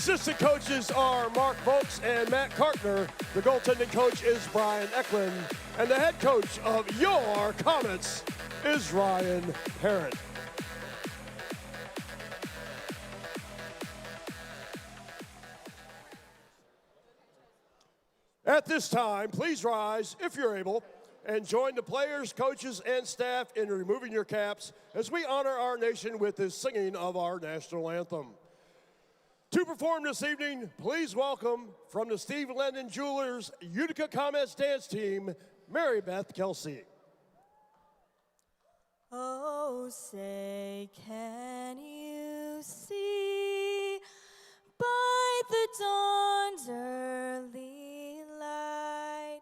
assistant coaches are Mark Volks and Matt Kartner. The goaltending coach is Brian Eklund. And the head coach of your Comets is Ryan Parent. At this time, please rise, if you're able, and join the players, coaches, and staff in removing your caps as we honor our nation with the singing of our national anthem. To perform this evening, please welcome from the Steve Lennon Jewelers Utica Comets dance team, Mary Beth Kelsey. Oh, say, can you see by the dawn's early light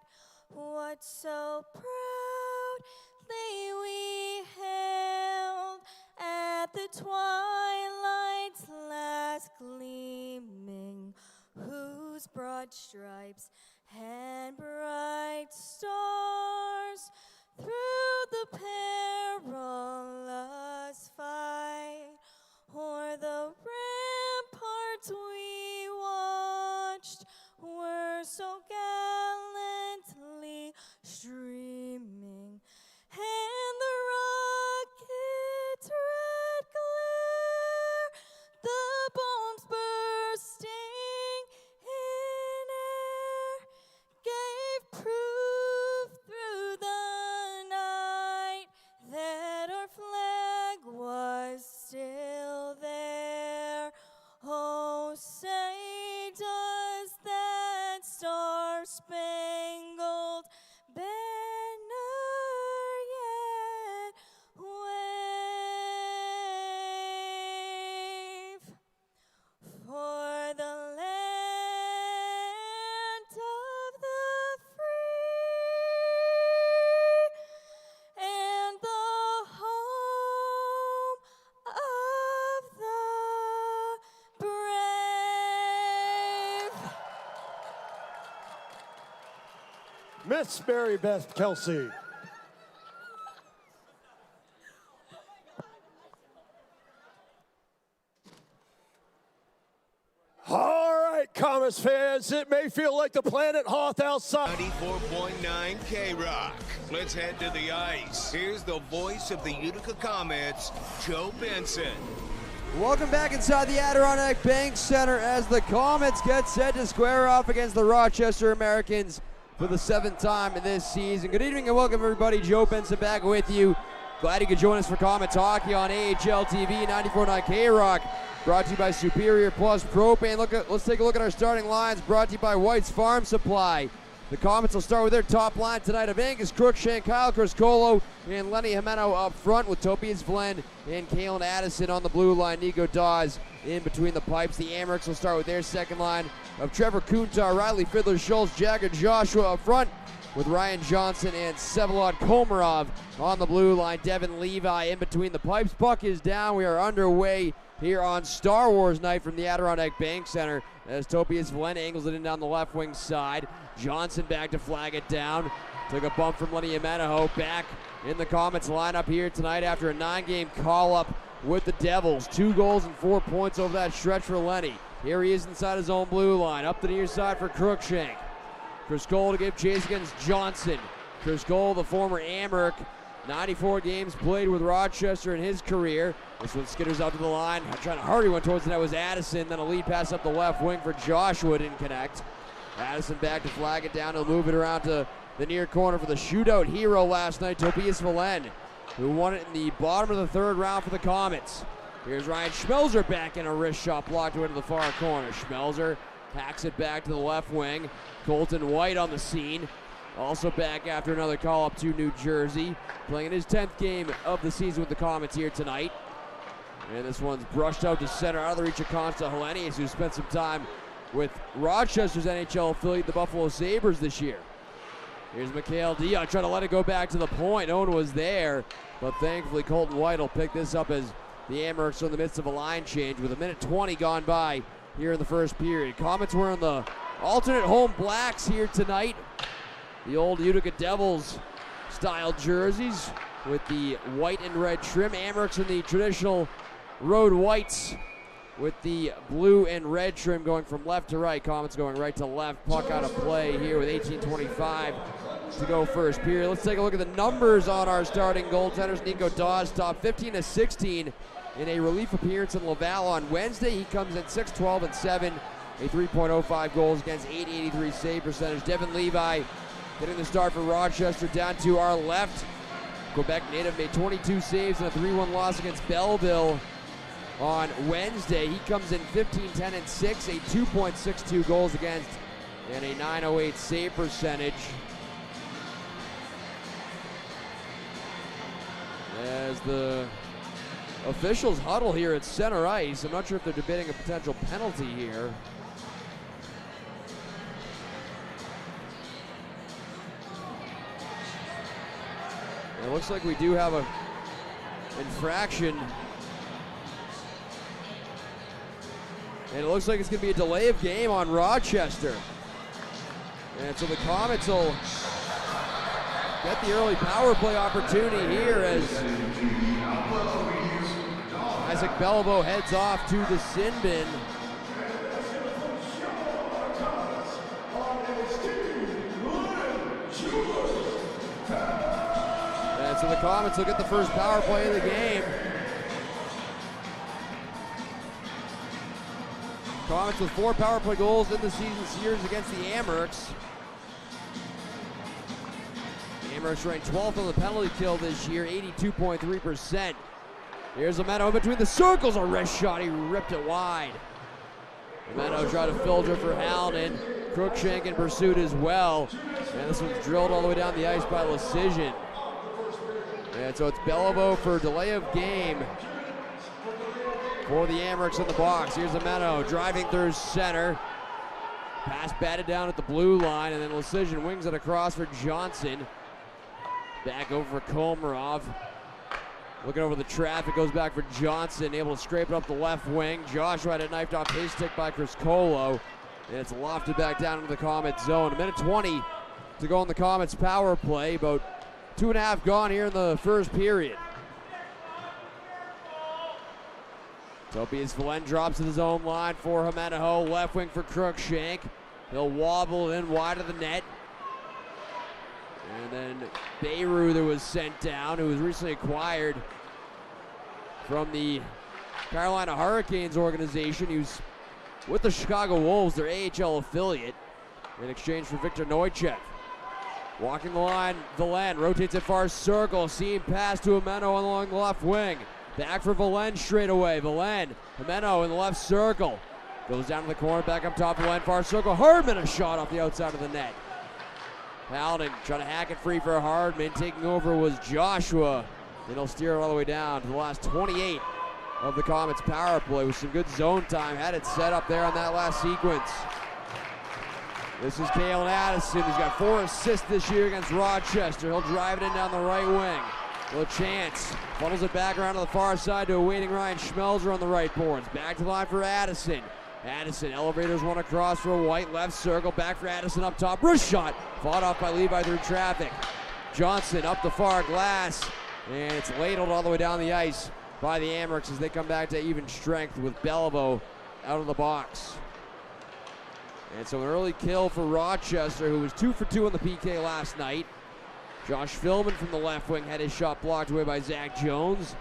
what so proudly we hailed at the twilight's last gleaming, whose broad stripes and bright stars through the perilous fight o'er the ramparts we watched were so gallantly streaming, and the rocket's red glare, the bombs bursting in air, gave proof through the night that our flag was still there. Oh, say does that star-spangled banner yet wave for the land of the free and the home of the brave. Miss Mary Beth Kelsey. All right, Comets fans, it may feel like the planet Hoth outside. 94.9 K-Rock. Let's head to the ice. Here's the voice of the Utica Comets, Joe Benson. Welcome back inside the Adirondack Bank Center as the Comets get set to square off against the Rochester Americans for the 7th time in this season. Good evening and welcome everybody. Joe Benson back with you. Glad you could join us for Comets Hockey on AHL TV, 94.9 K-Rock. Brought to you by Superior Plus Propane. Let's take a look at our starting lines, brought to you by White's Farm Supply. The Comets will start with their top line tonight of Angus Crookshank, Kyle Criscolo, and Lenny Jimeno up front with Tobias Vlen and Kalen Addison on the blue line. Nico Dawes in between the pipes. The Amerks will start with their second line of Trevor Kuntar, Riley Fiddler, Schultz, Jagger Joshua up front with Ryan Johnson and Vsevolod Komarov on the blue line. Devin Levi in between the pipes. Puck is down. We are underway here on Star Wars night from the Adirondack Bank Center as Tobias Vlen angles it in down the left wing side. Johnson back to flag it down. Took a bump from Lenny Jimeno. Back in the Comets lineup here tonight after a 9-game call-up with the Devils. 2 goals and 4 points over that stretch for Lenny. Here he is inside his own blue line. Up the near side for Crookshank. Criscolo to give chase against Johnson. Criscolo, the former Amerk, 94 games played with Rochester in his career. This one skitters out to the line. Trying to hurry one towards the net was Addison. Then a lead pass up the left wing for Joshua. Didn't connect. Addison back to flag it down. He'll move it around to the near corner for the shootout hero last night, Tobias Vlen, who won it in the bottom of the 3rd round for the Comets. Here's Ryan Schmelzer back in a wrist shot blocked away to the far corner. Schmelzer hacks it back to the left wing. Colton White on the scene. Also back after another call-up to New Jersey. Playing in his 10th game of the season with the Comets here tonight. And this one's brushed out to center out of the reach of Consta Hellenius, who spent some time with Rochester's NHL affiliate, the Buffalo Sabres, this year. Here's Mikhail Dion trying to let it go back to the point. No one was there, but thankfully Colton White will pick this up as the Amerks are in the midst of a line change with 1:20 gone by here in the first period. Comets wearing the alternate home blacks here tonight. The old Utica Devils style jerseys with the white and red trim. Amerks in the traditional road whites with the blue and red trim going from left to right. Comets going right to left. Puck out of play here with 18:25 to go first period. Let's take a look at the numbers on our starting goaltenders. Nico Dawes top 15 of 16 in a relief appearance in Laval on Wednesday. He comes in 6-12 and 7, a 3.05 goals against, 883 save percentage. Devin Levi getting the start for Rochester down to our left. Quebec native made 22 saves in a 3-1 loss against Belleville on Wednesday. He comes in 15-10 and 6, a 2.62 goals against, and a 908 save percentage. As the officials huddle here at center ice, I'm not sure if they're debating a potential penalty here. It looks like we do have a infraction. And it looks like it's going to be a delay of game on Rochester. And so the Comets will get the early power play opportunity here as Isaac Bellevaux heads off to the sin bin. And so the Comets will get the first power play of the game. Comets with 4 power play goals in the season series against the Amherst. Amherst ranked 12th on the penalty kill this year, 82.3%. Here's Ameno between the circles, a wrist shot, he ripped it wide. Ameno tried to filter for Halden. Crookshank in pursuit as well. And this one's drilled all the way down the ice by Lecision. And so it's Bellevaux for delay of game for the Amherst in the box. Here's Ameno driving through center. Pass batted down at the blue line, and then Lecision wings it across for Johnson. Back over for Komarov. Looking over the traffic, goes back for Johnson, able to scrape it up the left wing. Joshua had it knifed off his stick by Chris Colo, and it's lofted back down into the Comets zone. 1:20 to go on the Comets power play, about 2.5 gone here in the first period. Tobias Valen drops to his own line for Jimeno, left wing for Crookshank. He'll wobble in wide of the net. And then Bayreuther was sent down, who was recently acquired from the Carolina Hurricanes organization. He was with the Chicago Wolves, their AHL affiliate, in exchange for Victor Neuchev. Walking the line, Valen rotates it far circle, seam pass to Jimeno along the left wing. Back for Valen straight away. Valen, Jimeno in the left circle. Goes down to the corner, back up top, Valen far circle. Hardman, a shot off the outside of the net. Halden trying to hack it free for Hardman. Taking over was Joshua. And he'll steer it all the way down to the last 28 of the Comets power play with some good zone time. Had it set up there on that last sequence. This is Kalen Addison, who's got 4 assists this year against Rochester. He'll drive it in down the right wing. Little chance. Funnels it back around to the far side to a waiting Ryan Schmelzer on the right boards. Back to the line for Addison. Addison elevators one across for White, left circle, back for Addison up top. Wrist shot, fought off by Levi through traffic. Johnson up the far glass, and it's ladled all the way down the ice by the Amherst as they come back to even strength with Bellevaux out of the box. And so an early kill for Rochester, who was 2 for 2 on the PK last night. Josh Philman from the left wing had his shot blocked away by Zach Jones.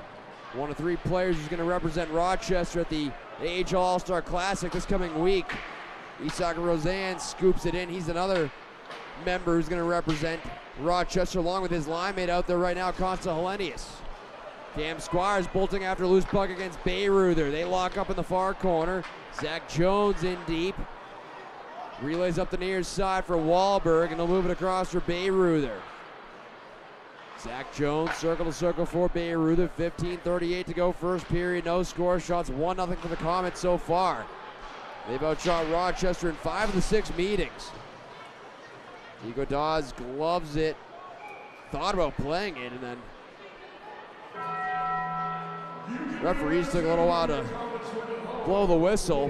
One of 3 players who's going to represent Rochester at the AHL All-Star Classic this coming week. Isak Roseanne scoops it in. He's another member who's going to represent Rochester along with his line mate out there right now, Consta Helenius. Cam Squires bolting after loose puck against Bayreuther. They lock up in the far corner. Zach Jones in deep. Relays up the near side for Wahlberg, and they'll move it across for Bayreuther. Zach Jones, circle to circle for Bayreuther. 15:38 to go first period. No score. Shots 1-0 for the Comets so far. They've outshot Rochester in 5 of the 6 meetings. Nico Dawes gloves it. Thought about playing it, and then referees took a little while to blow the whistle.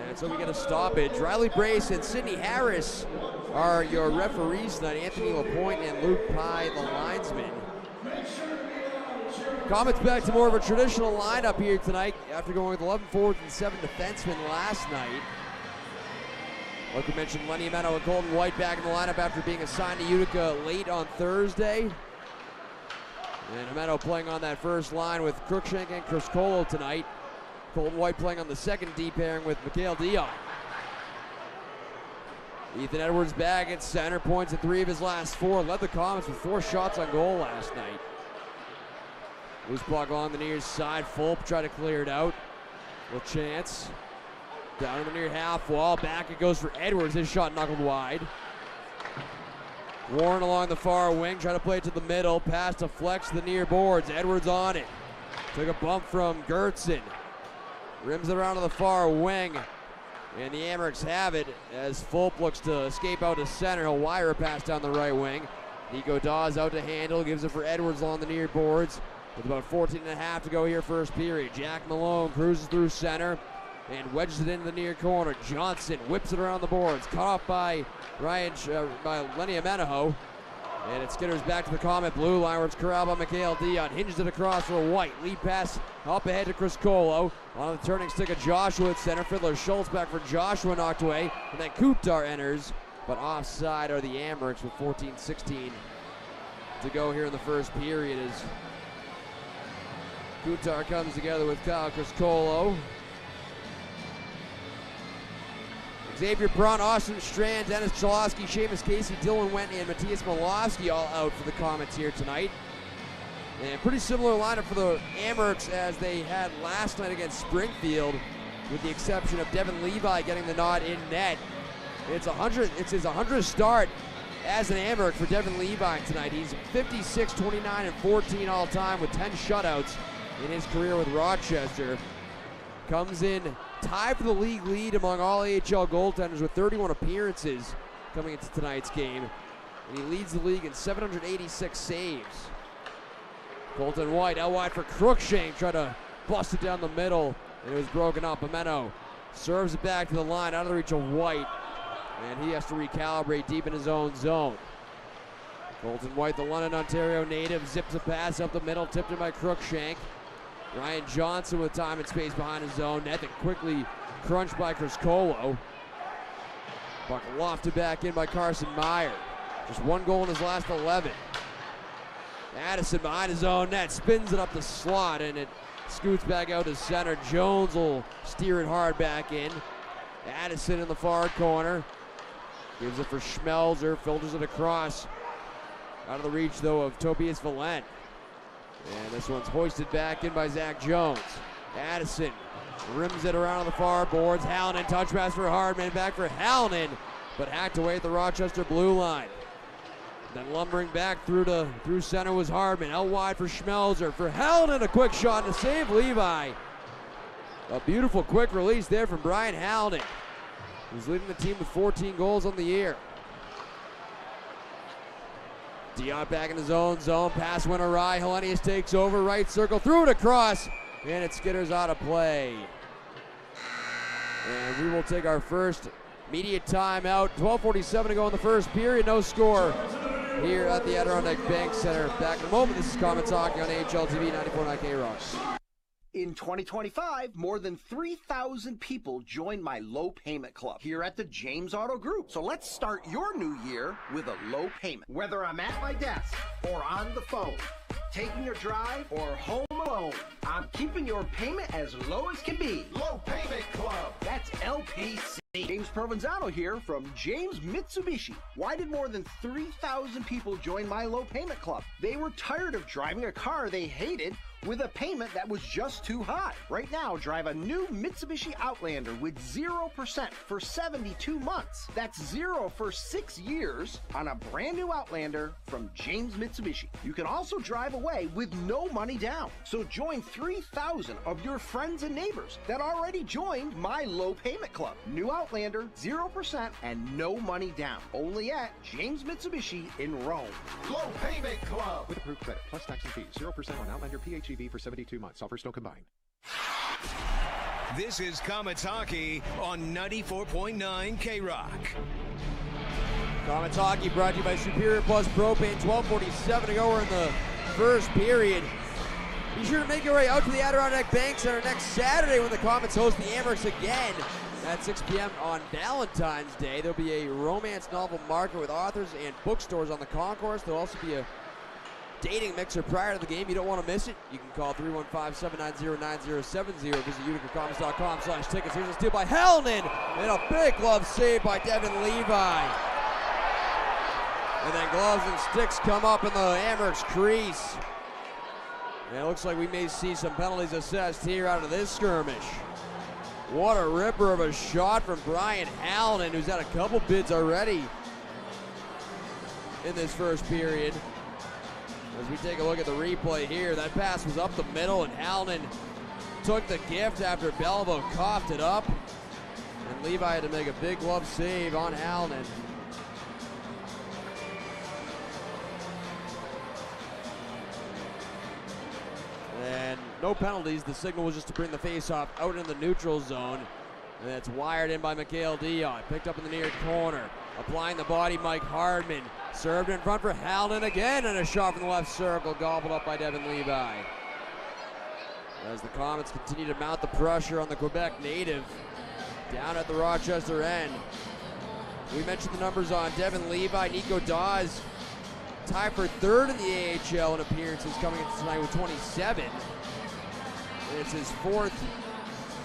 And so we get a stoppage. Riley Brace and Sidney Harris are your referees tonight. Anthony Lapointe and Luke Pye, the linesmen. Comets back to more of a traditional lineup here tonight after going with 11 forwards and 7 defensemen last night. Like we mentioned, Lenny Ameno and Colton White back in the lineup after being assigned to Utica late on Thursday. And Ameno playing on that first line with Cruikshank and Chris Colo tonight. Colton White playing on the second D pairing with Mikhail Dion. Ethan Edwards back at center, points in 3 of his last 4. Led the Comets with 4 shots on goal last night. Loose puck on the near side. Fulp tried to clear it out. Little chance. Down in the near half wall. Back it goes for Edwards. His shot knuckled wide. Warren along the far wing. Trying to play it to the middle. Pass to Flex to the near boards. Edwards on it. Took a bump from Gertzen. Rims it around to the far wing. And the Amerks have it as Fulp looks to escape out to center. He'll wire a pass down the right wing. Nico Dawes out to handle. Gives it for Edwards along the near boards. With about 14 and a half to go here first period. Jack Malone cruises through center and wedges it into the near corner. Johnson whips it around the boards. Cut off by Lenny Ameno. And it skitters back to the Comet blue line where it's corralled by Mikhail Dion. Hinges it across for White. Lead pass up ahead to Chris Colo. On the turning stick of Joshua at center. Fiddler Schultz back for Joshua, knocked away. And then Kutar enters. But offside are the Amerks with 14-16 to go here in the first period as Kutar comes together with Kyle Criscolo. Xavier Braun, Austin Strand, Dennis Chalosky, Seamus Casey, Dylan Wentney, and Matthias Malofsky all out for the Comets here tonight. And pretty similar lineup for the Amerks as they had last night against Springfield, with the exception of Devin Levi getting the nod in net. It's his 100th start as an Amerk for Devin Levi tonight. He's 56, 29, and 14 all time with 10 shutouts in his career with Rochester. Comes in tied for the league lead among all AHL goaltenders with 31 appearances coming into tonight's game. And he leads the league in 786 saves. Colton White out wide for Cruikshank, tried to bust it down the middle, and it was broken up. Ameno serves it back to the line, out of the reach of White, and he has to recalibrate deep in his own zone. Colton White, the London, Ontario native, zips a pass up the middle, tipped in by Cruikshank. Ryan Johnson with time and space behind his own net, then quickly crunched by Criscolo. Puck lofted back in by Carson Meyer. Just 1 goal in his last 11. Addison behind his own net, spins it up the slot, and it scoots back out to center. Jones will steer it hard back in. Addison in the far corner. Gives it for Schmelzer, filters it across. Out of the reach, though, of Tobias Valent. And this one's hoisted back in by Zach Jones. Addison rims it around on the far boards. Hallinan, touch pass for Hardman, back for Hallinan, but hacked away at the Rochester blue line. Then lumbering back through center was Hardman. Out wide for Schmelzer. For Hallinan, a quick shot to save Levi. A beautiful quick release there from Brian Hallinan, who's leading the team with 14 goals on the year. Dion back in his own zone. Pass went awry. Hellenius takes over. Right circle. Threw it across. And it skitters out of play. And we will take our first immediate timeout. 12:47 to go in the first period. No score here at the Adirondack Bank Center. Back in a moment. This is Comets Hockey on AHL TV 94.9 K-Rock. In 2025, more than 3,000 people joined my low payment club here at the James Auto Group. So let's start your new year with a low payment. Whether I'm at my desk or on the phone, taking a drive or home alone, I'm keeping your payment as low as can be. Low Payment Club. That's LPC. James Provenzano here from James Mitsubishi. Why did more than 3,000 people join my low payment club? They were tired of driving a car they hated with a payment that was just too high. Right now, drive a new Mitsubishi Outlander with 0% for 72 months. That's 0 for 6 years on a brand new Outlander from James Mitsubishi. You can also drive away with no money down. So join 3,000 of your friends and neighbors that already joined my low payment club. New Outlander, 0% and no money down. Only at James Mitsubishi in Rome. Low Payment Club. With approved credit, plus tax and fees, 0% on Outlander PHEV for 72 months. Offers don't combine. This is Comets Hockey on 94.9 K-Rock. Comets Hockey brought to you by Superior Plus Propane. 12:47 to go. We're in the first period. Be sure to make your way out to the Adirondack Bank Center next Saturday when the Comets host the Amherst again at 6 p.m. on Valentine's Day. There'll be a romance novel market with authors and bookstores on the concourse. There'll also be a dating mixer prior to the game. You don't want to miss it. You can call 315-790-9070. Visit uticacomets.com/tickets. Here's a steal by Hallinan and a big glove save by Devin Levi. And then gloves and sticks come up in the Amherst crease. And it looks like we may see some penalties assessed here out of this skirmish. What a ripper of a shot from Brian Hallinan, who's had a couple bids already in this first period. As we take a look at the replay here, that pass was up the middle, and Hallinan took the gift after Belleville coughed it up. And Levi had to make a big glove save on Hallinan. And no penalties. The signal was just to bring the faceoff out in the neutral zone. And that's wired in by Mikhail Dion. Picked up in the near corner. Applying the body, Mike Hardman. Served in front for Hallinan again, and a shot from the left circle, gobbled up by Devin Levi. As the Comets continue to mount the pressure on the Quebec native down at the Rochester end. We mentioned the numbers on Devin Levi. Nico Dawes tied for third in the AHL in appearances coming into tonight with 27. And it's his fourth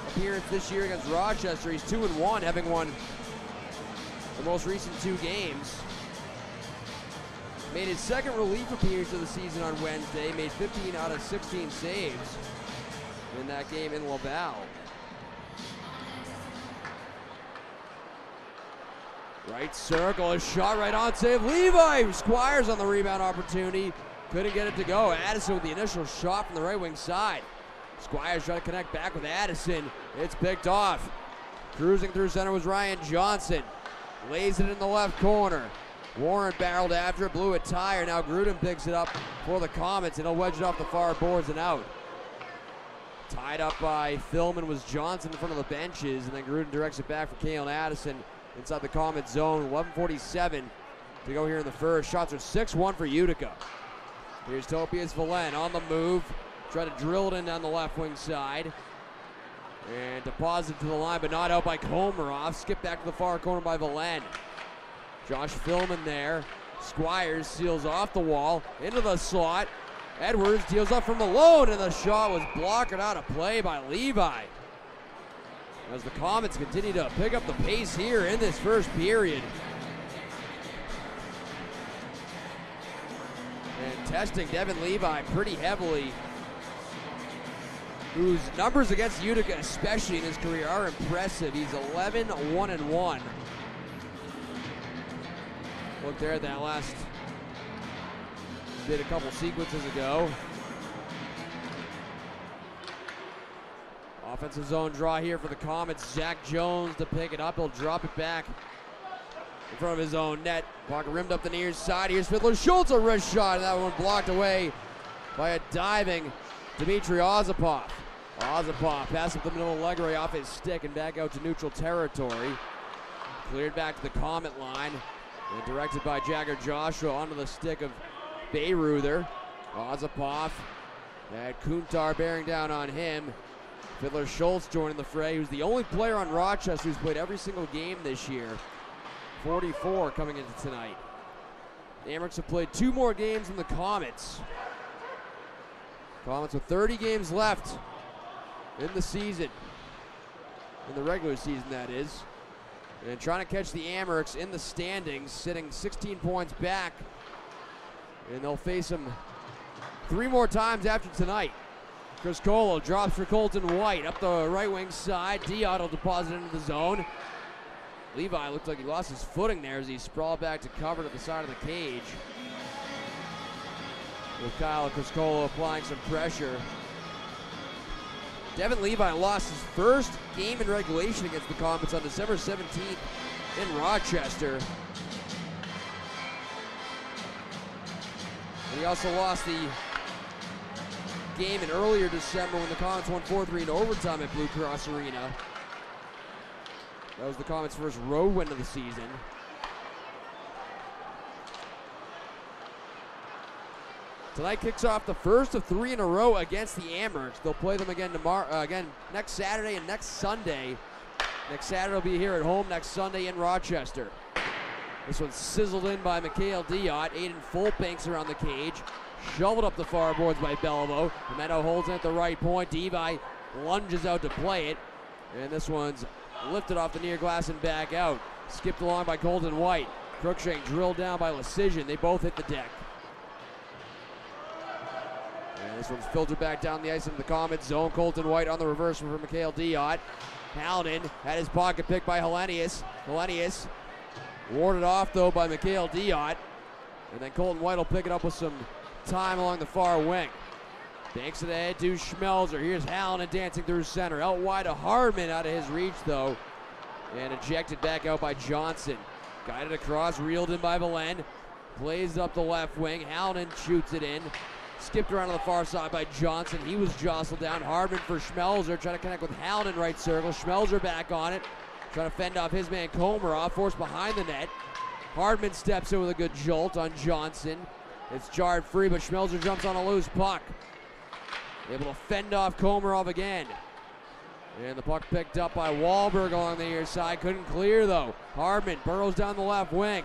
appearance this year against Rochester. He's 2-1, having won the most recent 2 games. Made his second relief appearance of the season on Wednesday. Made 15 out of 16 saves in that game in Laval. Right circle, a shot right on, save Levi. Squires on the rebound opportunity. Couldn't get it to go. Addison with the initial shot from the right wing side. Squires trying to connect back with Addison. It's picked off. Cruising through center was Ryan Johnson. Lays it in the left corner. Warren barreled after it, blew a tire. Now Gruden picks it up for the Comets, and he'll wedge it off the far boards and out. Tied up by Philman was Johnson in front of the benches, and then Gruden directs it back for Kalen Addison inside the Comets zone. 11:47 to go here in the first. Shots are 6-1 for Utica. Here's Topias Valen on the move. Try to drill it in down the left wing side. And deposited to the line, but not out by Komarov. Skip back to the far corner by Valen. Josh Philman there. Squires seals off the wall, into the slot. Edwards deals up from Malone, and the shot was blocked out of play by Levi. As the Comets continue to pick up the pace here in this first period. And testing Devin Levi pretty heavily, whose numbers against Utica, especially in his career, are impressive. He's 11-1-1. Look there at that last bit a couple sequences ago. Offensive zone draw here for the Comets. Zach Jones to pick it up. He'll drop it back in front of his own net. Puck rimmed up the near side. Here's Fiddler Schultz, a wrist shot, and that one blocked away by a diving Dmitry Ozapov. Ozapov pass up the middle of Legray off his stick and back out to neutral territory. Cleared back to the Comet line. And directed by Jagger Joshua onto the stick of Bayreuther. Ozapov had Kuntar bearing down on him. Fiddler Schultz joining the fray, who's the only player on Rochester who's played every single game this year. 44 coming into tonight. The Amherst have played 2 more games than the Comets. Comets with 30 games left in the season. In the regular season, that is. And trying to catch the Amherst in the standings, sitting 16 points back. And they'll face them 3 more times after tonight. Chris Colo drops for Colton White up the right wing side. Dion will deposit into the zone. Levi looked like he lost his footing there as he sprawled back to cover to the side of the cage. With Kyle Criscolo applying some pressure. Devin Levi lost his first game in regulation against the Comets on December 17th in Rochester. And he also lost the game in earlier December when the Comets won 4-3 in overtime at Blue Cross Arena. That was the Comets' first road win of the season. Tonight kicks off the first of 3 in a row against the Amherst. They'll play them again next Saturday and next Sunday. Next Saturday will be here at home, next Sunday in Rochester. This one's sizzled in by Mikhail Diot. Aiden Fulbanks around the cage. Shoveled up the far boards by Beliveau. Pimento holds it at the right point. Devi lunges out to play it. And this one's lifted off the near glass and back out. Skipped along by Colton White. Crookshank drilled down by Lecision. They both hit the deck. And this one's filtered back down the ice into the Comets zone. Colton White on the reverse for Mikhail Diot. Hallinan had his pocket picked by Hellenius. Hellenius warded off though by Mikhail Diot. And then Colton White will pick it up with some time along the far wing. Banks it ahead to Schmelzer. Here's Hallinan dancing through center. Out wide to Hardman, out of his reach though. And ejected back out by Johnson. Guided across, reeled in by Belen. Plays up the left wing. Hallinan shoots it in. Skipped around on the far side by Johnson. He was jostled down. Hardman for Schmelzer. Trying to connect with Hallinan right circle. Schmelzer back on it. Trying to fend off his man Komarov. Forced behind the net. Hardman steps in with a good jolt on Johnson. It's jarred free, but Schmelzer jumps on a loose puck. Able to fend off Komarov again. And the puck picked up by Wahlberg along the near side. Couldn't clear though. Hardman burrows down the left wing.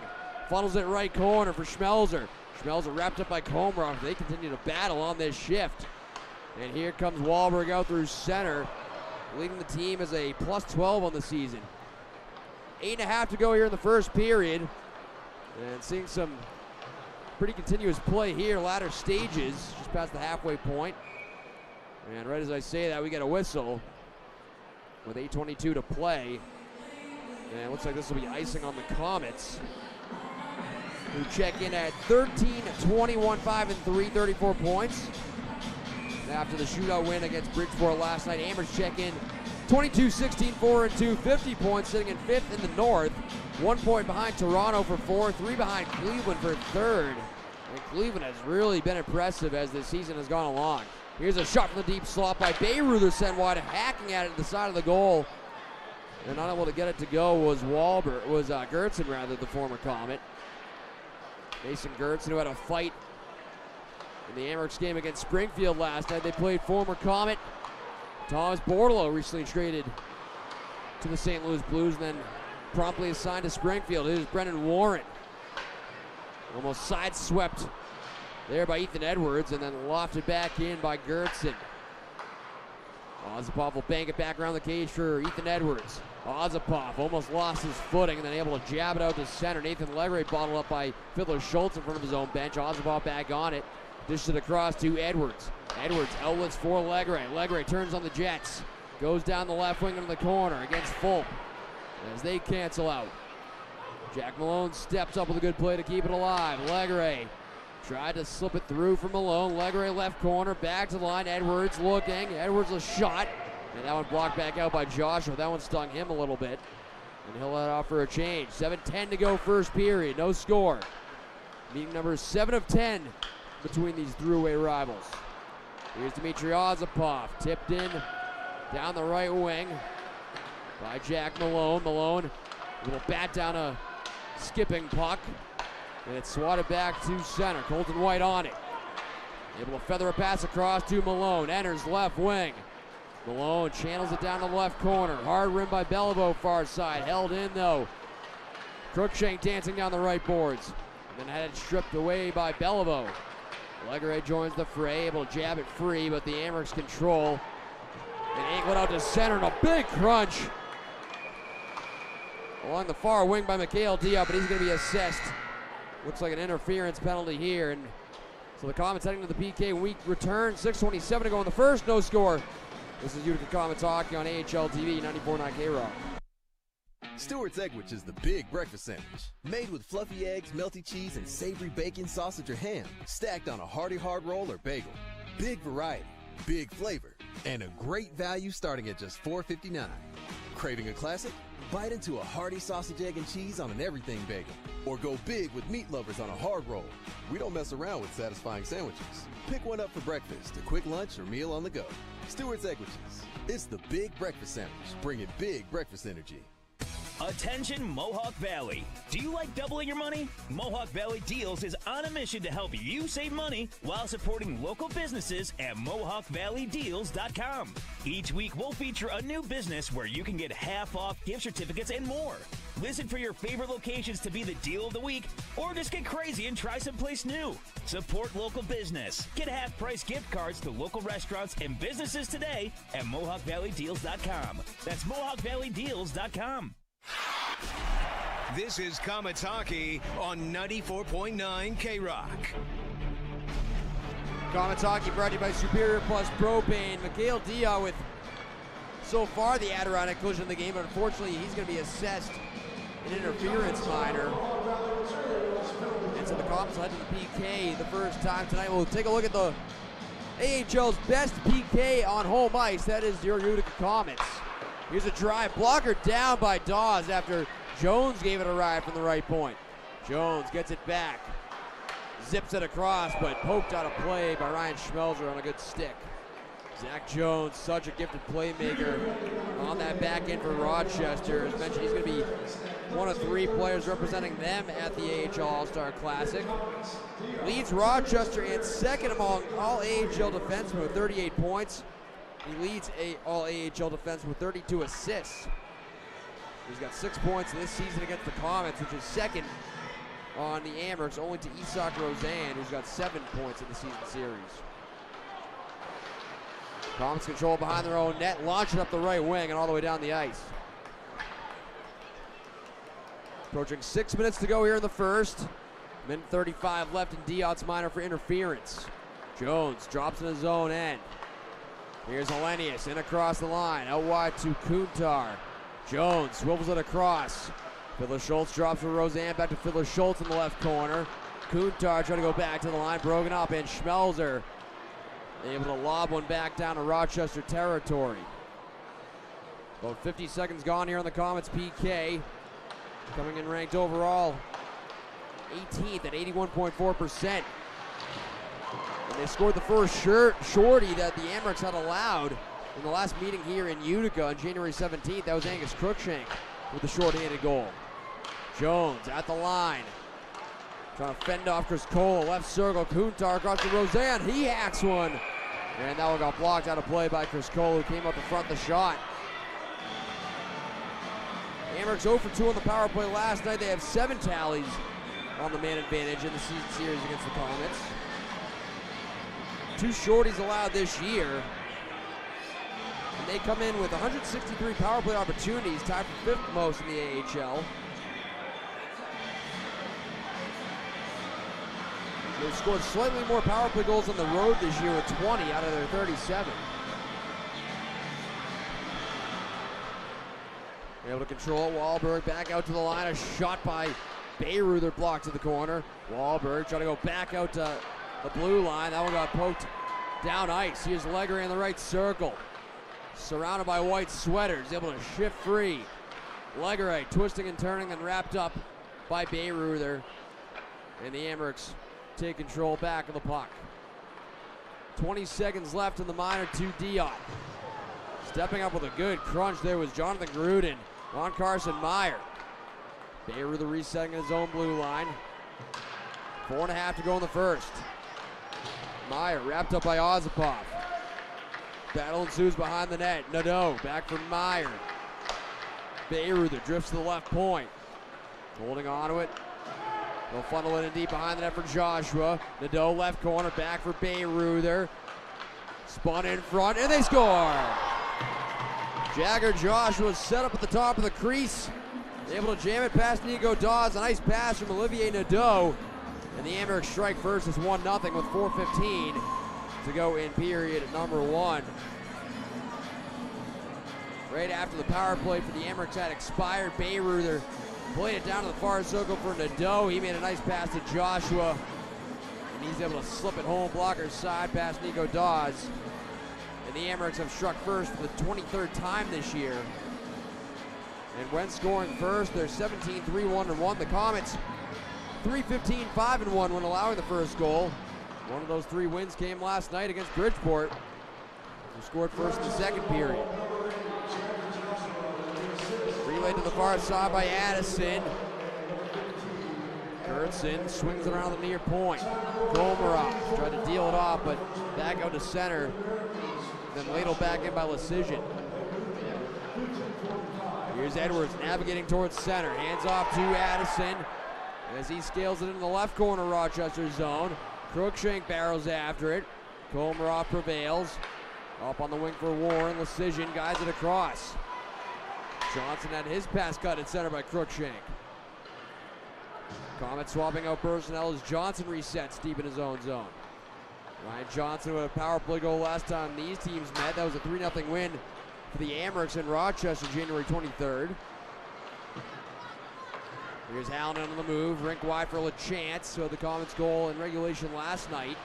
Funnels it right corner for Schmelzer. Schmelzer wrapped up by Komarov. They continue to battle on this shift. And here comes Wahlberg out through center, leading the team as a +12 on the season. 8.5 to go here in the first period. And seeing some pretty continuous play here, latter stages, just past the halfway point. And right as I say that, we get a whistle with 8:22 to play. And it looks like this will be icing on the Comets, who check in at 13-21, 5-3, 34 points. And after the shootout win against Bridgeport last night, Amherst check in 22-16, 4-2, 50 points, sitting in 5th in the North. 1 point behind Toronto for 4th, 3 behind Cleveland for 3rd. And Cleveland has really been impressive as the season has gone along. Here's a shot from the deep slot by Bayreuther, sent wide, hacking at it at the side of the goal. And not able to get it to go was Gertson, rather, the former Comet. Mason Gertson, who had a fight in the Amherst game against Springfield last night. They played former Comet Thomas Bordelot, recently traded to the St. Louis Blues and then promptly assigned to Springfield. Here's Brendan Warren. Almost sideswept there by Ethan Edwards and then lofted back in by Gertson. Ozapov will bank it back around the cage for Ethan Edwards. Ozapov almost lost his footing and then able to jab it out to center. Nathan Legray bottled up by Fiddler Schultz in front of his own bench. Ozapov back on it. Dishes it across to Edwards. Edwards outlets for Legray. Legray turns on the Jets. Goes down the left wing into the corner against Fulp as they cancel out. Jack Malone steps up with a good play to keep it alive. Legray tried to slip it through for Malone. Legray left corner, back to the line. Edwards looking. Edwards a shot. And that one blocked back out by Joshua. That one stung him a little bit. And he'll let off for a change. 7:10 to go first period. No score. Meeting number 7 of 10 between these throughway rivals. Here's Dmitry Ozapov. Tipped in down the right wing by Jack Malone. Malone will bat down a skipping puck. And it's swatted back to center. Colton White on it. Able to feather a pass across to Malone. Enters left wing. Malone channels it down to the left corner. Hard rim by Beliveau, far side. Held in though. Crookshank dancing down the right boards. And then had it stripped away by Beliveau. Legray joins the fray, able to jab it free, but the Amherst control. And angled out to center and a big crunch along the far wing by Mikhail Diop, but he's going to be assessed. Looks like an interference penalty here. And so the Comets heading to the PK when we return. 6:27 to go in the first. No score. This is Utica Comets Hockey on AHL TV, 94.9 K-Rock. Stewart's Eggwich is the big breakfast sandwich. Made with fluffy eggs, melty cheese, and savory bacon, sausage, or ham. Stacked on a hearty hard roll or bagel. Big variety, big flavor, and a great value starting at just $4.59. Craving a classic? Bite into a hearty sausage, egg, and cheese on an everything bagel. Or go big with meat lovers on a hard roll. We don't mess around with satisfying sandwiches. Pick one up for breakfast, a quick lunch, or meal on the go. Stewart's Eggwiches. It's the big breakfast sandwich, bringing big breakfast energy. Attention Mohawk Valley. Do you like doubling your money? Mohawk Valley Deals is on a mission to help you save money while supporting local businesses at MohawkValleyDeals.com. Each week we'll feature a new business where you can get half off gift certificates and more. Listen for your favorite locations to be the deal of the week, or just get crazy and try someplace new. Support local business. Get half-price gift cards to local restaurants and businesses today at MohawkValleyDeals.com. That's MohawkValleyDeals.com. This is Comets Hockey on 94.9 K-Rock. Comets Hockey brought to you by Superior Plus Propane. Mikhail Dia with, so far, the Adirondack collision of the game, but unfortunately he's going to be assessed an interference minor. And so the Comets will head to the PK the first time tonight. We'll take a look at the AHL's best PK on home ice. That is your Utica Comets. Here's a drive, blocker down by Dawes after Jones gave it a ride from the right point. Jones gets it back, zips it across, but poked out of play by Ryan Schmelzer on a good stick. Zach Jones, such a gifted playmaker on that back end for Rochester. As mentioned, he's going to be one of 3 players representing them at the AHL All-Star Classic. Leads Rochester in second among all AHL defensemen with 38 points. He leads all AHL defense with 32 assists. He's got 6 points this season against the Comets, which is second on the Amherst, only to Isak Roseanne, who's got 7 points in the season series. Comets control behind their own net, launching up the right wing and all the way down the ice. Approaching 6 minutes to go here in the first. Minute 35 left in Diot's minor for interference. Jones drops in his own end. Here's Elenius in across the line, out wide to Kuntar. Jones swivels it across. Fiddler Schultz drops for Roseanne, back to Fiddler Schultz in the left corner. Kuntar trying to go back to the line, broken up, and Schmelzer able to lob one back down to Rochester territory. About 50 seconds gone here on the Comets PK. Coming in ranked overall 18th at 81.4%. And they scored the first shorty that the Amherst had allowed in the last meeting here in Utica on January 17th. That was Angus Cruikshank with the short-handed goal. Jones at the line, trying to fend off Chris Cole, left circle, Kuntar across to Roseanne, he hacks one. And that one got blocked out of play by Chris Cole, who came up to front the shot. Amherst 0 for 2 on the power play last night. They have 7 tallies on the man advantage in the season series against the Comets. 2 shorties allowed this year. And they come in with 163 power play opportunities, tied for 5th most in the AHL. They've scored slightly more power play goals on the road this year with 20 out of their 37. They're able to control Wahlberg back out to the line. A shot by Bayreuther blocked to the corner. Wahlberg trying to go back out to the blue line. That one got poked down ice. Here's Leggery in the right circle. Surrounded by white sweaters. Able to shift free. Leggery twisting and turning and wrapped up by Bayreuther. And the Amherst take control back of the puck. 20 seconds left in the minor to Diot. Stepping up with a good crunch there was Jonathan Gruden on Carson Meyer. Bayreuther resetting in his own blue line. 4.5 to go in the first. Meyer wrapped up by Ozapov. Battle ensues behind the net. Nadeau back for Meyer. Bayreuther drifts to the left point. Holding on to it. They'll funnel it in deep behind the net for Joshua. Nadeau left corner, back for Bayreuther. Spun in front, and they score! Jagger Joshua set up at the top of the crease. Able to jam it past Nico Dawes. A nice pass from Olivier Nadeau. And the Amherst strike first is 1-0 with 4:15 to go in period number 1. Right after the power play for the Amherst had expired, Bayreuther played it down to the far circle for Nadeau. He made a nice pass to Joshua. And he's able to slip it home, blocker's side past Nico Dawes. And the Amherst have struck first for the 23rd time this year. And when scoring first, they're 17-3-1-1. The Comets 3-15-5-1 when allowing the first goal. One of those 3 wins came last night against Bridgeport, who scored first in the second period. Relayed to the far side by Addison. Kurtzen swings it around the near point. Komarov tried to deal it off, but back out to center. Then ladled back in by Lecision. Here's Edwards navigating towards center. Hands off to Addison as he scales it in the left corner Rochester zone. Crookshank barrels after it. Komarov prevails. Up on the wing for Warren. Lecision guides it across. Johnson had his pass cut at center by Crookshank. Comets swapping out personnel as Johnson resets deep in his own zone. Ryan Johnson with a power play goal last time these teams met. That was a 3-0 win for the Amerks in Rochester, January 23rd. Here's Allen on the move, rink wide for LaChance. So the Comets goal in regulation last night.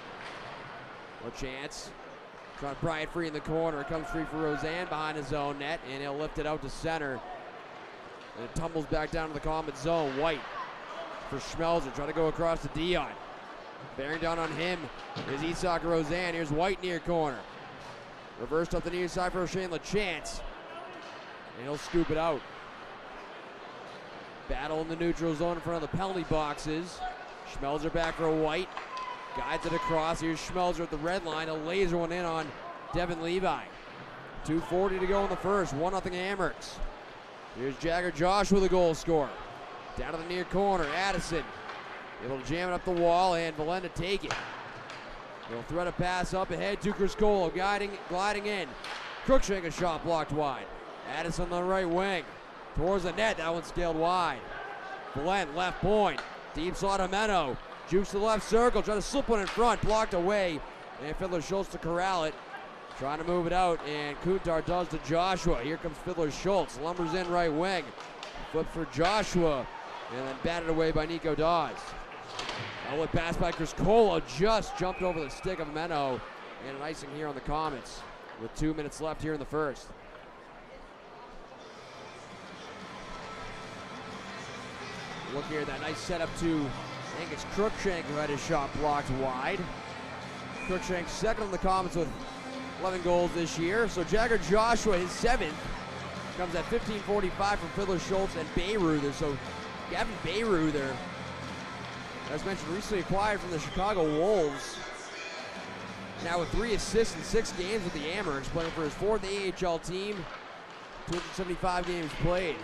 LaChance trying to pry it free in the corner. It comes free for Roseanne behind his own net, and he'll lift it out to center. And it tumbles back down to the Comets zone. White for Schmelzer, trying to go across to Dion. Bearing down on him is Isak Roseanne. Here's White near corner. Reversed up the near side for Shane LaChance. And he'll scoop it out. Battle in the neutral zone in front of the penalty boxes. Schmelzer back for White. Guides it across. Here's Schmelzer at the red line. A laser one in on Devin Levi. 2:40 to go in the first. 1-0 Amerks. Here's Jagger Josh with a goal scorer. Down to the near corner. Addison able to jam it up the wall, and Valenda take it. They'll thread a pass up ahead to Criscolo, gliding in. Crookshank a shot blocked wide. Addison on the right wing. Towards the net, that one scaled wide. Valent, left point. Deep slot to Meno. Jukes to the left circle, trying to slip one in front, blocked away. And Fiddler Schultz to corral it. Trying to move it out, and Kuntar does to Joshua. Here comes Fiddler Schultz, lumbers in right wing. Flip for Joshua, and then batted away by Nico Dawes. Outlet pass by Criscolo, just jumped over the stick of Meno, and an icing here on the Comets with 2 minutes left here in the first. Look here, that nice setup to Angus Crookshank, who had his shot blocked wide. Crookshank second on the Comets with 11 goals this year. So Jagger Joshua, his 7th, comes at 15:45 from Fiddler Schultz and Bayreuther. So Gavin Bayreuther, as mentioned, recently acquired from the Chicago Wolves. Now with 3 assists in 6 games with the Amerks, playing for his 4th AHL team, 275 games played.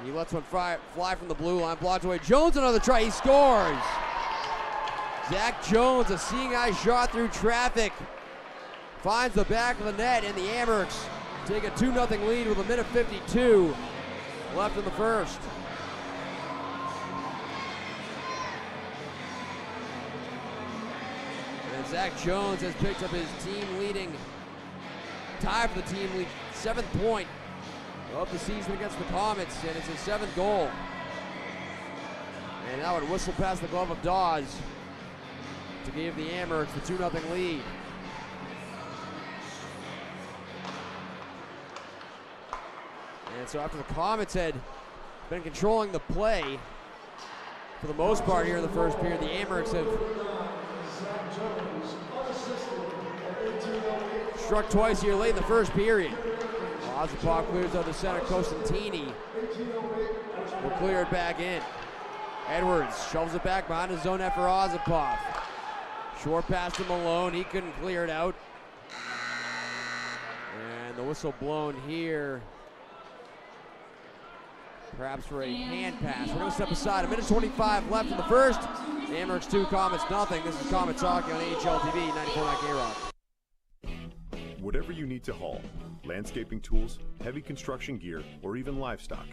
He lets one fly from the blue line, blocked away. Jones another try, he scores! Zach Jones, a seeing eye shot through traffic, finds the back of the net, and the Amerks take a 2-0 lead with 1:52 left in the first. And Zach Jones has picked up his team-leading tie for the team lead, 7th point of the season against the Comets, and it's his 7th goal. And now it whistle past the glove of Dawes to give the Amerks the 2-0 lead. And so after the Comets had been controlling the play for the most part here in the first period, the Amerks have struck twice here late in the first period. Ozapov clears out the center. Costantini will clear it back in. Edwards shovels it back behind his own net for Ozapov. Short pass to Malone. He couldn't clear it out. And the whistle blown here. Perhaps for a hand pass. We're going to step aside. 1:25 left in the first. Amerks 2, Comets nothing. This is Comets Hockey on AHL TV, 94.9 K-Rock. Whatever you need to haul, landscaping tools, heavy construction gear, or even livestock,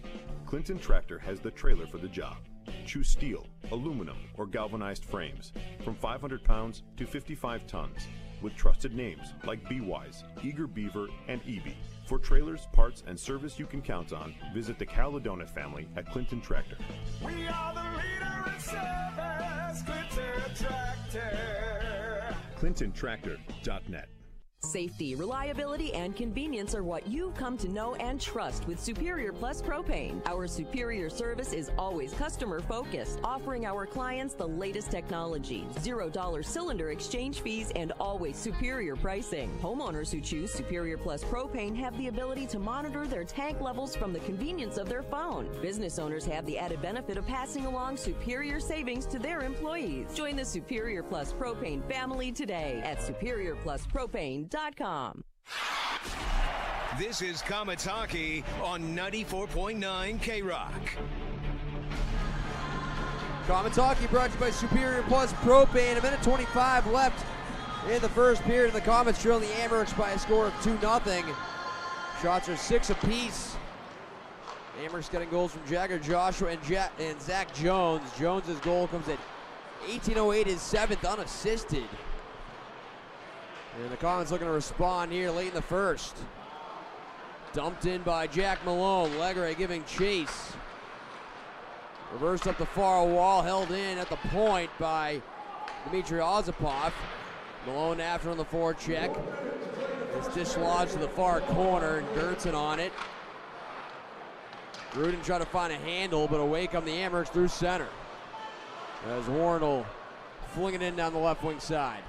Clinton Tractor has the trailer for the job. Choose steel, aluminum, or galvanized frames from 500 pounds to 55 tons with trusted names like B-Wise, Eager Beaver, and EB. For trailers, parts, and service you can count on, visit the Caledona family at Clinton Tractor. We are the leader in service, Clinton Tractor. ClintonTractor.net. Safety, reliability, and convenience are what you've come to know and trust with Superior Plus Propane. Our superior service is always customer focused, offering our clients the latest technology, $0 cylinder exchange fees, and always superior pricing. Homeowners who choose Superior Plus Propane have the ability to monitor their tank levels from the convenience of their phone. Business owners have the added benefit of passing along superior savings to their employees. Join the Superior Plus Propane family today at superiorpluspropane.com. This is Comets Hockey on 94.9 K-Rock. Comets Hockey brought to you by Superior Plus Propane. A minute 25 left in the first period. The Comets trail the Amerks by a score of 2-0. Shots are 6 apiece. Amerks getting goals from Jagger Joshua and Zach Jones. Jones' goal comes at 18:08, his 7th unassisted. And the Comets looking to respond here late in the first. Dumped in by Jack Malone. Legre giving chase. Reversed up the far wall, held in at the point by Dmitry Ozapov. Malone after on the forecheck. It's dislodged to the far corner, and Gertson on it. Gruden tried to find a handle, but away come the Amerks through center. As Warren will fling it in down the left wing side.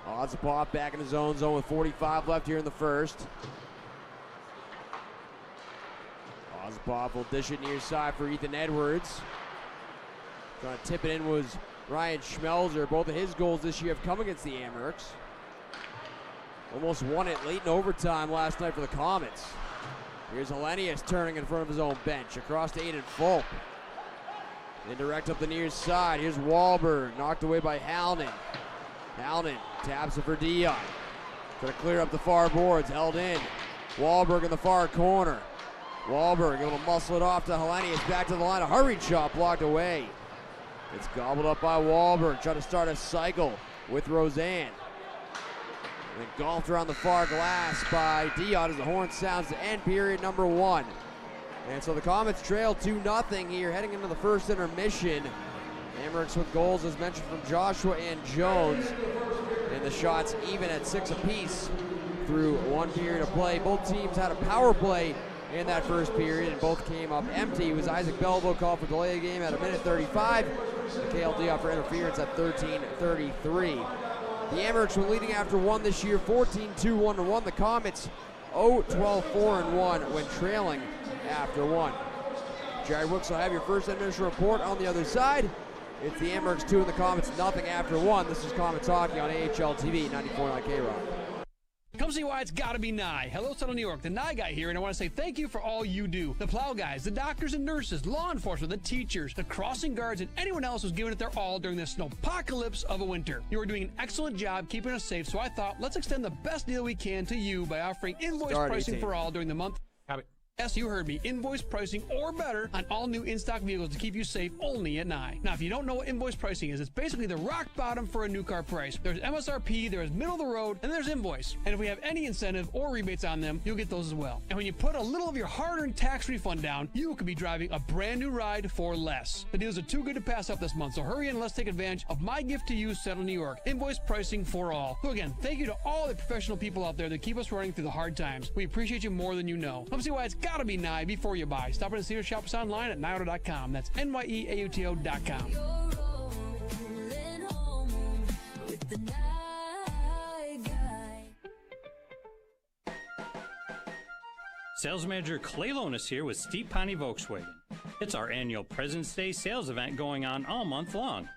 Ozapov back in his own zone with 45 left here in the first. Ozapov will dish it near side for Ethan Edwards. Trying to tip it in was Ryan Schmelzer. Both of his goals this year have come against the Amerks. Almost won it late in overtime last night for the Comets. Here's Hellenius turning in front of his own bench. Across to Aiden Fulp. Indirect up the near side. Here's Wahlberg, knocked away by Halnan. Halnan taps it for Dion. Trying to clear up the far boards, held in. Wahlberg in the far corner. Wahlberg able to muscle it off to Hellenius. Back to the line, a hurried shot blocked away. It's gobbled up by Wahlberg. Trying to start a cycle with Roseanne. And golfed around the far glass by Dion as the horn sounds to end period number 1. And so the Comets trail 2-0 here heading into the first intermission. Amerks with goals as mentioned from Joshua and Jones. And the shots even at 6 apiece through one period of play. Both teams had a power play in that first period and both came up empty. It was Isaac Belleville called for delay of game at a minute 35. Mikhail Diop for interference at 13:33. The Amerks were leading after 1 this year, 14-2, 1-1. The Comets 0-12-4-1 when trailing after 1. Jared Wicks will have your first intermission report on the other side. It's the Amerks 2 and the Comets nothing after 1. This is Comets Hockey on AHL TV, 94.9 K-Rock. Come see why it's gotta be Nye. Hello, Central New York. The Nye guy here, and I want to say thank you for all you do. The plow guys, the doctors and nurses, law enforcement, the teachers, the crossing guards, and anyone else who's giving it their all during this snowpocalypse of a winter. You are doing an excellent job keeping us safe, so I thought let's extend the best deal we can to you by offering invoice pricing for all during the month. Yes, you heard me. Invoice pricing or better on all new in-stock vehicles to keep you safe only at Nye. Now, if you don't know what invoice pricing is, it's basically the rock bottom for a new car price. There's MSRP, there's middle of the road, and there's invoice. And if we have any incentive or rebates on them, you'll get those as well. And when you put a little of your hard-earned tax refund down, you could be driving a brand new ride for less. The deals are too good to pass up this month, so hurry and let's take advantage of my gift to you, Central New York. Invoice pricing for all. So again, thank you to all the professional people out there that keep us running through the hard times. We appreciate you more than you know. Come see why it's gotta be Nye before you buy. Stop in and see or shop us online at nyeauto.com. That's NYEAUTO.com. Sales Manager Clay Lonis here with Steve Ponte Volkswagen. It's our annual President's Day sales event going on all month long.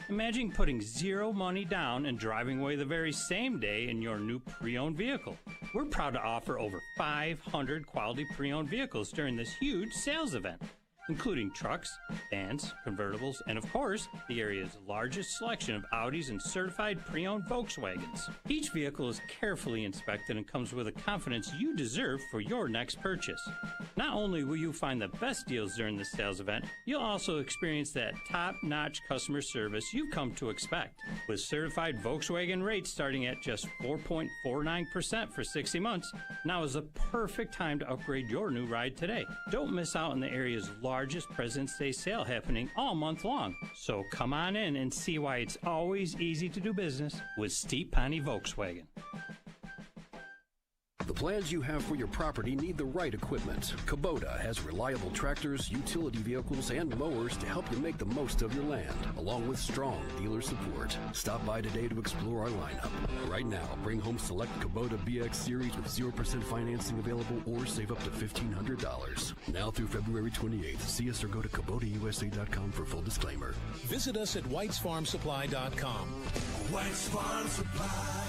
Imagine putting zero money down and driving away the very same day in your new pre-owned vehicle. We're proud to offer over 500 quality pre-owned vehicles during this huge sales event, including trucks, vans, convertibles, and of course, the area's largest selection of Audis and certified pre-owned Volkswagens. Each vehicle is carefully inspected and comes with the confidence you deserve for your next purchase. Not only will you find the best deals during the sales event, you'll also experience that top-notch customer service you've come to expect. With certified Volkswagen rates starting at just 4.49% for 60 months, now is the perfect time to upgrade your new ride today. Don't miss out on the area's largest President's Day sale happening all month long. So come on in and see why it's always easy to do business with Steve Ponte Volkswagen. plans you have for your property need the right equipment. Kubota has reliable tractors, utility vehicles, and mowers to help you make the most of your land, along with strong dealer support. Stop by today to explore our lineup. Right now, bring home select Kubota BX Series with 0% financing available or save up to $1,500. Now through February 28th. See us or go to KubotaUSA.com for full disclaimer. Visit us at WhitesFarmSupply.com. White's Farm Supply.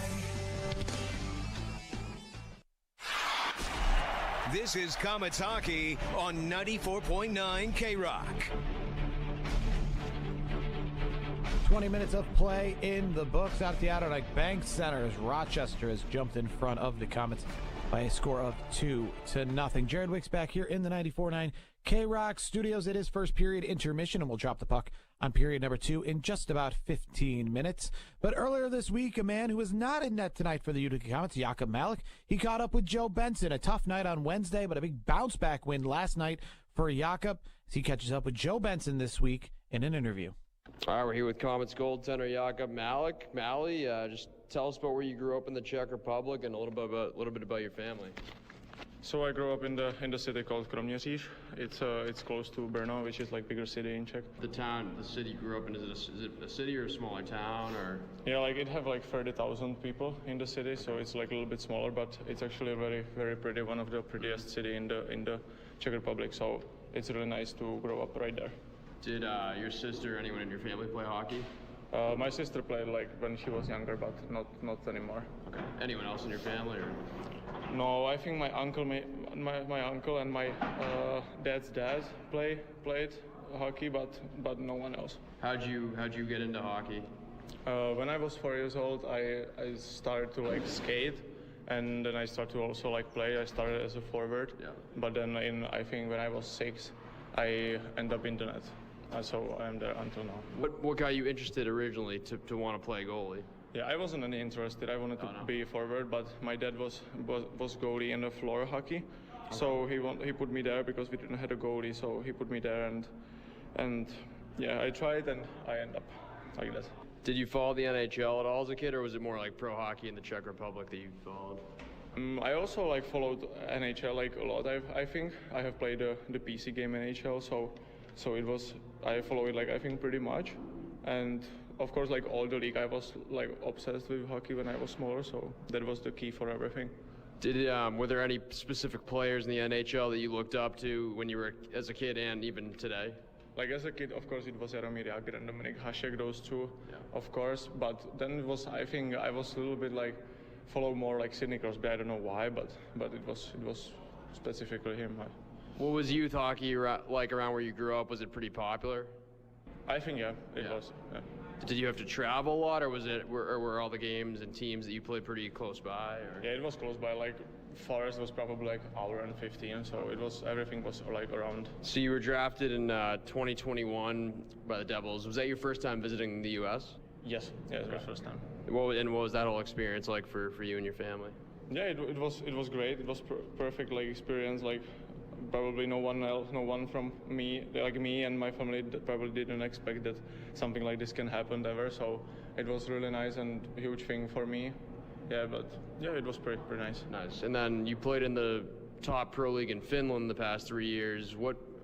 This is Comets Hockey on 94.9 K-Rock. 20 minutes of play in the books out at the Outer Lake Bank Center as Rochester has jumped in front of the Comets by a score of 2-0. Jared Wicks back here in the 94.9 K-Rock studios. It is first period intermission, and we'll drop the puck on period number 2 in just about 15 minutes. But earlier this week, a man who was not in net tonight for the Utica Comets, Jakob Malik, he caught up with Joe Benson. A tough night on Wednesday, but a big bounce-back win last night for Jakob as he catches up with Joe Benson this week in an interview. All right, we're here with Comets goaltender Jakob Malik. Mally, just tell us about where you grew up in the Czech Republic and a little bit about your family. So I grew up in the city called Kroměříž. It's close to Brno, which is like bigger city in Czech. The city you grew up in, is it a city or a smaller town or? Yeah, like it have like 30,000 people in the city, so it's like a little bit smaller, but it's actually very, very pretty. One of the prettiest city in the Czech Republic. So it's really nice to grow up right there. Did your sister or anyone in your family play hockey? My sister played like when she was younger, but not anymore. Okay. Anyone else in your family? Or? No, I think my uncle and my dad's dad played hockey, but no one else. How'd you get into hockey? When I was 4 years old, I started to like skate, and then I started to also like play. I started as a forward, but then I think when I was 6, I ended up in the net. So I'm there until now. What got you interested originally to want to play goalie? Yeah, I wasn't any interested. I wanted to be forward, but my dad was goalie in the FloHockey, so he put me there because we didn't have a goalie, so he put me there, and yeah, I tried and I ended up like that. Did you follow the NHL at all as a kid, or was it more like pro hockey in the Czech Republic that you followed? I also like followed NHL like a lot. I think I have played the PC game NHL, so it was, I follow it like I think pretty much, and of course like all the league I was like obsessed with hockey when I was smaller, so that was the key for everything. Were there any specific players in the NHL that you looked up to when you were as a kid and even today? Like as a kid, of course, it was Jaromír Jágr and Dominik Hasek, those two, of course. But then it was, I think I was a little bit like follow more like Sidney Crosby. I don't know why, but it was specifically him. What was youth hockey like around where you grew up? Was it pretty popular? I think it was. Yeah. Did you have to travel a lot, or were all the games and teams that you played pretty close by? Or? Yeah, it was close by. Like Forest was probably like hour and 15, so everything was like around. So you were drafted in 2021 by the Devils. Was that your first time visiting the U.S.? Yes, it was my first time. What was that whole experience like for you and your family? Yeah, it was great. It was perfect like experience. Like probably no one from me and my family probably didn't expect that something like this can happen ever. So it was really nice and a huge thing for me. Yeah, but yeah, it was pretty nice. Nice. And then you played in the top pro league in Finland the past 3 years.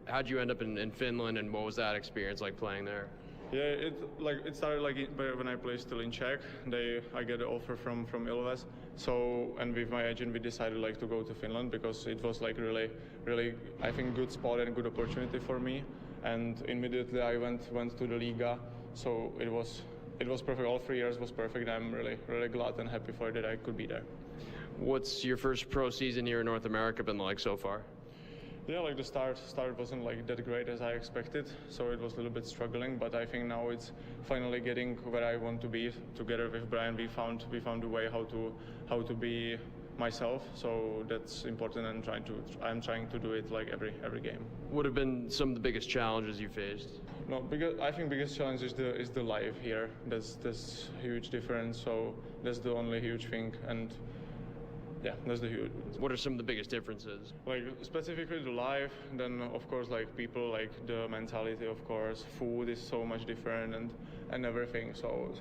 How'd you end up in Finland, and what was that experience like playing there? Yeah, it started like when I played still in Czech. I get an offer from Ilves. So, and with my agent we decided like to go to Finland because it was like really I think good spot and good opportunity for me. And immediately I went to the Liga. So it was perfect. All 3 years was perfect. I'm really glad and happy for it that I could be there. What's your first pro season here in North America been like so far? Yeah, like the start wasn't like that great as I expected, so it was a little bit struggling. But I think now it's finally getting where I want to be. Together with Brian, we found a way how to be myself. So that's important, and I'm trying to do it like every game. What have been some of the biggest challenges you faced? No, because I think biggest challenge is the life here. There's huge difference. So that's the only huge thing, and yeah, that's the huge. What are some of the biggest differences? Like specifically the life, then of course like people, like the mentality, of course. Food is so much different and everything. So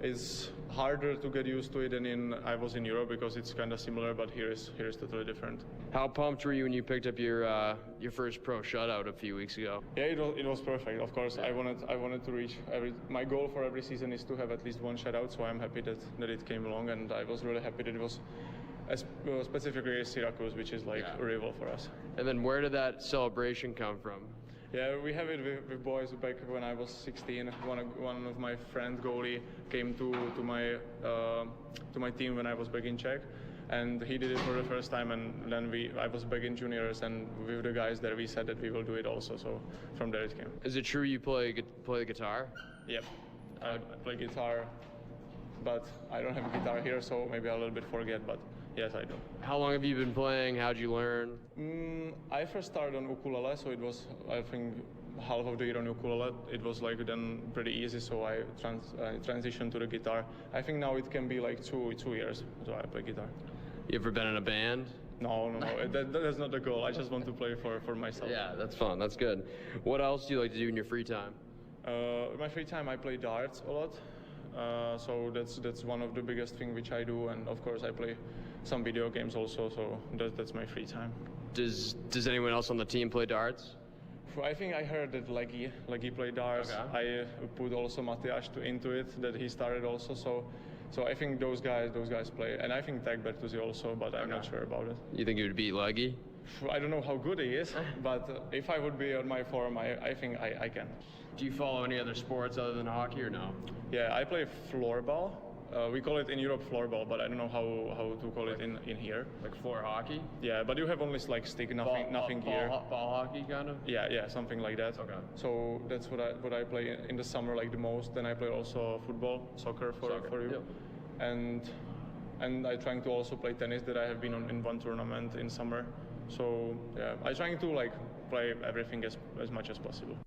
it's harder to get used to it than I was in Europe, because it's kind of similar, but here is totally different. How pumped were you when you picked up your first pro shutout a few weeks ago? Yeah, it was perfect. Of course, I wanted to reach my goal for every season is to have at least one shutout, so I'm happy that it came along, and I was really happy that it was specifically Syracuse, which is like a rival for us. And then where did that celebration come from? Yeah, we have it with boys back when I was 16. One of my friend goalie came to my team when I was back in Czech, and he did it for the first time. And then I was back in juniors, and with the guys there, we said that we will do it also. So from there it came. Is it true you play the guitar? Yep, I play guitar, but I don't have a guitar here, so maybe a little bit forget. But yes, I do. How long have you been playing? How'd you learn? I first started on ukulele, so it was, I think, half of the year on ukulele. It was like then pretty easy, so I transitioned to the guitar. I think now it can be like two years, so I play guitar. You ever been in a band? No. That's not the goal. I just want to play for myself. Yeah, that's fun. That's good. What else do you like to do in your free time? In my free time, I play darts a lot. So that's one of the biggest thing which I do, and of course I play some video games also. So that's my free time. Does anyone else on the team play darts? I think I heard that Leggy played darts. Okay. I put also Matias into it, that he started also. So I think those guys play, and I think Tag Bertuzzi also, but I'm not sure about it. You think you would beat Leggy? I don't know how good he is, but if I would be on my form, I think I can. Do you follow any other sports other than hockey or no? Yeah, I play floorball. We call it in Europe floorball, but I don't know how to call it in here. Like floor hockey? Yeah, but you have only like stick, nothing gear. Ball hockey kind of? Yeah, something like that. Okay. So that's what I play in the summer like the most. Then I play also football, soccer for you. Yep. And I trying to also play tennis, that I have been in one tournament in summer. So yeah, I trying to like play everything as much as possible.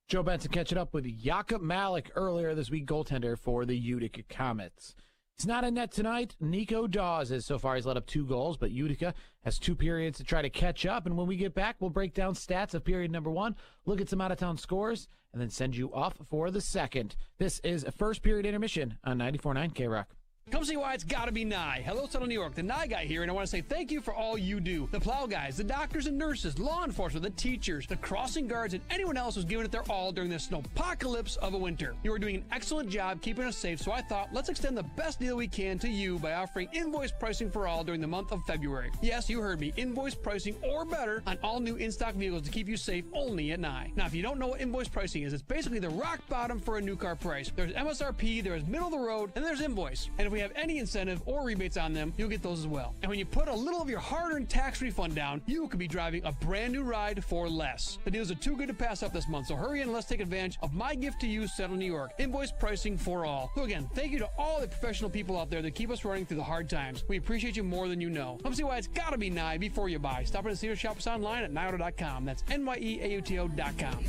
Joe Benson catching up with Jakub Malik earlier this week, goaltender for the Utica Comets. It's not in net tonight. Nico Dawes is. So far he's let up 2 goals, but Utica has 2 periods to try to catch up. And when we get back, we'll break down stats of period number 1, look at some out-of-town scores, and then send you off for the second. This is a first period intermission on 94.9 K-Rock. Come see why it's gotta be Nye. Hello, Central New York. The Nye guy here, and I want to say thank you for all you do. The plow guys, the doctors and nurses, law enforcement, the teachers, the crossing guards, and anyone else who's giving it their all during this snowpocalypse of a winter. You are doing an excellent job keeping us safe, so I thought let's extend the best deal we can to you by offering invoice pricing for all during the month of February. Yes, you heard me. Invoice pricing or better on all new in-stock vehicles to keep you safe only at Nye. Now, if you don't know what invoice pricing is, it's basically the rock bottom for a new car price. There's MSRP, there's middle of the road, and there's invoice. And if we have any incentive or rebates on them, you'll get those as well. And when you put a little of your hard-earned tax refund down, you could be driving a brand new ride for less. The deals are too good to pass up this month, so hurry in and let's take advantage of my gift to you, Central New York. Invoice pricing for all. So again, thank you to all the professional people out there that keep us running through the hard times. We appreciate you more than you know. Come see why it's gotta be Nye before you buy. Stop in and see or shop us online at nyeauto.com. That's NYEAUTO.com.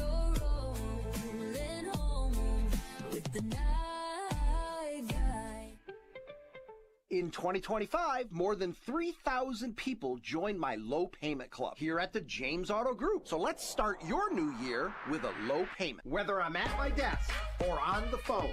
In 2025, more than 3,000 people joined my low payment club here at the James Auto Group. So let's start your new year with a low payment. Whether I'm at my desk or on the phone,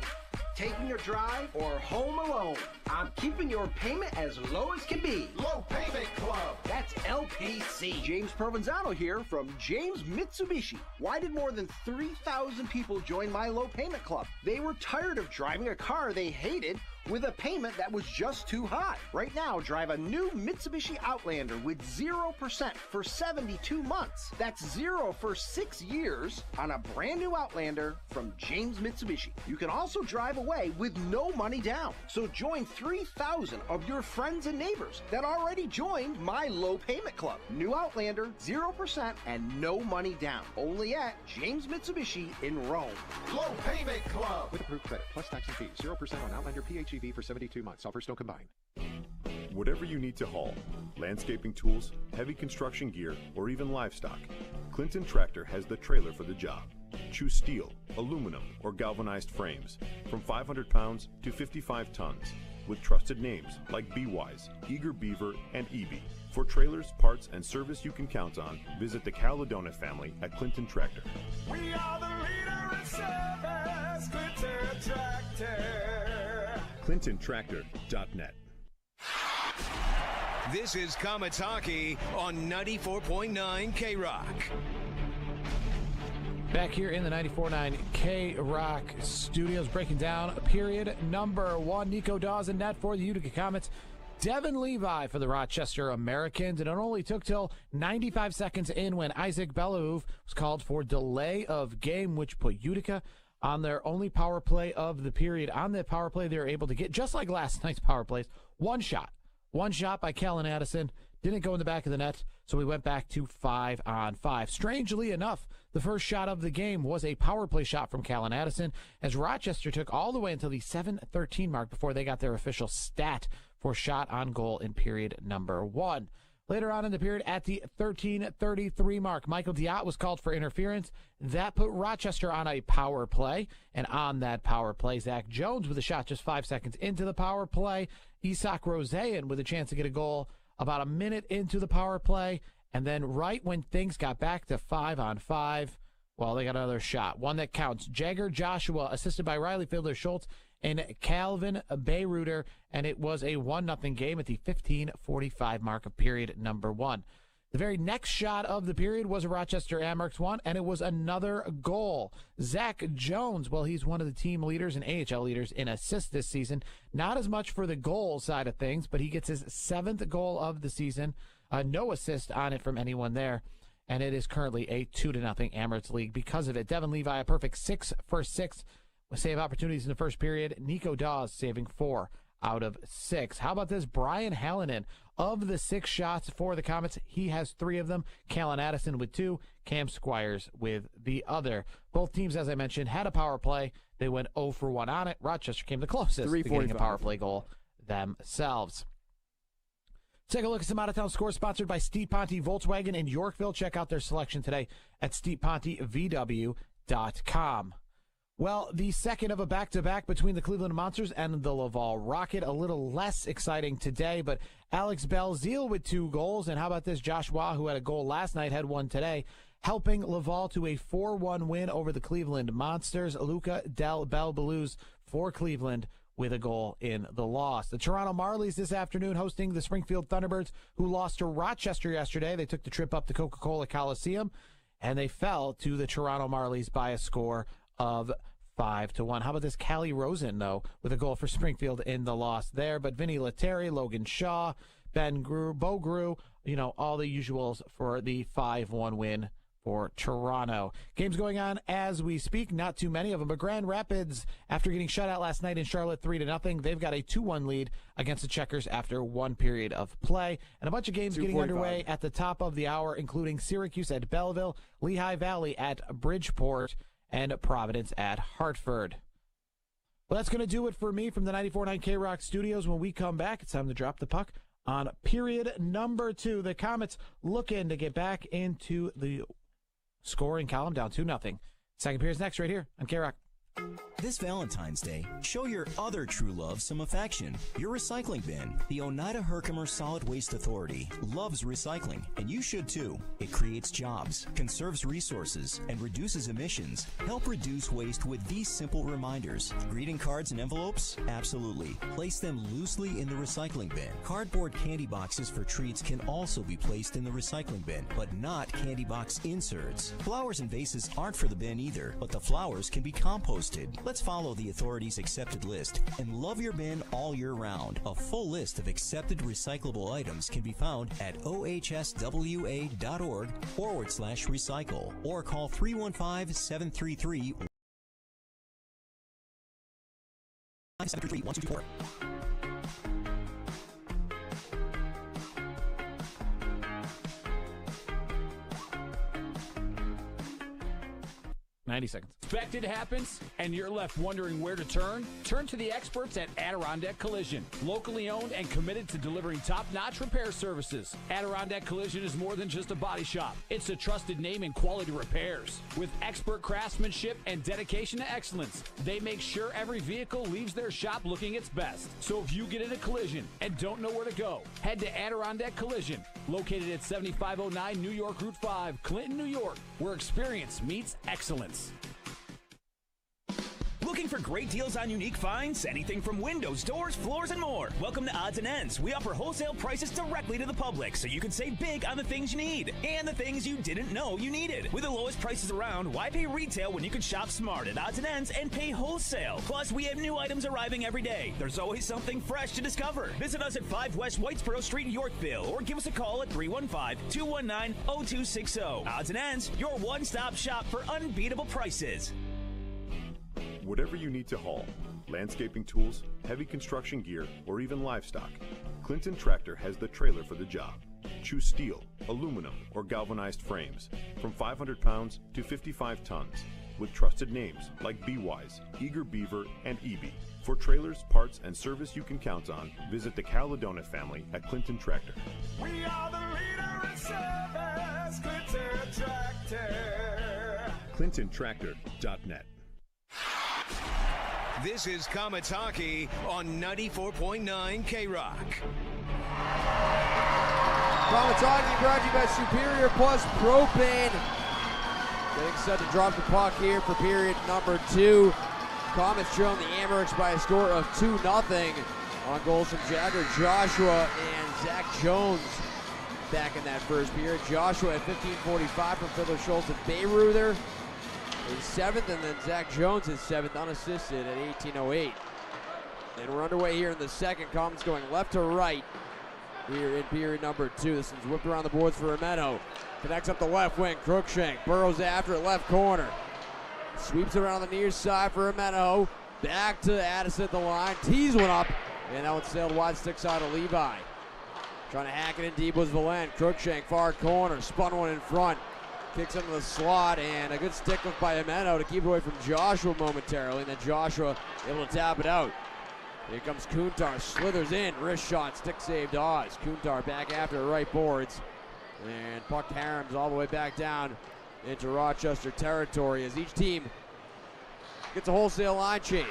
taking a drive or home alone, I'm keeping your payment as low as can be. Low Payment Club. That's LPC. James Provenzano here from James Mitsubishi. Why did more than 3,000 people join my low payment club? They were tired of driving a car they hated with a payment that was just too high. Right now, drive a new Mitsubishi Outlander with 0% for 72 months. That's 0 for 6 years on a brand new Outlander from James Mitsubishi. You can also drive away with no money down. So join 3,000 of your friends and neighbors that already joined my low payment club. New Outlander, 0% and no money down. Only at James Mitsubishi in Rome. Low Payment Club. With approved credit plus tax and fees. 0% on Outlander PHEV for 72 months. Offers don't combine. Whatever you need to haul, landscaping tools, heavy construction gear, or even livestock, Clinton Tractor has the trailer for the job. Choose steel, aluminum, or galvanized frames from 500 pounds to 55 tons with trusted names like B-Wise, Eager Beaver, and EB. For trailers, parts, and service you can count on, visit the Caledona family at Clinton Tractor. We are the leader in service, Clinton Tractor. ClintonTractor.net. This is Comets Hockey on 94.9 K-Rock. Back here in the 94.9 K-Rock studios, breaking down period number 1. Nico Dawes in net for the Utica Comets. Devin Levi for the Rochester Americans. And it only took till 95 seconds in when Isaac Bellehove was called for delay of game, which put Utica on their only power play of the period. On that power play, they were able to get, just like last night's power plays, one shot. One shot by Callan Addison. Didn't go in the back of the net, so we went back to 5-on-5. Strangely enough, the first shot of the game was a power play shot from Callan Addison, as Rochester took all the way until the 7:13 mark before they got their official stat for shot on goal in period number 1. Later on in the period, at the 13:33 mark, Michael Diot was called for interference. That put Rochester on a power play, and on that power play, Zach Jones with a shot just 5 seconds into the power play. Isak Roseyan with a chance to get a goal about a minute into the power play, and then right when things got back to 5-on-5, well, they got another shot, one that counts. Jagger Joshua, assisted by Riley Fiedler-Schultz and Calvin Bayruder, and it was a 1-0 game at the 15:45 mark of period number 1. The very next shot of the period was a Rochester Amherst one, and it was another goal. Zach Jones, well, he's one of the team leaders and AHL leaders in assists this season. Not as much for the goal side of things, but he gets his 7th goal of the season. No assist on it from anyone there, and it is currently a 2-0 Amherst league because of it. Devin Levi, a perfect 6 for 6 with save opportunities in the first period. Nico Dawes saving 4 out of 6. How about this? Brian Hallinan, of the 6 shots for the Comets, he has 3 of them. Callan Addison with 2, Cam Squires with the other. Both teams, as I mentioned, had a power play. They went 0 for 1 on it. Rochester came the closest to getting a power play goal themselves. Take a look at some out-of-town scores sponsored by Steve Ponte Volkswagen in Yorkville. Check out their selection today at stevepontevw.com. Well, the second of a back-to-back between the Cleveland Monsters and the Laval Rocket. A little less exciting today, but Alex Belzile with 2 goals. And how about this? Josh Waugh, who had a goal last night, had one today, helping Laval to a 4-1 win over the Cleveland Monsters. Luca Del Belbeluz for Cleveland with a goal in the loss. The Toronto Marlies this afternoon hosting the Springfield Thunderbirds, who lost to Rochester yesterday. They took the trip up to Coca-Cola Coliseum, and they fell to the Toronto Marlies by a score of 5-1. How about this? Callie Rosen, though, with a goal for Springfield in the loss there. But Vinny Lettieri, Logan Shaw, Ben Grew, Bo Grew, all the usuals for the 5-1 win for Toronto. Games going on as we speak, not too many of them, but Grand Rapids, after getting shut out last night in Charlotte 3-0, they've got a 2-1 lead against the Checkers after 1 period of play. And a bunch of games getting underway at the top of the hour, including Syracuse at Belleville, Lehigh Valley at Bridgeport, and Providence at Hartford. Well, that's going to do it for me from the 94.9 K-Rock studios. When we come back, it's time to drop the puck on period number 2. The Comets looking to get back into the scoring column, down 2-0. Second period's next right here on K-Rock. This Valentine's Day, show your other true love some affection. Your recycling bin. The Oneida Herkimer Solid Waste Authority loves recycling, and you should too. It creates jobs, conserves resources, and reduces emissions. Help reduce waste with these simple reminders. Greeting cards and envelopes? Absolutely. Place them loosely in the recycling bin. Cardboard candy boxes for treats can also be placed in the recycling bin, but not candy box inserts. Flowers and vases aren't for the bin either, but the flowers can be composted. Let's follow the authority's accepted list and love your bin all year round. A full list of accepted recyclable items can be found at ohswa.org/recycle or call 315-733-1224. 90 seconds. Expected happens, and you're left wondering where to turn? Turn to the experts at Adirondack Collision. Locally owned and committed to delivering top-notch repair services. Adirondack Collision is more than just a body shop. It's a trusted name in quality repairs. With expert craftsmanship and dedication to excellence, they make sure every vehicle leaves their shop looking its best. So if you get in a collision and don't know where to go, head to Adirondack Collision, located at 7509 New York Route 5, Clinton, New York, where experience meets excellence. Looking for great deals on unique finds? Anything from windows, doors, floors, and more. Welcome to Odds and Ends. We offer wholesale prices directly to the public, so you can save big on the things you need and the things you didn't know you needed. With the lowest prices around, why pay retail when you can shop smart at Odds and Ends and pay wholesale? Plus, we have new items arriving every day. There's always something fresh to discover. Visit us at 5 West Whitesboro Street, Yorkville, or give us a call at 315-219-0260. Odds and Ends, your one-stop shop for unbeatable prices. Whatever you need to haul, landscaping tools, heavy construction gear, or even livestock, Clinton Tractor has the trailer for the job. Choose steel, aluminum, or galvanized frames from 500 pounds to 55 tons with trusted names like B-Wise, Eager Beaver, and EB. For trailers, parts, and service you can count on, visit the Caledona family at Clinton Tractor. We are the leader in service, Clinton Tractor. ClintonTractor.net. This is Comets Hockey on 94.9 K-Rock. Comets Hockey brought to you by Superior Plus Propane. Getting set to drop the puck here for period number 2. Comets trailing the Amherst by a score of 2-0 on goals from Jagger Joshua and Zach Jones back in that first period. Joshua at 15:45 from Fiddler Schultz and Bayreuther. His 7th, and then Zach Jones his 7th unassisted at 18:08. And we're underway here in the second. Comets going left to right here in period number 2. This one's whipped around the boards for Romano. Connects up the left wing. Crookshank burrows after it, left corner. Sweeps around the near side for Romano. Back to Addison at the line. Tees one up, and that one sailed wide, stick side of Levi. Trying to hack it in deep was Valent. Crookshank far corner. Spun one in front. Kicks into the slot, and a good stick lift by Ameno to keep it away from Joshua momentarily, and then Joshua able to tap it out. Here comes Kuntar, slithers in, wrist shot, stick save Dawes. Kuntar back after the right boards, and puck harems all the way back down into Rochester territory as each team gets a wholesale line change.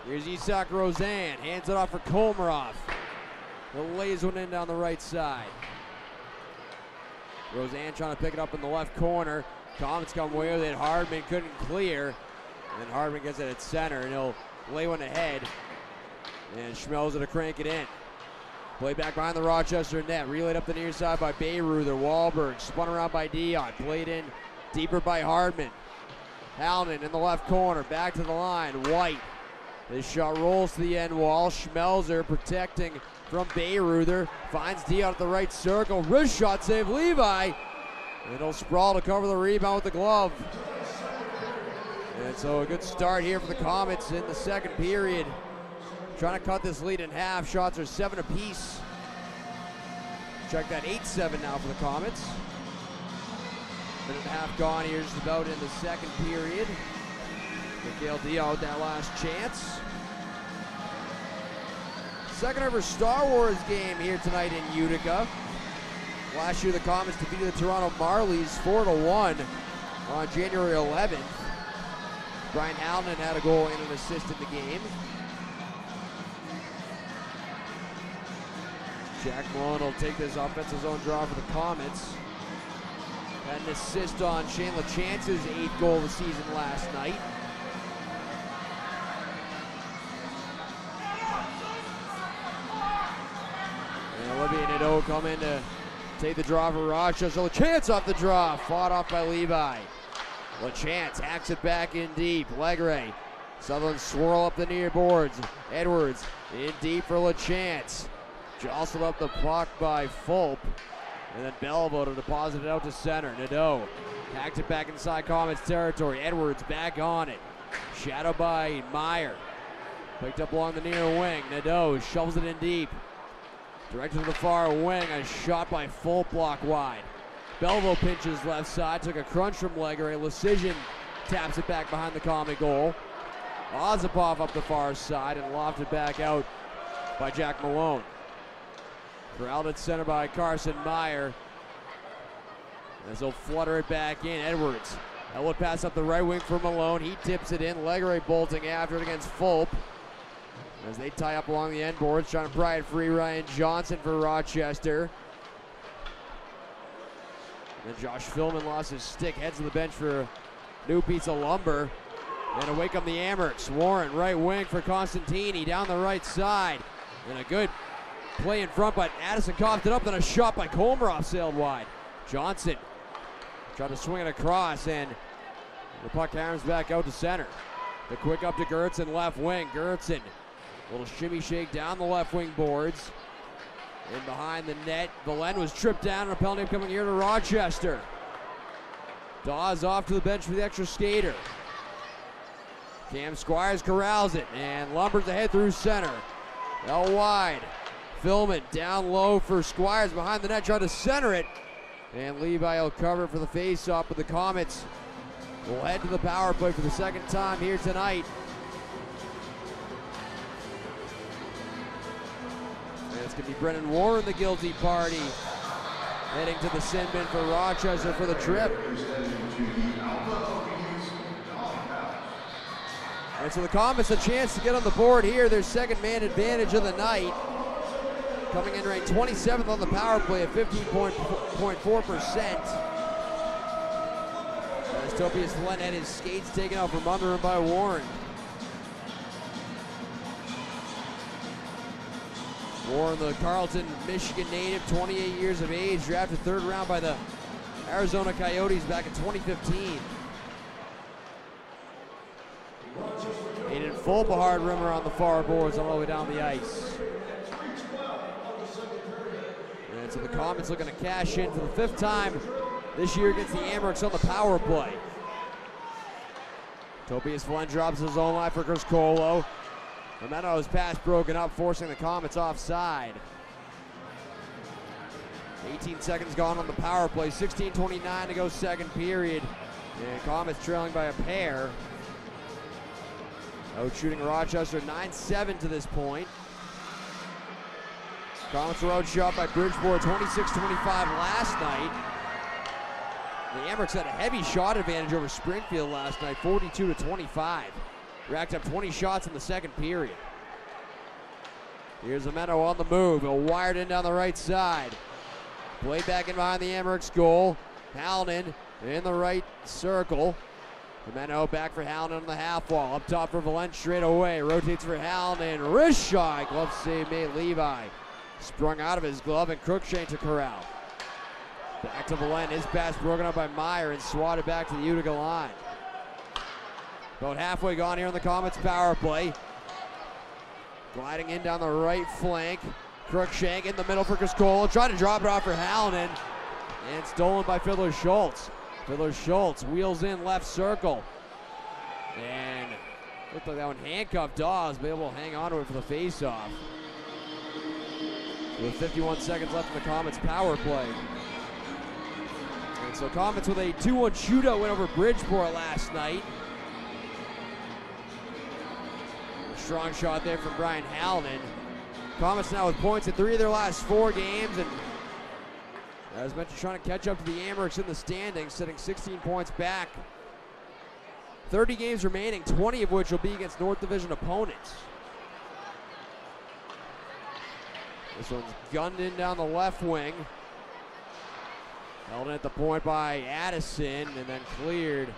Here's Isak Roseanne, hands it off for Komarov. He'll lays one in down the right side. Roseanne trying to pick it up in the left corner. Comets come away with it. Hardman couldn't clear. And then Hardman gets it at center, and he'll lay one ahead. And Schmelzer to crank it in. Play back behind the Rochester net. Relayed up the near side by Bayreuther. Wahlberg spun around by Dion. Played in deeper by Hardman. Hallman in the left corner. Back to the line. White. This shot rolls to the end wall. Schmelzer protecting from Bayreuther, finds Dion at the right circle, wrist shot save Levi, and he'll sprawl to cover the rebound with the glove. And so a good start here for the Comets in the second period. Trying to cut this lead in half, shots are 7 apiece. Check that, 8-7 now for the Comets. Minute and a half gone here just about in the second period. Mikhail Dion with that last chance. Second ever Star Wars game here tonight in Utica. Last year the Comets defeated the Toronto Marlies 4-1 on January 11th. Brian Hallman had a goal and an assist in the game. Jack Malone will take this offensive zone draw for the Comets. Had an assist on Shane LeChance's 8th goal of the season last night. Olivia Nadeau come in to take the draw for Rochester. LeChance off the draw, fought off by Levi. LeChance hacks it back in deep. Legray, Sutherland swirl up the near boards. Edwards in deep for LeChance. Jostled up the puck by Fulp. And then Belleville to deposit it out to center. Nadeau hacked it back inside Comets territory. Edwards back on it. Shadowed by Meyer. Picked up along the near wing. Nadeau shovels it in deep. Directed to the far wing, a shot by Fulp block wide. Belleville pinches left side, took a crunch from Legare. Lecision taps it back behind the Comet goal. Ozapov up the far side and lofted back out by Jack Malone. Corralled at center by Carson Meyer. As he'll flutter it back in, Edwards. That will pass up the right wing for Malone. He tips it in. Legare bolting after it against Fulp. As they tie up along the end boards, trying to pry it free. Ryan Johnson for Rochester. And then Josh Philman lost his stick, heads to the bench for a new piece of lumber. And away come the Amerks. Warren, right wing for Constantini, down the right side. And a good play in front, but Addison coughed it up, then a shot by Komarov sailed wide. Johnson tried to swing it across, and the puck hammers back out to center. The quick up to Gertson, left wing. Gertson, little shimmy shake down the left wing boards. In behind the net, Valen was tripped down, and a penalty coming here to Rochester. Dawes off to the bench for the extra skater. Cam Squires corrals it and lumbers ahead through center. Out wide. Philman down low for Squires behind the net, trying to center it. And Levi will cover for the face-off, but the Comets will head to the power play for the second time here tonight. And it's going to be Brennan Warren, the guilty party, heading to the sin bin for Rochester for the trip. And so the Comets a chance to get on the board here, their second man advantage of the night. Coming in ranked 27th on the power play at 15.4%. As Tobias Flynn had his skates taken out from under him by Warren. Warren, the Carleton, Michigan native, 28 years of age, drafted third round by the Arizona Coyotes back in 2015. Aiden Fulpahard Rimmer on the far boards all the way down the ice. And so the Comets looking to cash in for the fifth time this year against the Amerks on the power play. Tobias Flynn drops his own line for Criscolo. Memento's pass broken up, forcing the Comets offside. 18 seconds gone on the power play, 16:29 to go second period. And Comets trailing by a pair. Out shooting Rochester 9-7 to this point. Comets were outshot by Bridgeport 26-25 last night. The Amerks had a heavy shot advantage over Springfield last night, 42-25. Racked up 20 shots in the second period. Here's Ameno on the move. He'll wire it in down the right side. Play back in behind the Amerks goal. Hallinan in the right circle. Ameno back for Hallinan on the half wall. Up top for Valent straight away. Rotates for Hallinan. Wrist shot. Glove save made. Levi sprung out of his glove, and Cruikshank to corral. Back to Valent. His pass broken up by Meyer and swatted back to the Utica line. About halfway gone here on the Comets power play. Gliding in down the right flank. Cruikshank in the middle for Criscolo. Trying to drop it off for Hallinan. And stolen by Fiddler Schultz. Fiddler Schultz wheels in left circle. And looked like that one handcuffed Dawes, but able to hang on to it for the faceoff. With 51 seconds left in the Comets power play. And so Comets with a 2-1 shootout win over Bridgeport last night. A strong shot there from Brian Hallinan. Comets now with points in 3 of their last 4 games, and as mentioned, trying to catch up to the Amerks in the standings, sitting 16 points back. 30 games remaining, 20 of which will be against North Division opponents. This one's gunned in down the left wing. Held in at the point by Addison, and then cleared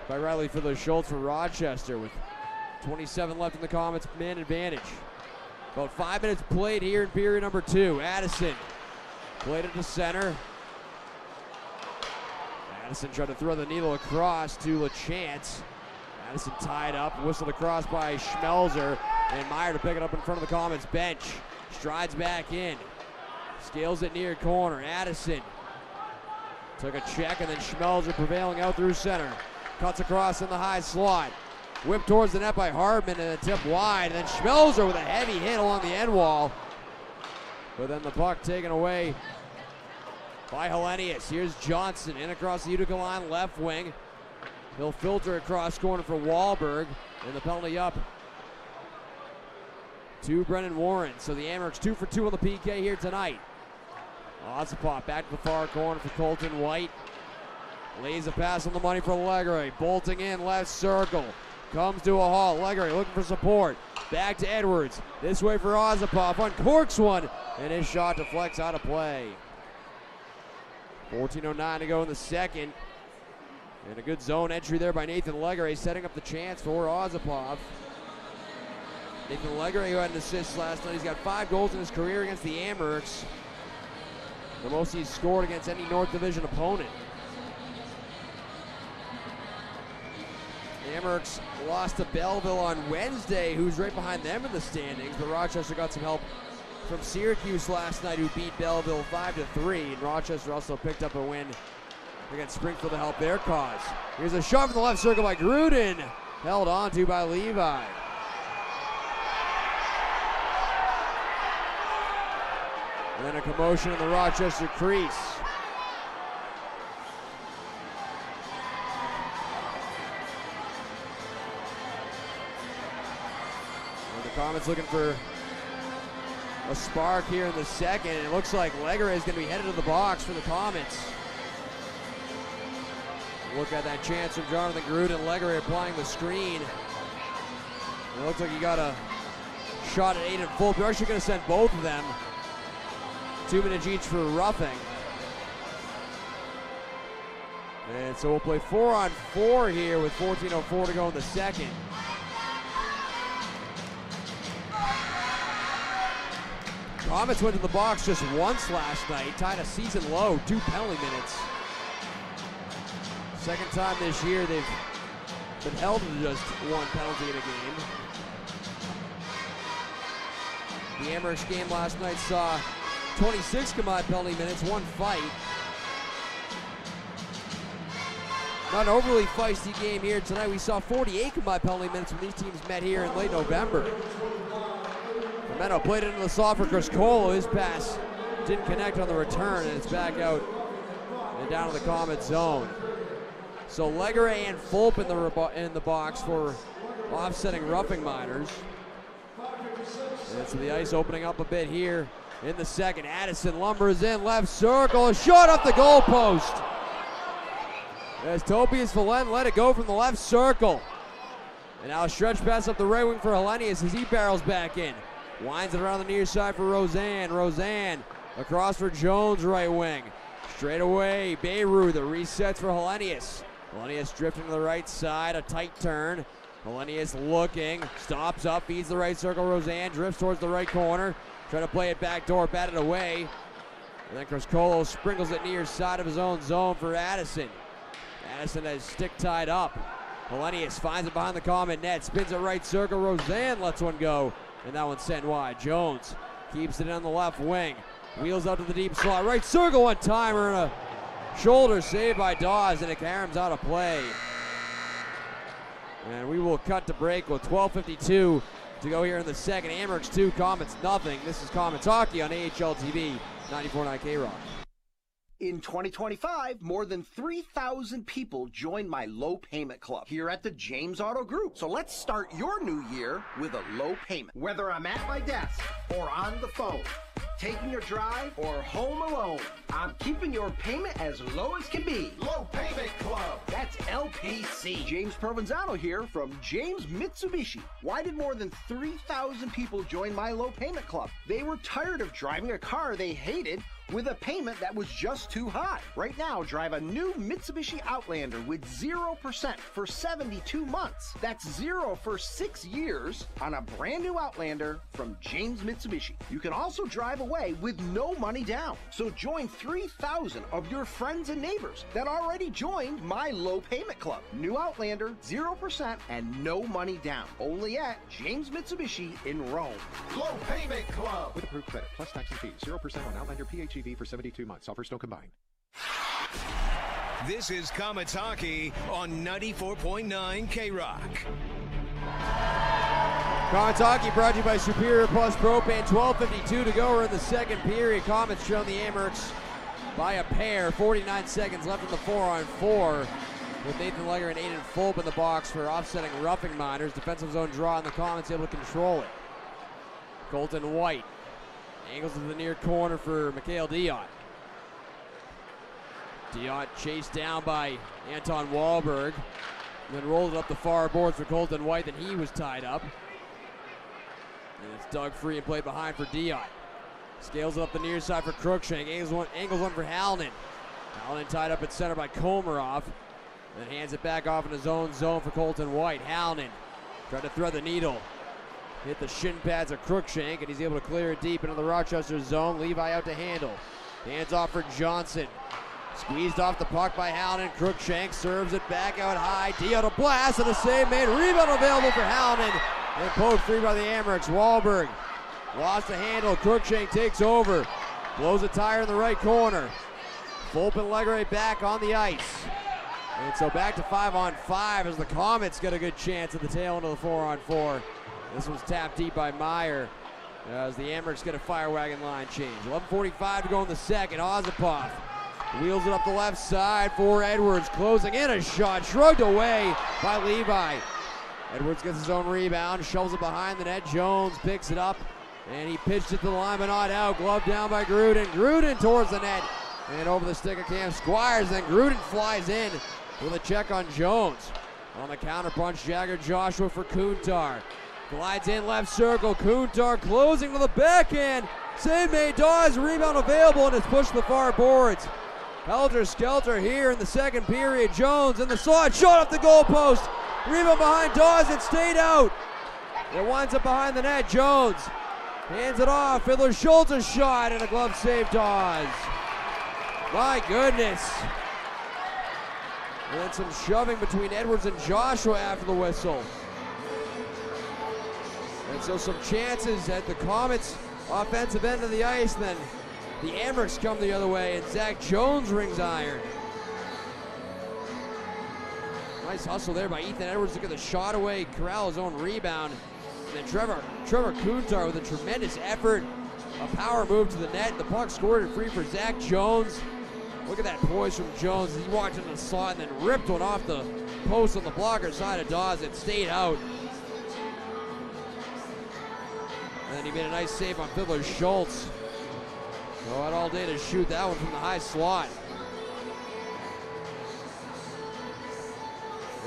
by Riley Fiddler Schultz for Rochester with 27 left in the Comets man advantage. About 5 minutes played here in period number 2. Addison played it to center. Addison tried to throw the needle across to LaChance. Addison tied up, whistled across by Schmelzer, and Meyer to pick it up in front of the Comets bench. Strides back in, scales it near corner. Addison took a check, and then Schmelzer prevailing out through center. Cuts across in the high slot. Whipped towards the net by Hardman, and a tip wide. And then Schmelzer with a heavy hit along the end wall. But then the puck taken away by Hellenius. Here's Johnson in across the Utica line, left wing. He'll filter across corner for Wahlberg, and the penalty up to Brennan Warren. So the Amerks 2 for 2 on the PK here tonight. Ozapop back to the far corner for Colton White. Lays a pass on the money for Legare. Bolting in left circle. Comes to a halt. Legare looking for support. Back to Edwards. This way for Ozapop. Uncorks one. And his shot deflects out of play. 14:09 to go in the second. And a good zone entry there by Nathan Legare, setting up the chance for Ozapov. Nathan Legare, who had an assist last night, he's got 5 goals in his career against the Amherst. The most he's scored against any North Division opponent. The Amherst lost to Belleville on Wednesday, who's right behind them in the standings, but Rochester got some help from Syracuse last night, who beat Belleville 5-3, and Rochester also picked up a win against Springfield to help their cause. Here's a shot from the left circle by Gruden, held onto by Levi. And then a commotion in the Rochester crease. And the Comets looking for a spark here in the second. It looks like Legare is going to be headed to the box for the Comets. Look at that chance from Jonathan Gruden. Legare applying the screen. It looks like he got a shot at Aiden Fulp. They're actually going to send both of them. 2 minutes each for roughing. And so we'll play 4-on-4 here with 14:04 to go in the second. Comets went to the box just once last night, tied a season low, 2 penalty minutes. Second time this year they've been held to just 1 penalty in a game. The Amherst game last night saw 26 combined penalty minutes, 1 fight. Not an overly feisty game here tonight. We saw 48 combined penalty minutes when these teams met here in late November. Romero played it into the slot for Chris Colo. His pass didn't connect on the return, and it's back out and down to the Comet zone. So Legare and Fulp in the box for offsetting roughing minors. And so the ice opening up a bit here in the second. Addison lumbers in left circle, a shot off the goalpost. As Tobias Valen let it go from the left circle. And now a stretch pass up the right wing for Hellenius as he barrels back in. Winds it around the near side for Roseanne. Roseanne across for Jones, right wing. Straight away, Beirut, the resets for Hellenius. Hellenius drifting to the right side, a tight turn. Hellenius looking, stops up, feeds the right circle. Roseanne drifts towards the right corner. Trying to play it back door, batted away. And then Criscolo sprinkles it near side of his own zone for Addison. Addison has stick tied up. Hellenius finds it behind the Comet net, spins it right circle. Roseanne lets one go, and that one's sent wide. Jones keeps it on the left wing. Wheels out to the deep slot. Right circle, one timer, and a shoulder save by Dawes, and it caroms out of play. And we will cut to break with 12:52 to go here in the second. Amherst 2, Comets nothing. This is Comets Hockey on AHL TV, 94.9 K-Rock. In 2025, more than 3,000 people joined my low payment club here at the James Auto Group. So let's start your new year with a low payment. Whether I'm at my desk or on the phone, taking a drive or home alone, I'm keeping your payment as low as can be. Low Payment Club. That's LPC. James Provenzano here from James Mitsubishi. Why did more than 3,000 people join my low payment club? They were tired of driving a car they hated with a payment that was just too high. Right now, drive a new Mitsubishi Outlander with 0% for 72 months. That's 0 for 6 years on a brand new Outlander from James Mitsubishi. You can also drive away with no money down. So join 3,000 of your friends and neighbors that already joined my low payment club. New Outlander, 0% and no money down. Only at James Mitsubishi in Rome. Low Payment Club. With approved credit, plus tax and fees. 0% on Outlander PHEV for 72 months. Offers don't combine. This is Comets Hockey on 94.9 K-Rock. Comets Hockey brought to you by Superior Plus Propane. 12:52 to go. We're in the second period. Comets showing the Amherst by a pair. 49 seconds left in the 4-on-4 with Nathan Legare and Aiden Fulp in the box for offsetting roughing minors. Defensive zone draw, and the Comets able to control it. Colton White angles to the near corner for Mikhail Diot. Diot chased down by Anton Wahlberg, and then rolled it up the far boards for Colton White, then he was tied up. And it's dug free and played behind for Diot. Scales it up the near side for Cruikshank, angles one for Hallonen. Hallonen tied up at center by Komarov. And then hands it back off in his own zone for Colton White. Hallinan tried to thread the needle. Hit the shin pads of Cruikshank, and he's able to clear it deep into the Rochester zone. Levi out to handle. Hands off for Johnson. Squeezed off the puck by Hallinan. Cruikshank serves it back out high. D out a blast, and a save made. Rebound available for Hallinan. And poked free by the Amerks. Wahlberg lost the handle. Cruikshank takes over. Blows a tire in the right corner. Volpe and Legare back on the ice. And so back to 5-on-5 as the Comets get a good chance at the tail end of the 4-on-4. This one's tapped deep by Meyer as the Amerks get a fire wagon line change. 11:45 to go in the second. Ozapov wheels it up the left side for Edwards. Closing in a shot. Shrugged away by Levi. Edwards gets his own rebound. Shovels it behind the net. Jones picks it up. And he pitched it to the line, but not out. Glove down by Gruden. Gruden towards the net. And over the stick of Cam Squires. Then Gruden flies in with a check on Jones. On the counter punch, Jagger Joshua for Kuntar. Glides in left circle. Kuntar closing to the backhand. Save made. Dawes. Rebound available, and it's pushed to the far boards. Helter Skelter here in the second period. Jones in the slot. Shot off the goalpost. Rebound behind Dawes. It stayed out. It winds up behind the net. Jones hands it off. Fiddler Schultz a shot, and a glove save Dawes. My goodness. And then some shoving between Edwards and Joshua after the whistle. And so some chances at the Comets' offensive end of the ice. Then the Amerks come the other way, and Zach Jones rings iron. Nice hustle there by Ethan Edwards to get the shot away, corral his own rebound. And then Trevor Kuntar with a tremendous effort. A power move to the net. The puck scored it free for Zach Jones. Look at that poise from Jones. He walked into the slot and then ripped one off the post on the blocker side of Dawes. It stayed out. And then he made a nice save on Fiddler Schultz. So had all day to shoot that one from the high slot.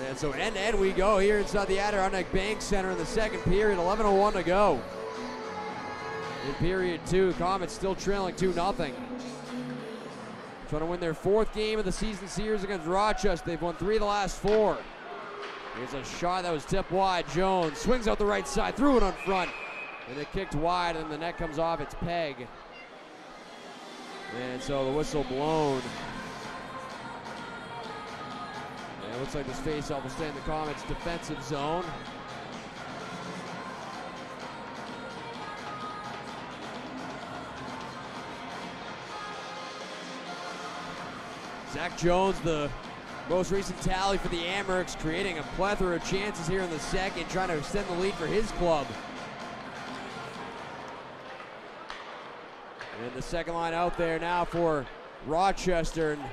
And so end to end we go here inside the Adirondack Bank Center in the second period. 11:01 to go. In period two, Comets still trailing 2-0. Trying to win their fourth game of the season series against Rochester. They've won 3 of the last 4. Here's a shot that was tipped wide. Jones swings out the right side, threw it on front. And it kicked wide, and the net comes off its peg. And so the whistle blown. And it looks like this faceoff will stay in the Comets' defensive zone. Zach Jones, the most recent tally for the Amerks, creating a plethora of chances here in the second, trying to extend the lead for his club. And the second line out there now for Rochester. And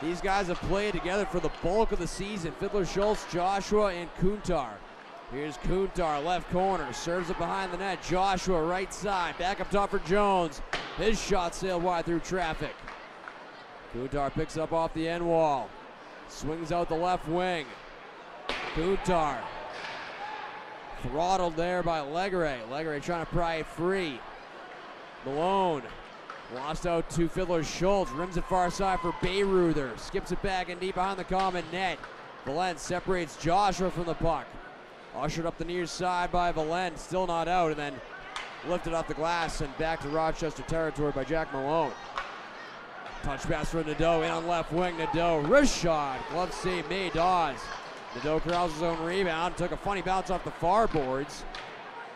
these guys have played together for the bulk of the season. Fiddler Schultz, Joshua, and Kuntar. Here's Kuntar, left corner, serves it behind the net. Joshua, right side, back up top for Jones. His shot sailed wide through traffic. Kuntar picks it up off the end wall. Swings out the left wing. Kuntar throttled there by Legare. Legare trying to pry it free. Malone lost out to Fiddler Schultz. Rims it far side for Bayreuther. Skips it back and deep behind the Comet net. Valent separates Joshua from the puck. Ushered up the near side by Valent. Still not out. And then lifted off the glass and back to Rochester territory by Jack Malone. Touch pass for Nadeau, in on left wing. Nadeau, wrist shot, glove save made. Dawes. Nadeau corrals his own rebound, took a funny bounce off the far boards.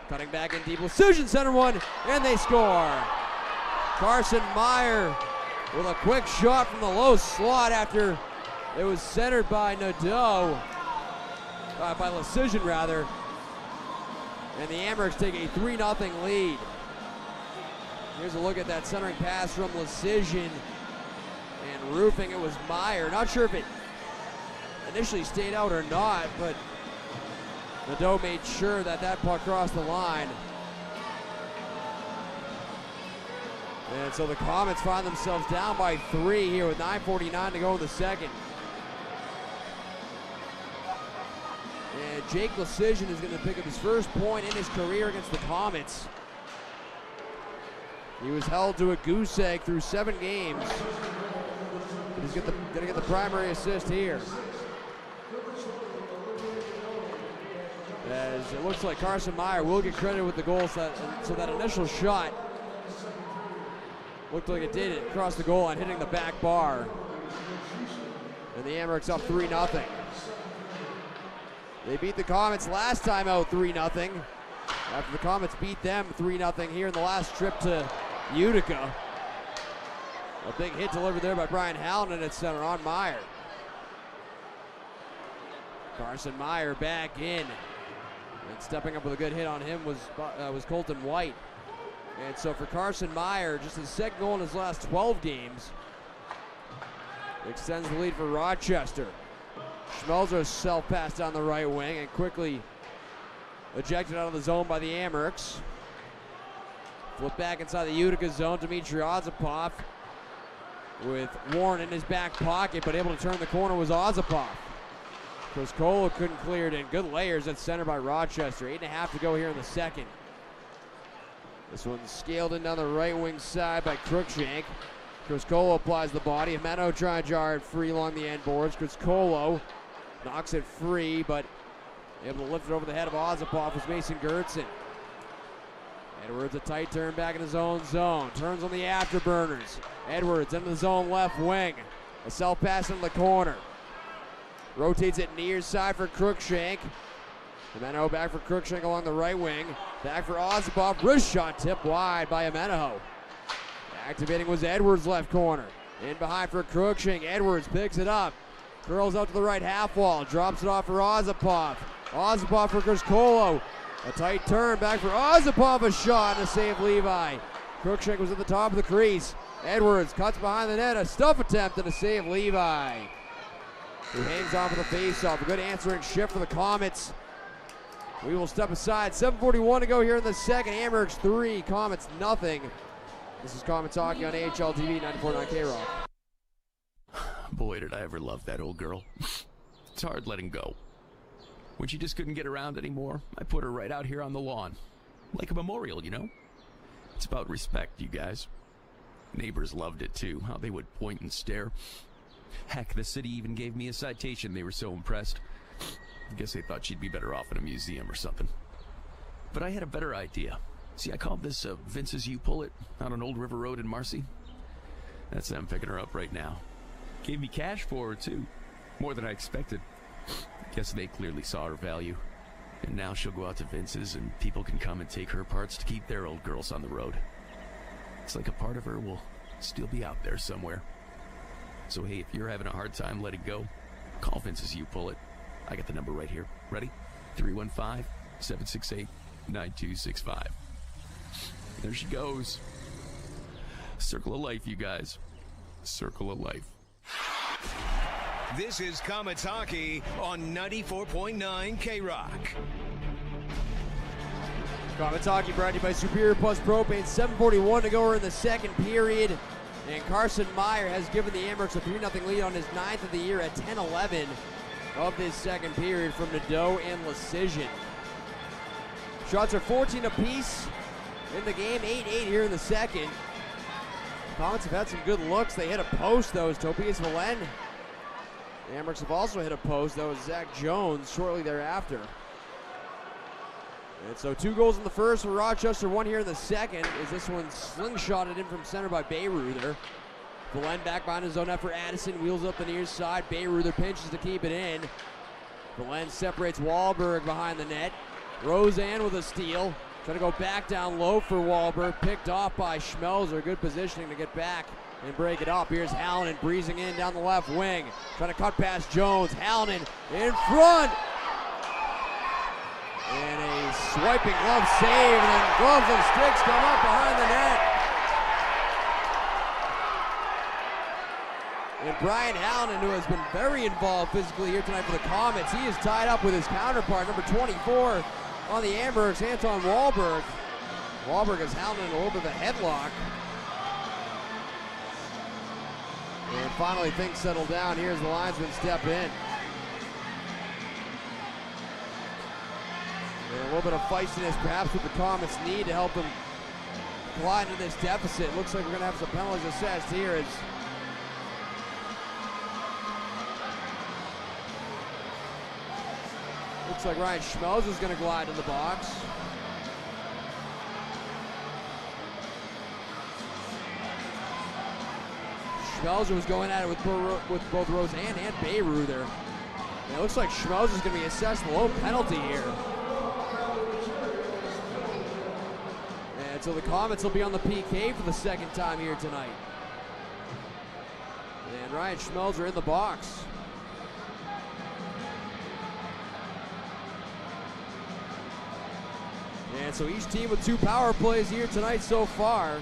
Cutting back in deep, Precision center one, and they score. Carson Meyer with a quick shot from the low slot after it was centered by Nadeau, by Precision rather. And the Amerks take a 3-0 lead. Here's a look at that centering pass from Precision. And roofing it was Meyer. Not sure if it initially stayed out or not, but Nadeau made sure that that puck crossed the line. And so the Comets find themselves down by 3 here with 9:49 to go in the second. And Jake Precision is going to pick up his first point in his career against the Comets. He was held to a goose egg through 7 games. He's gonna get the primary assist here. As it looks like Carson Meyer will get credit with the goal, so that initial shot looked like it did it across the goal line, hitting the back bar. And the Amerks up 3-0. They beat the Comets last time out 3-0. After the Comets beat them 3-0 here in the last trip to Utica. A big hit delivered there by Brian Hallinan at center on Meyer. Carson Meyer back in. And stepping up with a good hit on him was Colton White. And so for Carson Meyer, just his second goal in his last 12 games, extends the lead for Rochester. Schmelzer self-passed down the right wing and quickly ejected out of the zone by the Amerks. Flip back inside the Utica zone. Dmitry Ozapov with Warren in his back pocket, but able to turn the corner was Ozapov. Koskolo couldn't clear it in. Good layers at center by Rochester. 8.5 to go here in the second. This one's scaled in down the right wing side by Cruikshank. Koskolo applies the body. Ameno trying to jar it free along the end boards. Koskolo knocks it free, but able to lift it over the head of Ozapov was Mason Gertson. Edwards a tight turn back in his own zone. Turns on the afterburners. Edwards into the zone left wing. A self pass in the corner. Rotates it near side for Cruikshank. Ameno back for Cruikshank along the right wing. Back for Ozapov. Wrist shot tipped wide by Ameno. Activating was Edwards left corner. In behind for Cruikshank. Edwards picks it up. Curls out to the right half wall. Drops it off for Ozapov. Ozapov for Koskolo. A tight turn back for Ozapov. A shot and a save Levi. Cruikshank was at the top of the crease. Edwards cuts behind the net. A stuff attempt and a save Levi, who hangs on for the faceoff. A good answering shift for the Comets. We will step aside. 7:41 to go here in the second. Amerks 3, Comets nothing. This is Comets Hockey on AHL TV 94.9 K-Rock. Boy, did I ever love that old girl. It's hard letting go. When she just couldn't get around anymore, I put her right out here on the lawn. Like a memorial, you know? It's about respect, you guys. Neighbors loved it too, how they would point and stare. Heck, the city even gave me a citation. They were so impressed. I guess they thought she'd be better off in a museum or something. But I had a better idea. See, I called this Vince's You Pull It out on Old River Road in Marcy. That's them picking her up right now. Gave me cash for her, too. More than I expected. Guess they clearly saw her value. And now she'll go out to Vince's and people can come and take her parts to keep their old girls on the road. It's like a part of her will still be out there somewhere. So hey, if you're having a hard time letting go, call Vince's You Pull It. I got the number right here. Ready? 315-768-9265. There she goes. Circle of life, you guys. Circle of life. This is Comets Hockey on 94.9 K-Rock. Comets Hockey brought to you by Superior Plus Propane. 7:41 to go in the second period. And Carson Meyer has given the Amerks a 3-0 lead on his 9th of the year at 10-11 of this second period from Nadeau and Lecision. Shots are 14 apiece in the game, 8-8 here in the second. Comets have had some good looks. They hit a post, though, as Tobias Valen. The Amerks have also hit a post, though, as Zach Jones shortly thereafter. And so 2 goals in the first for Rochester, 1 here in the second, as this one slingshotted in from center by Bayreuther. Valen back behind his own net for Addison, wheels up the near side. Bayreuther pinches to keep it in. Valen separates Wahlberg behind the net. Roseanne with a steal. Trying to go back down low for Wahlberg. Picked off by Schmelzer. Good positioning to get back and break it up. Here's Hallinan breezing in down the left wing. Trying to cut past Jones. Hallinan in front. And a swiping glove save. And then gloves and sticks come up behind the net. And Brian Hallinan, who has been very involved physically here tonight for the Comets, he is tied up with his counterpart, number 24 on the Amerks, Anton Wahlberg. Wahlberg has Hallinan in a little bit of a headlock. And finally things settle down. Here's the linesman step in. And a little bit of feistiness perhaps what the Comets need to help them glide into this deficit. Looks like we're going to have some penalties assessed here as Looks like Ryan Schmelzer's going to glide to the box. Schmelzer was going at it with both Roseanne and Beirut there. And it looks like Schmelzer's going to be assessed a low penalty here. And so the Comets will be on the PK for the second time here tonight. And Ryan Schmelzer in the box. And so each team with 2 power plays here tonight so far.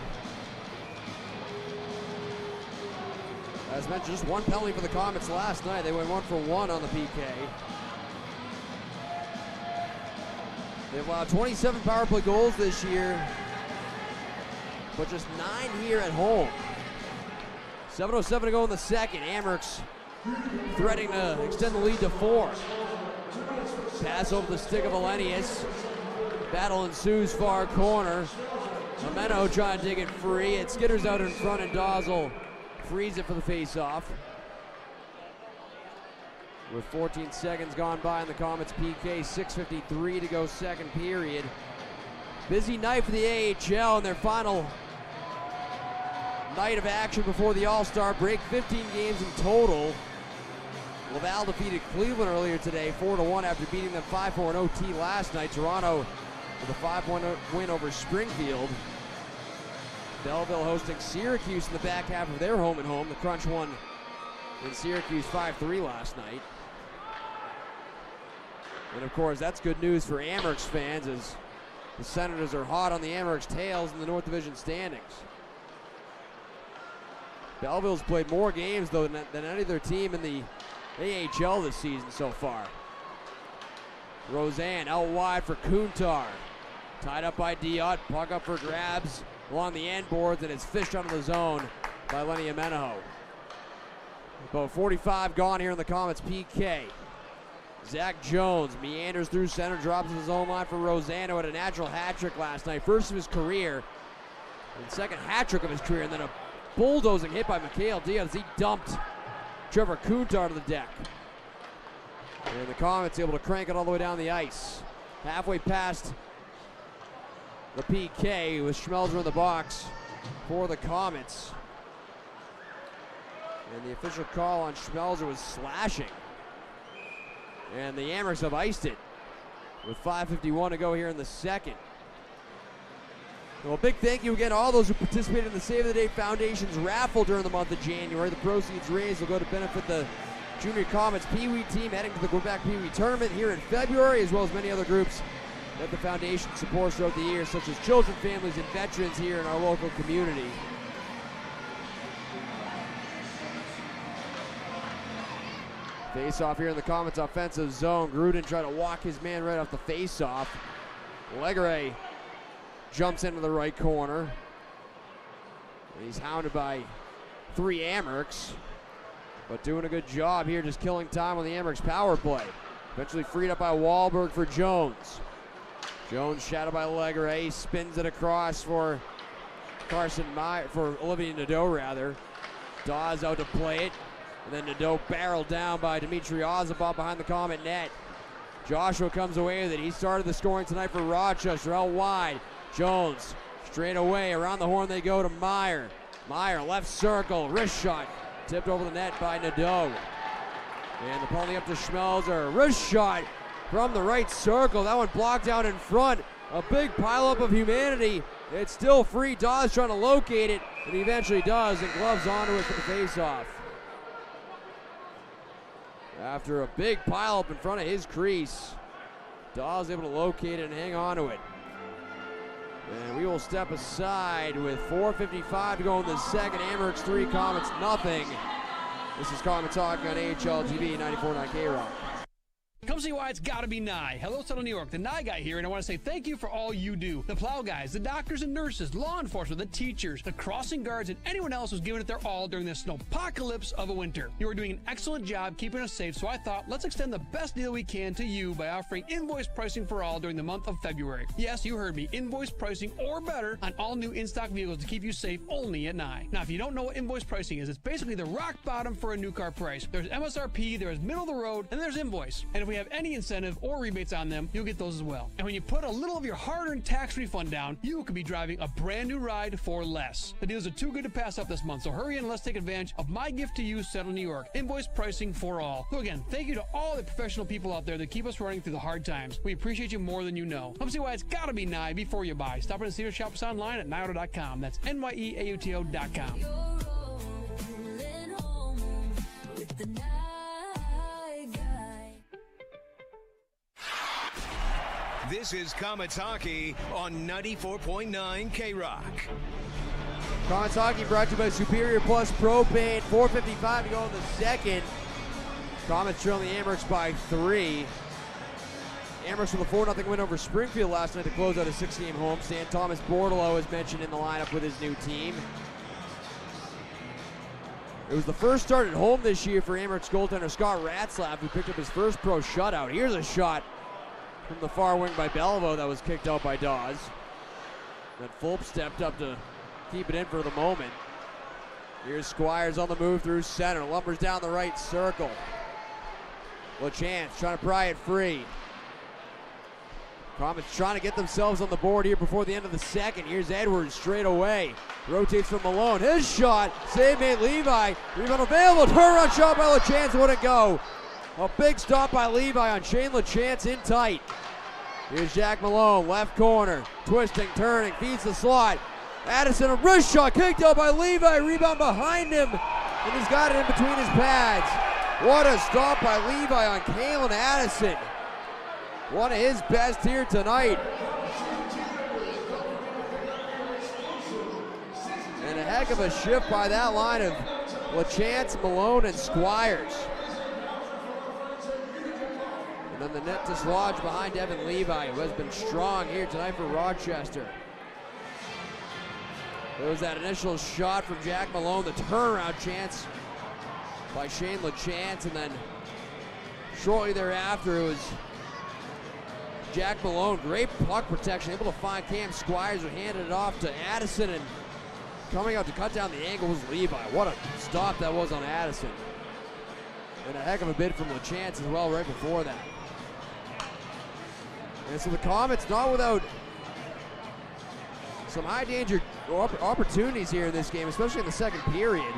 As mentioned, just 1 penalty for the Comets last night. They went 1 for 1 on the PK. They've allowed 27 power play goals this year, but just 9 here at home. 7:07 to go in the second. Amherst threatening to extend the lead to 4. Pass over the stick of Elenius. Battle ensues far corner. Ameno trying to dig it free. It skitters out in front, and Dawes frees it for the face-off. With 14 seconds gone by in the Comets PK, 6:53 to go second period. Busy night for the AHL in their final night of action before the All-Star break. 15 games in total. Laval defeated Cleveland earlier today, 4-1 after beating them 5-4 in OT last night. Toronto with a 5-1 win over Springfield. Belleville hosting Syracuse in the back half of their home and home. The Crunch won in Syracuse 5-3 last night. And of course, that's good news for Amherst fans, as the Senators are hot on the Amherst tails in the North Division standings. Belleville's played more games though than any other team in the AHL this season so far. Roseanne out wide for Kuntar. Tied up by Diot, puck up for grabs along the end boards, and it's fished out of the zone by Lenny Amenaho. About 45 gone here in the Comets PK. Zach Jones meanders through center, drops his own line for Roseanne, who had a natural hat trick last night. First of his career, and second hat trick of his career, and then a bulldozing hit by Mikhail Diot as he dumped Trevor Kuntar to the deck. And the Comets able to crank it all the way down the ice. Halfway past the PK with Schmelzer in the box for the Comets. And the official call on Schmelzer was slashing. And the Amherst have iced it with 5:51 to go here in the second. Well, a big thank you again to all those who participated in the Save the Day Foundation's raffle during the month of January. The proceeds raised will go to benefit the Junior Comets Pee Wee team heading to the Quebec Pee Wee tournament here in February, as well as many other groups that the foundation supports throughout the year, such as children, families, and veterans here in our local community. Face-off here in the Comets offensive zone. Gruden tried to walk his man right off the face-off. Legare jumps into the right corner. He's hounded by 3 Amherst, but doing a good job here, just killing time on the Amherst power play. Eventually freed up by Wahlberg for Jones. Jones shadowed by Legare, spins it across for Olivier Nadeau rather. Dawes out to play it, and then Nadeau barreled down by Dmitry Ozabov behind the Comet net. Joshua comes away with it. He started the scoring tonight for Rochester, out wide. Jones straight away, around the horn they go to Meyer. Meyer left circle, wrist shot, tipped over the net by Nadeau. And the penalty up to Schmelzer, wrist shot from the right circle. That one blocked out in front. A big pileup of humanity. It's still free. Dawes trying to locate it, and he eventually does, and gloves onto it for the faceoff. After a big pileup in front of his crease, Dawes able to locate it and hang on to it. And we will step aside with 4:55 to go in the second. Amherst 3, Comets nothing. This is Comets Talk on AHL TV 94.9 K-Rock. Come see why it's gotta be Nye. Hello, Central New York. The Nye guy here, and I want to say thank you for all you do. The plow guys, the doctors and nurses, law enforcement, the teachers, the crossing guards, and anyone else who's giving it their all during this snowpocalypse of a winter. You are doing an excellent job keeping us safe, so I thought let's extend the best deal we can to you by offering invoice pricing for all during the month of February. Yes, you heard me. Invoice pricing or better on all new in-stock vehicles to keep you safe only at Nye. Now, if you don't know what invoice pricing is, it's basically the rock bottom for a new car price. There's MSRP, there's middle of the road, and there's invoice. And if we have have any incentive or rebates on them, you'll get those as well. And when you put a little of your hard-earned tax refund down, you could be driving a brand new ride for less. The deals are too good to pass up this month, so hurry in and let's take advantage of my gift to you, Settle New York. Invoice pricing for all. So again, thank you to all the professional people out there that keep us running through the hard times. We appreciate you more than you know. Come see why it's gotta be Nye before you buy. Stop in and see or shop us online at nyeauto.com. That's NYEAUTO.com. This is Comets Hockey on 94.9 K-Rock. Comets Hockey brought to you by Superior Plus Propane. 4:55 to go in the second. Comets trailing the Amherst by 3. Amherst with a 4-0 win over Springfield last night to close out a 6-game homestand. Thomas Bordelot is mentioned in the lineup with his new team. It was the first start at home this year for Amherst goaltender Scott Ratzlaff, who picked up his first pro shutout. Here's a shot from the far wing by Bellevaux that was kicked out by Dawes. Then Fulp stepped up to keep it in for the moment. Here's Squires on the move through center. Lumbers down the right circle. LaChance trying to pry it free. Comets trying to get themselves on the board here before the end of the second. Here's Edwards straight away. Rotates from Malone. His shot. Save made Levi. Rebound available. Turnaround shot by LaChance. Wouldn't go. A big stop by Levi on Shane LaChance in tight. Here's Jack Malone. Left corner. Twisting, turning. Feeds the slot. Addison, a wrist shot. Kicked out by Levi. Rebound behind him. And he's got it in between his pads. What a stop by Levi on Kalen Addison. One of his best here tonight. And a heck of a shift by that line of LaChance, Malone, and Squires. And then the net dislodged behind Evan Levi, who has been strong here tonight for Rochester. There was that initial shot from Jack Malone, the turnaround chance by Shane LaChance, and then shortly thereafter it was Jack Malone, great puck protection, able to find Cam Squires, who handed it off to Addison, and coming out to cut down the angle was Levi. What a stop that was on Addison. And a heck of a bid from LaChance as well right before that. And so the Comets not without some high danger opportunities here in this game, especially in the second period.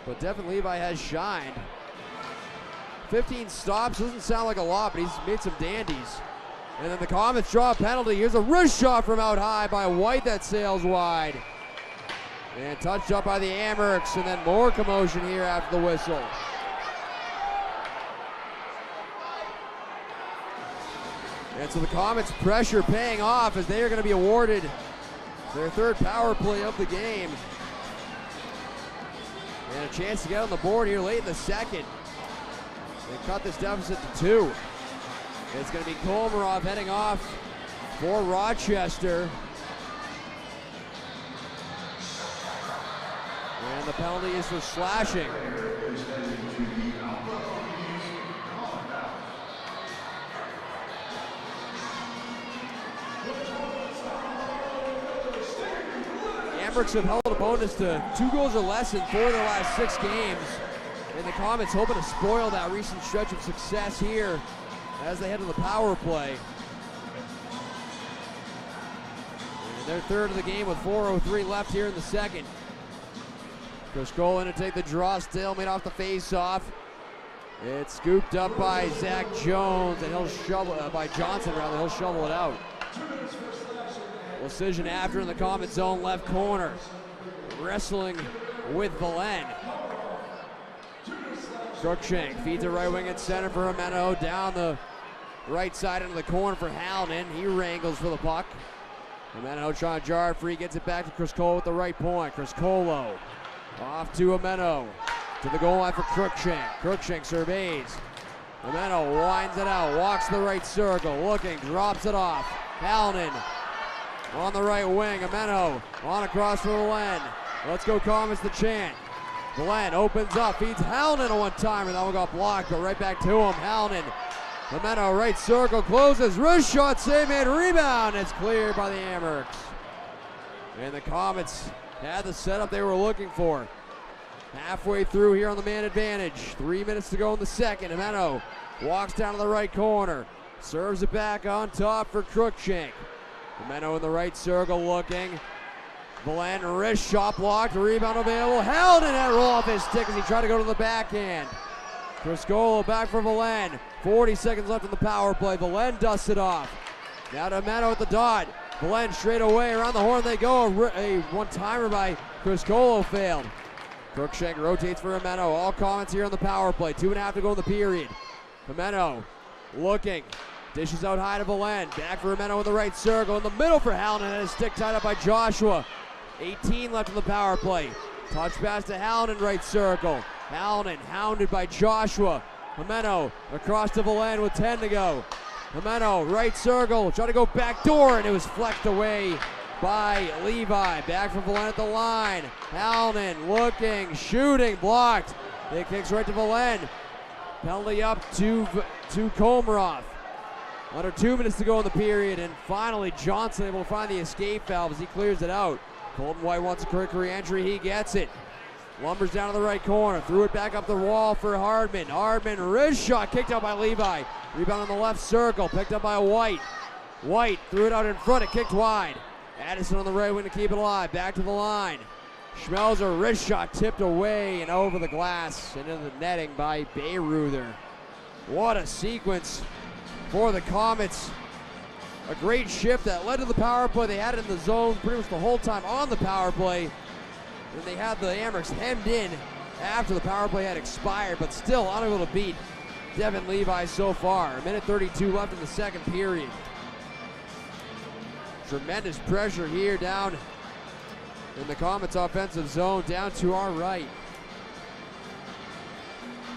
But Devin Levi has shined. 15 stops, doesn't sound like a lot, but he's made some dandies. And then the Comets draw a penalty. Here's a wrist shot from out high by White that sails wide. And touched up by the Amherst, and then more commotion here after the whistle. And so the Comets' pressure paying off as they are going to be awarded their third power play of the game. And a chance to get on the board here late in the second. They cut this deficit to 2. It's going to be Komarov heading off for Rochester. And the penalty is for slashing. Amherst have held opponents to 2 goals or less in 4 of their last 6 games. And the Comets hoping to spoil that recent stretch of success here as they head to the power play. And they're third of the game with 4:03 left here in the second. Koskola to take the draw, stalemate off the face-off. It's scooped up by Zach Jones, and he'll shovel by Johnson rather. He'll shovel it out. Decision after in the Comet zone, left corner, wrestling with Belen. Crookshank feeds it right wing at center for Ameno, down the right side into the corner for Hallinan. He wrangles for the puck. Ameno trying to jar it free, gets it back to Criscolo with the right point. Criscolo off to Ameno, to the goal line for Crookshank. Crookshank surveys. Ameno winds it out, walks the right circle, looking, drops it off. Hallinan on the right wing. Ameno on across for Belen. Let's go Comets the chant. Belen opens up, feeds Hallinan a one-timer. That one got blocked, but right back to him. Hallinan. Ameno right circle, closes, wrist shot, save made, rebound. It's cleared by the Amherst. And the Comets had the setup they were looking for. Halfway through here on the man advantage. 3 minutes to go in the second. Himeno walks down to the right corner. Serves it back on top for Cruikshank. Himeno in the right circle looking. Belen, wrist shot blocked. Rebound available. Held in that roll off his stick as he tried to go to the backhand. Criscolo back for Belen. 40 seconds left in the power play. Belen dusts it off. Now to Himeno at the dot. Belen straight away. Around the horn they go. A one-timer by Criscolo failed. Cruikshank rotates for Himeno. All Comets here on the power play. 2.5 to go in the period. Himeno looking. Dishes out high to Belen. Back for Himeno in the right circle. In the middle for Hallinan. And his stick tied up by Joshua. 18 left in the power play. Touch pass to Hallinan, right circle. Hallinan hounded by Joshua. Himeno across to Belen with 10 to go. Himeno, right circle. Trying to go back door, and it was flecked away by Levi. Back from Belen at the line. Hallinan looking, shooting, blocked. It kicks right to Belen. Penalty up to Komarov. Under 2 minutes to go in the period, and finally Johnson able to find the escape valve as he clears it out. Colton White wants a quick re-entry, he gets it. Lumbers down to the right corner, threw it back up the wall for Hardman. Hardman, wrist shot, kicked out by Levi. Rebound on the left circle, picked up by White. White threw it out in front, it kicked wide. Addison on the right wing to keep it alive, back to the line. Schmelzer, wrist shot, tipped away and over the glass and into the netting by Bayreuther. What a sequence for the Comets. A great shift that led to the power play. They had it in the zone pretty much the whole time on the power play. And they had the Amerks hemmed in after the power play had expired, but still unable to beat Devin Levi so far. A minute 32 left in the second period. Tremendous pressure here down in the Comets offensive zone, down to our right.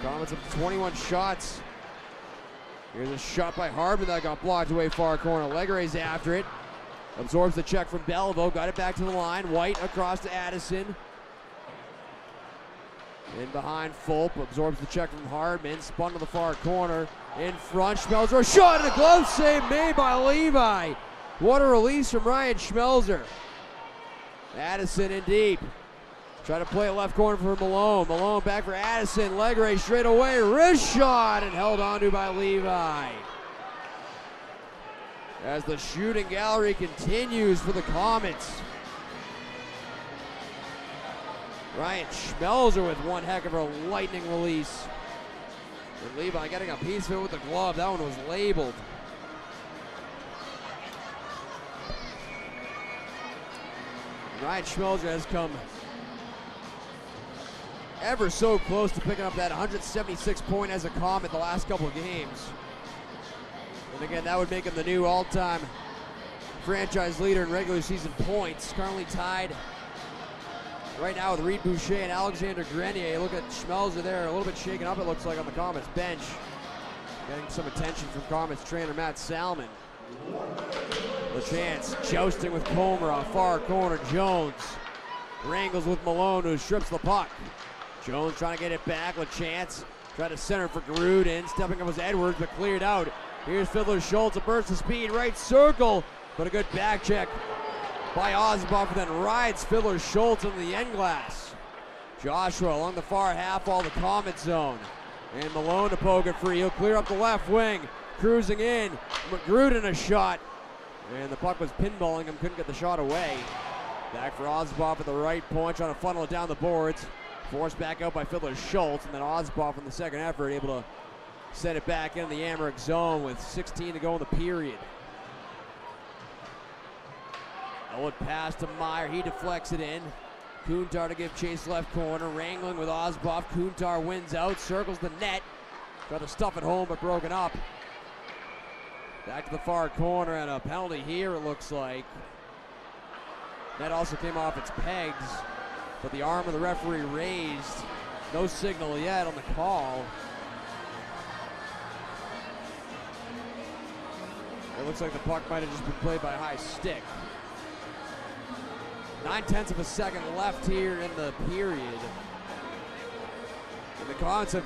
Comets up to 21 shots. Here's a shot by Hardman that got blocked away far corner. Legare's after it. Absorbs the check from Belleville. Got it back to the line. White across to Addison. In behind Fulp. Absorbs the check from Hardman. Spun to the far corner. In front. Schmelzer. Shot and a glove save made by Levi. What a release from Ryan Schmelzer. Addison in deep. Try to play it left corner for Malone. Malone back for Addison. Legare straight away. Wrist shot and held onto by Levi. As the shooting gallery continues for the Comets. Ryan Schmelzer with one heck of a lightning release. And Levi getting a piece of it with the glove. That one was labeled. Ryan Schmelzer has come ever so close to picking up that 176 point as a Comet the last couple of games. And again, that would make him the new all-time franchise leader in regular season points. Currently tied right now with Reed Boucher and Alexander Grenier. Look at Schmelzer there, a little bit shaken up it looks like on the Comets bench. Getting some attention from Comets trainer Matt Salmon. LaChance jousting with Komarov, far corner, Jones. Wrangles with Malone who strips the puck. Jones trying to get it back. LaChance trying to center for Gruden. Stepping up was Edwards, but cleared out. Here's Fiddler Schultz, a burst of speed, right circle, but a good back check by Osboff, and then rides Fiddler Schultz into the end glass. Joshua along the far half wall, the Comet zone. And Malone to poke it free. He'll clear up the left wing. Cruising in. Gruden a shot. And the puck was pinballing him, couldn't get the shot away. Back for Osboff at the right point, trying to funnel it down the boards. Forced back out by Fiddler Schultz, and then Osboff in the second effort able to send it back into the Amherst zone with 16 to go in the period. Owen pass to Meyer, he deflects it in. Kuntar to give chase left corner, wrangling with Osboff. Kuntar wins out, circles the net. Tried to stuff it home, but broken up. Back to the far corner, and a penalty here, it looks like. Net also came off its pegs, but the arm of the referee raised. No signal yet on the call. It looks like the puck might have just been played by a high stick. 9/10 of a second left here in the period. And the Comets have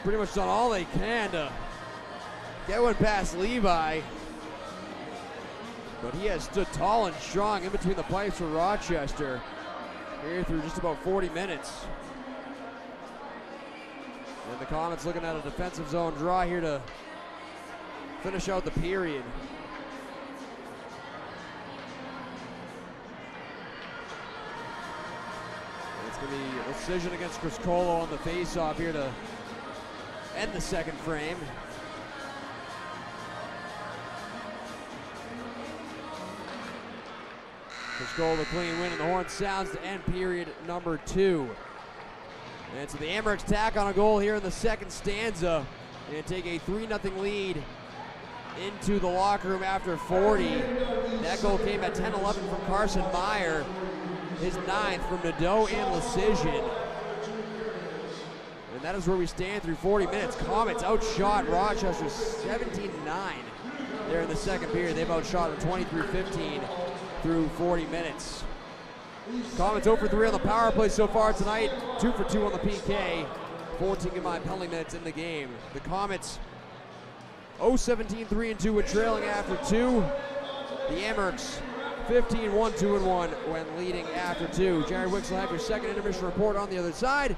pretty much done all they can to get one past Levi. But he has stood tall and strong in between the pipes for Rochester here through just about 40 minutes. And the Comets looking at a defensive zone draw here to finish out the period. And it's going to be a decision against Criscolo on the face-off here to end the second frame. Criscolo the clean win, and the horn sounds to end period number 2. And so the Amerks tack on a goal here in the second stanza and take a 3-0 lead into the locker room after 40. That goal came at 10-11 from Carson Meyer, his 9th from Nadeau and Lecision. And that is where we stand through 40 minutes. Comets outshot Rochester 17-9 there in the second period. They've outshot them 23-15 through 40 minutes. Comets 0 for 3 on the power play so far tonight, 2 for 2 on the PK, 14 combined penalty minutes in the game. The Comets 0-17-3-2 when trailing after 2. The Amerks 15-1, 2-1 when leading after 2. Jared Wicks will have your second intermission report on the other side.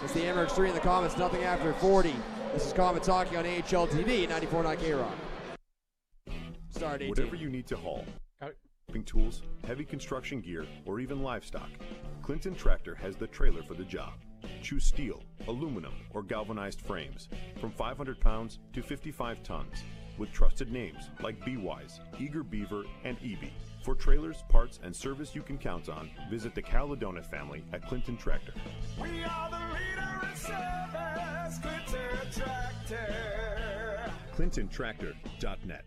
It's the Amerks 3 and the Comets nothing after 40. This is Comets Hockey on AHL TV, 94.9 K-Rock. Start 18. Whatever you need to haul. Tools, heavy construction gear, or even livestock, Clinton Tractor has the trailer for the job. Choose steel, aluminum, or galvanized frames from 500 pounds to 55 tons with trusted names like B-Wise, Eager Beaver, and EB. For trailers, parts, and service you can count on, visit the Caledona family at Clinton Tractor. We are the leader in service, Clinton Tractor. ClintonTractor.net.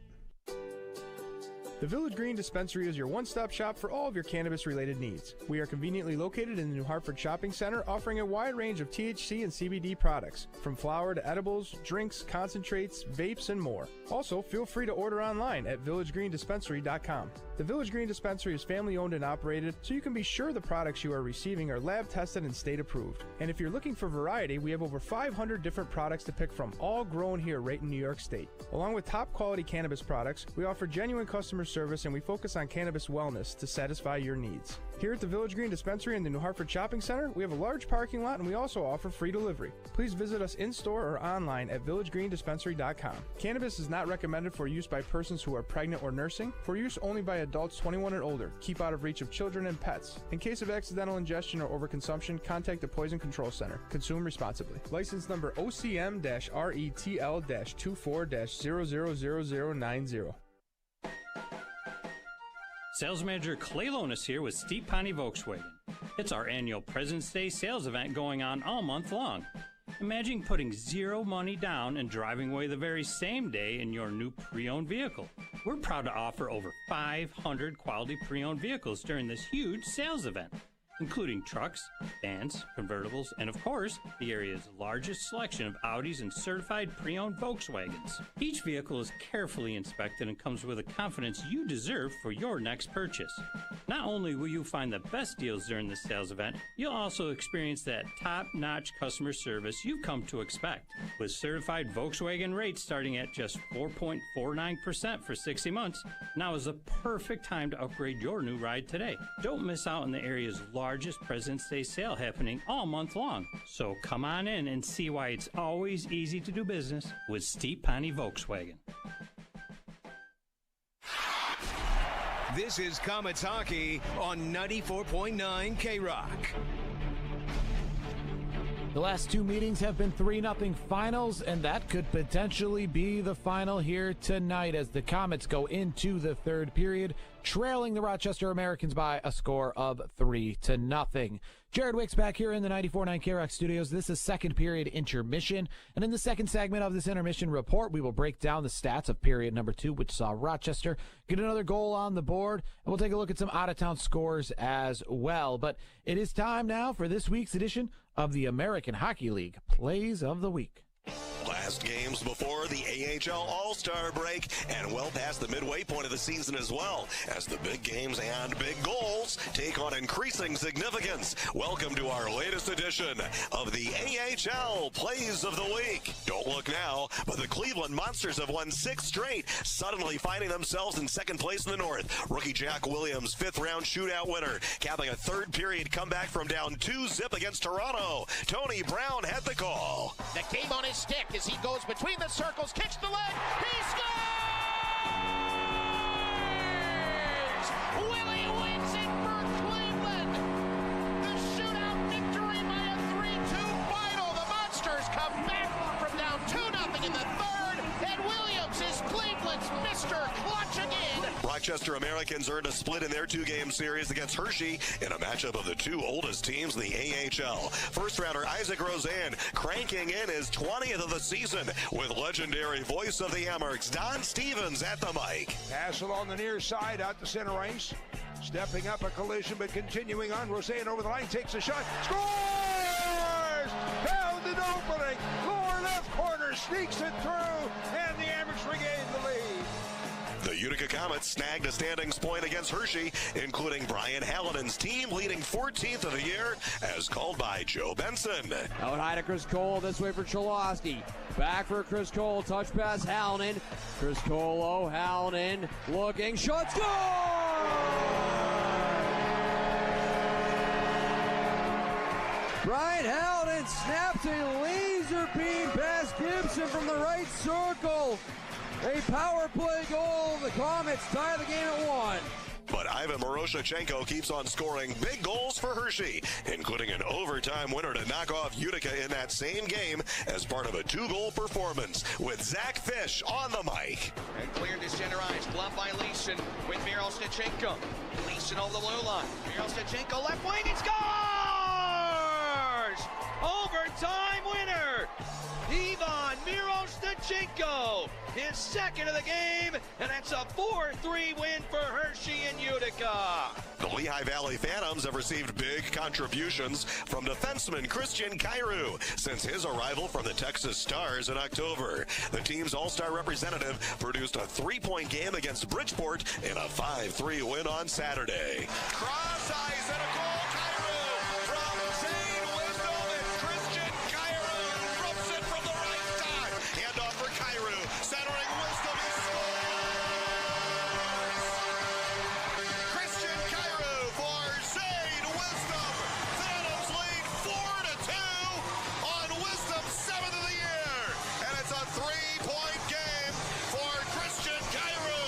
The Village Green Dispensary is your one-stop shop for all of your cannabis-related needs. We are conveniently located in the New Hartford Shopping Center, offering a wide range of THC and CBD products, from flower to edibles, drinks, concentrates, vapes, and more. Also, feel free to order online at villagegreendispensory.com. The Village Green Dispensary is family-owned and operated, so you can be sure the products you are receiving are lab-tested and state-approved. And if you're looking for variety, we have over 500 different products to pick from, all grown here right in New York State. Along with top-quality cannabis products, we offer genuine customer service, and we focus on cannabis wellness to satisfy your needs. Here at the Village Green Dispensary in the New Hartford Shopping Center, we have a large parking lot, and we also offer free delivery. Please visit us in-store or online at villagegreendispensory.com. Cannabis is not recommended for use by persons who are pregnant or nursing, for use only by adults 21 and older. Keep out of reach of children and pets. In case of accidental ingestion or overconsumption, contact the Poison Control Center. Consume responsibly. License number OCM-RETL-24-000090. Sales Manager Clay Lonis here with Steep Pawnee Volkswagen. It's our annual President's Day sales event going on all month long. Imagine putting zero money down and driving away the very same day in your new pre-owned vehicle. We're proud to offer over 500 quality pre-owned vehicles during this huge sales event, including trucks, vans, convertibles, and of course, the area's largest selection of Audis and certified pre-owned Volkswagens. Each vehicle is carefully inspected and comes with the confidence you deserve for your next purchase. Not only will you find the best deals during this sales event, you'll also experience that top-notch customer service you've come to expect. With certified Volkswagen rates starting at just 4.49% for 60 months, now is the perfect time to upgrade your new ride today. Don't miss out on the area's largest President's Day sale happening all month long. So come on in and see why it's always easy to do business with Steep Pawnee Volkswagen. This is Comets Hockey on 94.9 K-Rock. The last two meetings have been 3-0 finals, and that could potentially be the final here tonight as the Comets go into the third period, trailing the Rochester Americans by a score of 3-0. Jared Wicks back here in the 94.9 K-Rock studios. This is second period intermission, and in the second segment of this intermission report, we will break down the stats of period number 2, which saw Rochester get another goal on the board, and we'll take a look at some out-of-town scores as well. But it is time now for this week's edition of the American Hockey League Plays of the Week. Last games before the AHL All-Star break and well past the midway point of the season as well, as the big games and big goals titles take on increasing significance. Welcome to our latest edition of the AHL Plays of the Week. Don't look now, but the Cleveland Monsters have won 6 straight, suddenly finding themselves in second place in the North. Rookie Jack Williams, 5th-round shootout winner, capping a third-period comeback from down 2-0 against Toronto. Tony Brown had the call. The game on his stick as he goes between the circles, kicks the leg, he scores! Willie wins it for Cleveland! The shootout victory by a 3-2 final. The Monsters come back from down 2-0 in the third, and Williams is Cleveland's Mr. Clutch again. Rochester Americans earned a split in their 2-game series against Hershey in a matchup of the 2 oldest teams in the AHL. First-rounder Isaac Roseanne cranking in his 20th of the season with legendary voice of the Amerks, Don Stevens at the mic. Pass along the near side out to center ice. Stepping up a collision but continuing on. Roseanne over the line, takes a shot, scores! Found an opening, lower left corner, sneaks it through, and the Amerks regain the lead. The Utica Comets snagged a standings point against Hershey, including Brian Hallinen's team leading 14th of the year, as called by Joe Benson. Out high to Chris Cole, this way for Cholowski. Back for Chris Cole, touch pass Hallinan. Chris Cole, Hallinan, looking, shot, score! Brian Hallinan snaps a laser beam past Gibson from the right circle. A power play goal. The Comets tie the game at 1. But Ivan Moroshchenko keeps on scoring big goals for Hershey, including an overtime winner to knock off Utica in that same game as part of a 2-goal performance with Zach Fish on the mic. And cleared to center ice, blocked by Leeson with Mirosnichenko. Leeson over the blue line. Mirosnichenko left wing, he scores! Overtime winner! Ivan Mirosnichenko, his second of the game, and that's a 4-3 win for Hershey and Utica. The Lehigh Valley Phantoms have received big contributions from defenseman Christian Cairo since his arrival from the Texas Stars in October. The team's all-star representative produced a 3-point game against Bridgeport in a 5-3 win on Saturday. Cross eyes and a goal, Cairo from Zane Wisdom and Christian Cairo drops it from the right side. Handoff for Cairo, centering Wisdom, he scores! Christian Cairo for Zane Wisdom. Phantoms lead 4-2 on Wisdom's 7th of the year, and it's a 3-point game for Christian Cairo.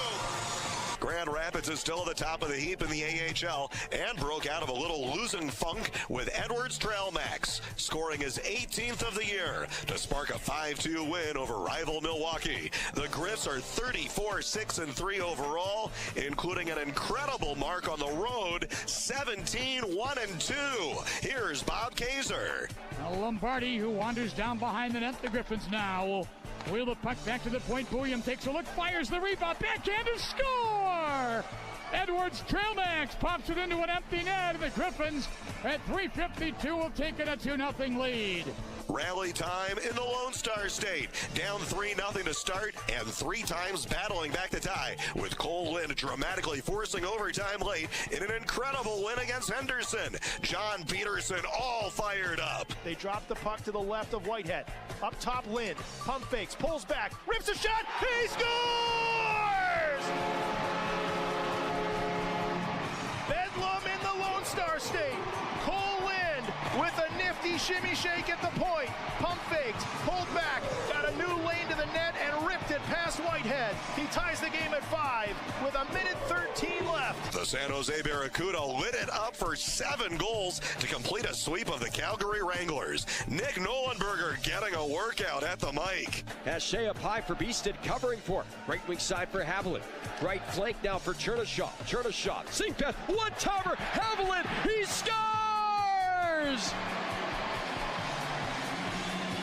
Grand Rapids is still at the top of the heap in the AHL and broke out of a little losing funk with Edwards Trailmax, scoring his 18th of the year to spark a 5-2 win over rival Milwaukee. The Griffs are 34-6-3 overall, including an incredible mark on the road, 17-1-2. Here's Bob Kaiser. Now Lombardi, who wanders down behind the net. The Griffins now will wheel the puck back to the point. William takes a look, fires the rebound, backhand to score! Edwards Trailmax pops it into an empty net, and the Griffins at 3:52 will take it a 2-0 lead. Rally time in the Lone Star State. Down 3-0 to start and 3 times battling back to tie, with Cole Lind dramatically forcing overtime late in an incredible win against Henderson. John Peterson all fired up. They drop the puck to the left of Whitehead. Up top, Lind. Pump fakes, pulls back, rips a shot, he scores! Bedlam in the Lone Star State. Cole Lind with a nifty shimmy shake at the point. Pump faked, pulled back, got a new lane to the net and ripped it past Whitehead. He ties the game at 5 with a minute 13 left. The San Jose Barracuda lit it up for 7 goals to complete a sweep of the Calgary Wranglers. Nick Nolenberger getting a workout at the mic. Has Shea up high for Beaston, covering for right wing side for Haviland. Right flank now for Chernishaw. Chernishaw, sink pass, one-timer, Haviland, he scores!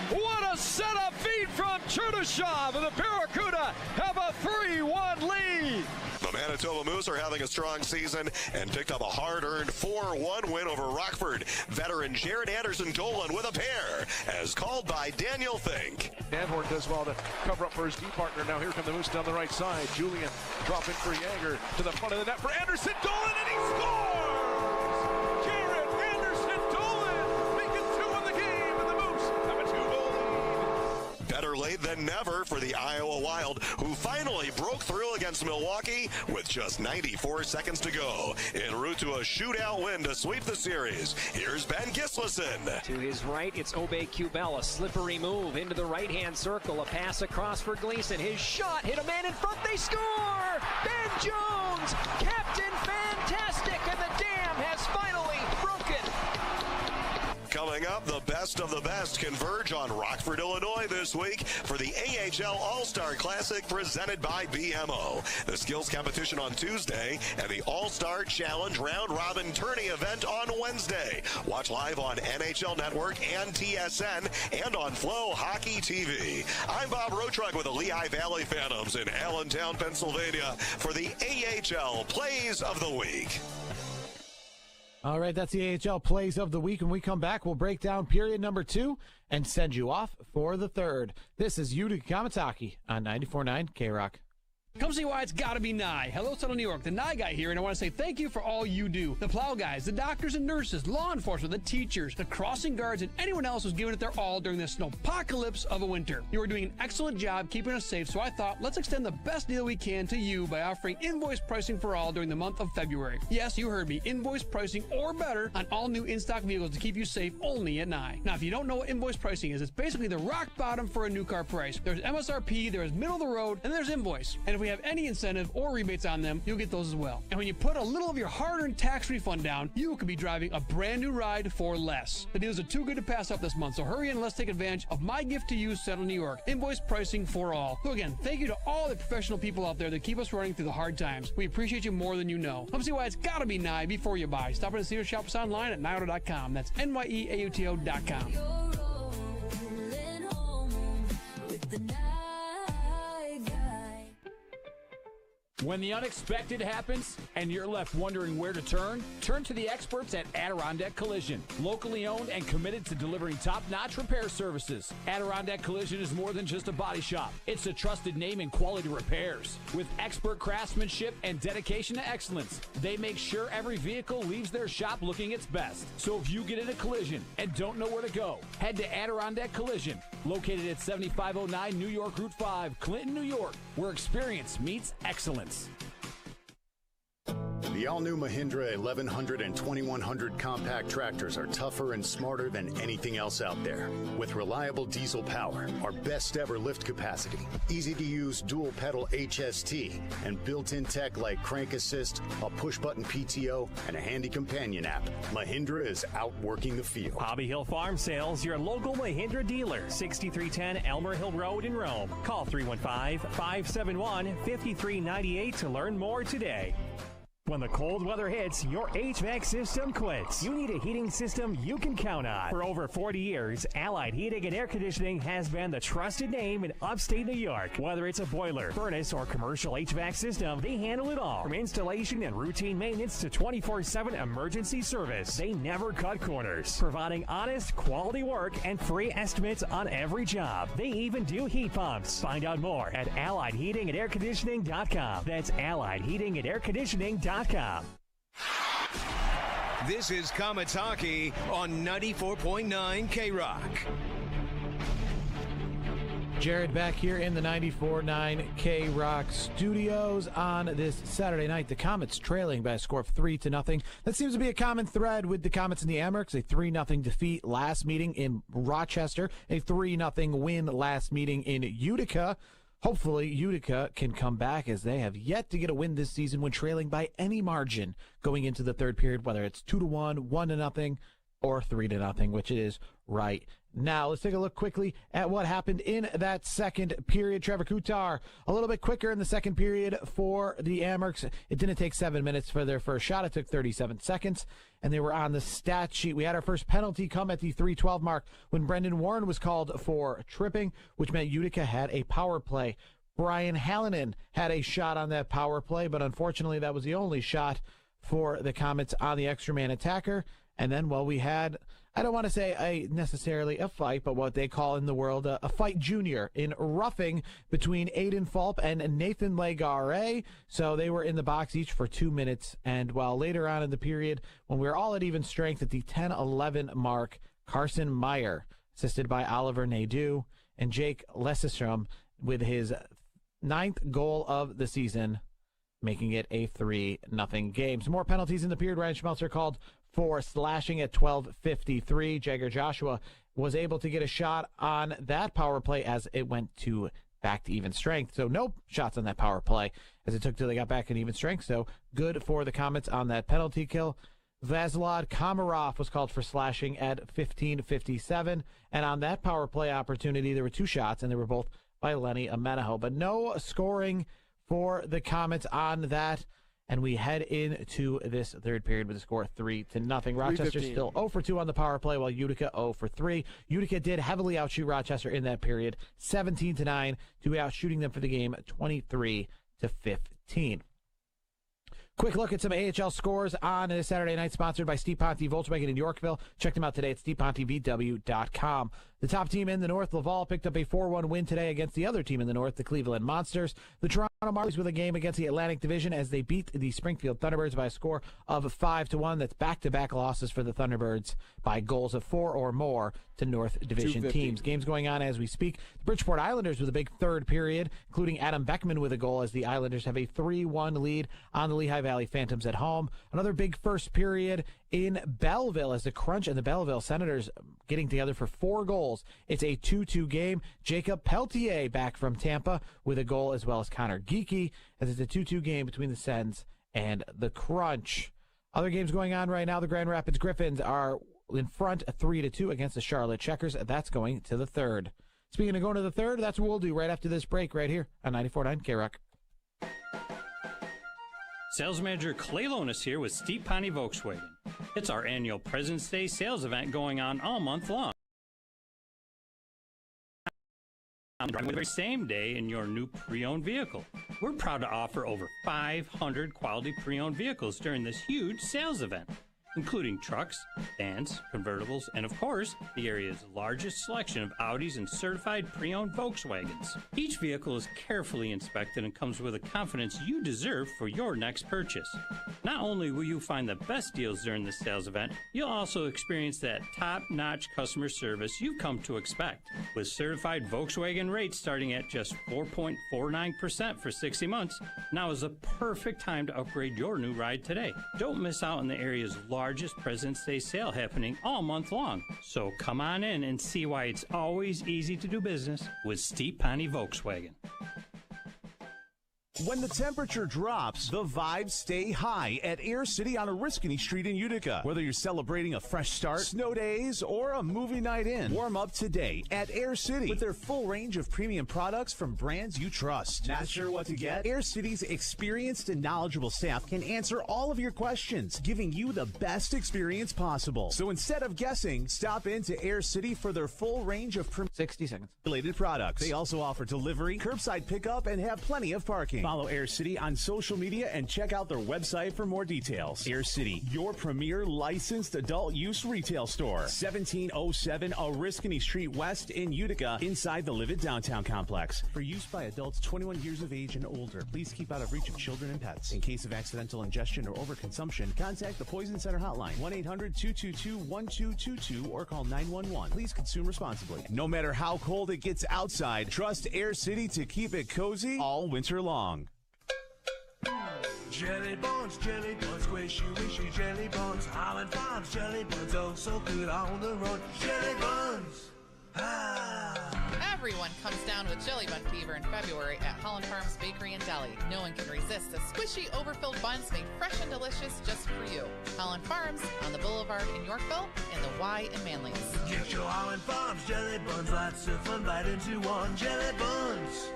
What a setup feed from Chernishaw, and the Barracuda have a 3-1 lead. The Manitoba Moose are having a strong season and picked up a hard-earned 4-1 win over Rockford. Veteran Jared Anderson Dolan with a pair, as called by Daniel Fink. Van Horn does well to cover up for his D partner. Now here come the Moose down the right side. Julian dropping for Yager to the front of the net for Anderson Dolan, and he scores! than never for the Iowa Wild, who finally broke through against Milwaukee with just 94 seconds to go, en route to a shootout win to sweep the series. Here's Ben Gislason. To his right, it's Obey Kubel, a slippery move into the right-hand circle, a pass across for Gleason. His shot hit a man in front, they score! Ben Jones, Captain Fantastic, and the dam has finally broken. Coming up, the best of the best converge on Rockford, Illinois this week for the AHL All-Star Classic presented by BMO. The skills competition on Tuesday and the All-Star Challenge round-robin tourney event on Wednesday. Watch live on NHL Network and TSN and on FloHockey TV. I'm Bob Rotrug with the Lehigh Valley Phantoms in Allentown, Pennsylvania for the AHL Plays of the Week. All right, that's the AHL Plays of the Week. When we come back, we'll break down period number 2 and send you off for the third. This is Utica Comets Hockey on 94.9 K-Rock. Come see why it's gotta be Nye. Hello, Central New York. The Nye guy here, and I want to say thank you for all you do. The plow guys, the doctors and nurses, law enforcement, the teachers, the crossing guards, and anyone else who's giving it their all during this snowpocalypse of a winter. You are doing an excellent job keeping us safe, so I thought let's extend the best deal we can to you by offering invoice pricing for all during the month of February. Yes, you heard me. Invoice pricing or better on all new in-stock vehicles to keep you safe only at Nye. Now, if you don't know what invoice pricing is, it's basically the rock bottom for a new car price. There's MSRP, there's middle of the road, and there's invoice. And if we have any incentive or rebates on them, you'll get those as well. And when you put a little of your hard-earned tax refund down, you could be driving a brand new ride for less. The deals are too good to pass up this month, so hurry and let's take advantage of my gift to you, Central New York. Invoice pricing for all. So again, thank you to all the professional people out there that keep us running through the hard times. We appreciate you more than you know. Come see why it's gotta be Nye before you buy. Stop in and see or shop us online at nyeauto.com. That's NYEAUTO.com. When the unexpected happens and you're left wondering where to turn to the experts at Adirondack Collision. Locally owned and committed to delivering top-notch repair services. Adirondack Collision is more than just a body shop. It's a trusted name in quality repairs. With expert craftsmanship and dedication to excellence, they make sure every vehicle leaves their shop looking its best. So if you get in a collision and don't know where to go, head to Adirondack Collision, located at 7509 New York Route 5, Clinton, New York, where experience meets excellence. The all-new Mahindra 1100 and 2100 compact tractors are tougher and smarter than anything else out there. With reliable diesel power, our best ever lift capacity, easy-to-use dual-pedal HST, and built-in tech like crank assist, a push-button PTO, and a handy companion app, Mahindra is outworking the field. Hobby Hill Farm Sales, your local Mahindra dealer, 6310 Elmer Hill Road in Rome. Call 315-571-5398 to learn more today. When the cold weather hits, your HVAC system quits. You need a heating system you can count on. For over 40 years, Allied Heating and Air Conditioning has been the trusted name in upstate New York. Whether it's a boiler, furnace, or commercial HVAC system, they handle it all. From installation and routine maintenance to 24/7 emergency service, they never cut corners. Providing honest, quality work and free estimates on every job. They even do heat pumps. Find out more at AlliedHeatingandAirConditioning.com. That's AlliedHeatingandAirConditioning.com. This is Comets Hockey on 94.9 K-Rock. Jared back here in the 94.9 K-Rock studios on this Saturday night. The Comets trailing by a score of 3-0. That seems to be a common thread with the Comets and the Amerks. A 3-0 defeat last meeting in Rochester. A 3-0 win last meeting in Utica. Hopefully, Utica can come back, as they have yet to get a win this season when trailing by any margin going into the third period, whether it's 2-1, 1-0, or 3-0, which it is right now. Let's take a look quickly at what happened in that second period. Trevor Kutar, a little bit quicker in the second period for the Amerks. It didn't take 7 minutes for their first shot. It took 37 seconds, and they were on the stat sheet. We had our first penalty come at the 3:12 mark when Brendan Warren was called for tripping, which meant Utica had a power play. Brian Hallinan had a shot on that power play, but unfortunately that was the only shot for the Comets on the extra man attacker. And then, well, we had, I don't want to say necessarily a fight, but what they call in the world a fight junior in roughing between Aiden Fulp and Nathan Legare. So they were in the box each for 2 minutes. And while later on in the period, when we were all at even strength at the 10-11 mark, Carson Meyer, assisted by Oliver Nadeau, and Jake Lesestrom with his 9th goal of the season, making it a 3-0 game. Some more penalties in the period. Ryan Schmelzer called for slashing at 12:53. Jagger Joshua was able to get a shot on that power play as it went back to even strength. So no shots on that power play as it took till they got back in even strength. So good for the Comets on that penalty kill. Vasilad Komarov was called for slashing at 15:57. And on that power play opportunity, there were 2 shots, and they were both by Lenny Amenaho. But no scoring for the Comets on that. And we head into this third period with a score of 3-0. Rochester still 0 for 2 on the power play, while Utica 0 for 3. Utica did heavily outshoot Rochester in that period, 17-9, to outshooting them for the game 23-15. Quick look at some AHL scores on this Saturday night, sponsored by Steve Ponte Volkswagen in Yorkville. Check them out today at stevepontevw.com. The top team in the North, Laval, picked up a 4-1 win today against the other team in the North, the Cleveland Monsters. The Toronto Marlies with a game against the Atlantic Division as they beat the Springfield Thunderbirds by a score of 5-1. That's back-to-back losses for the Thunderbirds by goals of 4 or more to North Division teams. Games going on as we speak. The Bridgeport Islanders with a big third period, including Adam Beckman with a goal as the Islanders have a 3-1 lead on the Lehigh Valley Phantoms at home. Another big first period in Belleville as the Crunch and the Belleville Senators getting together for 4 goals. It's a 2-2 game. Jacob Peltier back from Tampa with a goal, as well as Connor Geeky, as it's a 2-2 game between the Sens and the Crunch. Other games going on right now. The Grand Rapids Griffins are in front 3-2 against the Charlotte Checkers. That's going to the third. Speaking of going to the third, that's what we'll do right after this break right here on 94.9 K-Rock. Sales Manager Clay Lonis here with Steve Ponte Volkswagen. It's our annual President's Day sales event going on all month long. With the same day in your new pre-owned vehicle. We're proud to offer over 500 quality pre-owned vehicles during this huge sales event, including trucks, vans, convertibles, and of course, the area's largest selection of Audis and certified pre-owned Volkswagens. Each vehicle is carefully inspected and comes with the confidence you deserve for your next purchase. Not only will you find the best deals during the sales event, you'll also experience that top-notch customer service you've come to expect. With certified Volkswagen rates starting at just 4.49% for 60 months, now is the perfect time to upgrade your new ride today. Don't miss out on the area's largest President's Day sale happening all month long. So come on in and see why it's always easy to do business with Steve Ponte Volkswagen. When the temperature drops, the vibes stay high at Air City on Oriskany Street in Utica. Whether you're celebrating a fresh start, snow days, or a movie night in, warm up today at Air City with their full range of premium products from brands you trust. Not sure what to get? Air City's experienced and knowledgeable staff can answer all of your questions, giving you the best experience possible. So instead of guessing, stop into Air City for their full range of 60 seconds related products. They also offer delivery, curbside pickup, and have plenty of parking. Follow Air City on social media and check out their website for more details. Air City, your premier licensed adult use retail store. 1707 Oriskany Street West in Utica, inside the Livid Downtown Complex. For use by adults 21 years of age and older, please keep out of reach of children and pets. In case of accidental ingestion or overconsumption, contact the Poison Center hotline, 1-800-222-1222, or call 911. Please consume responsibly. No matter how cold it gets outside, trust Air City to keep it cozy all winter long. Jelly buns, squishy, wishy jelly buns. Holland Farms jelly buns, oh so good on the road. Jelly buns, Everyone comes down with jelly bun fever in February at Holland Farms Bakery and Deli. No one can resist the squishy, overfilled buns made fresh and delicious just for you. Holland Farms on the Boulevard in Yorkville and the Y in Manlius. Get your Holland Farms jelly buns, lots of fun, bite into one. Jelly buns,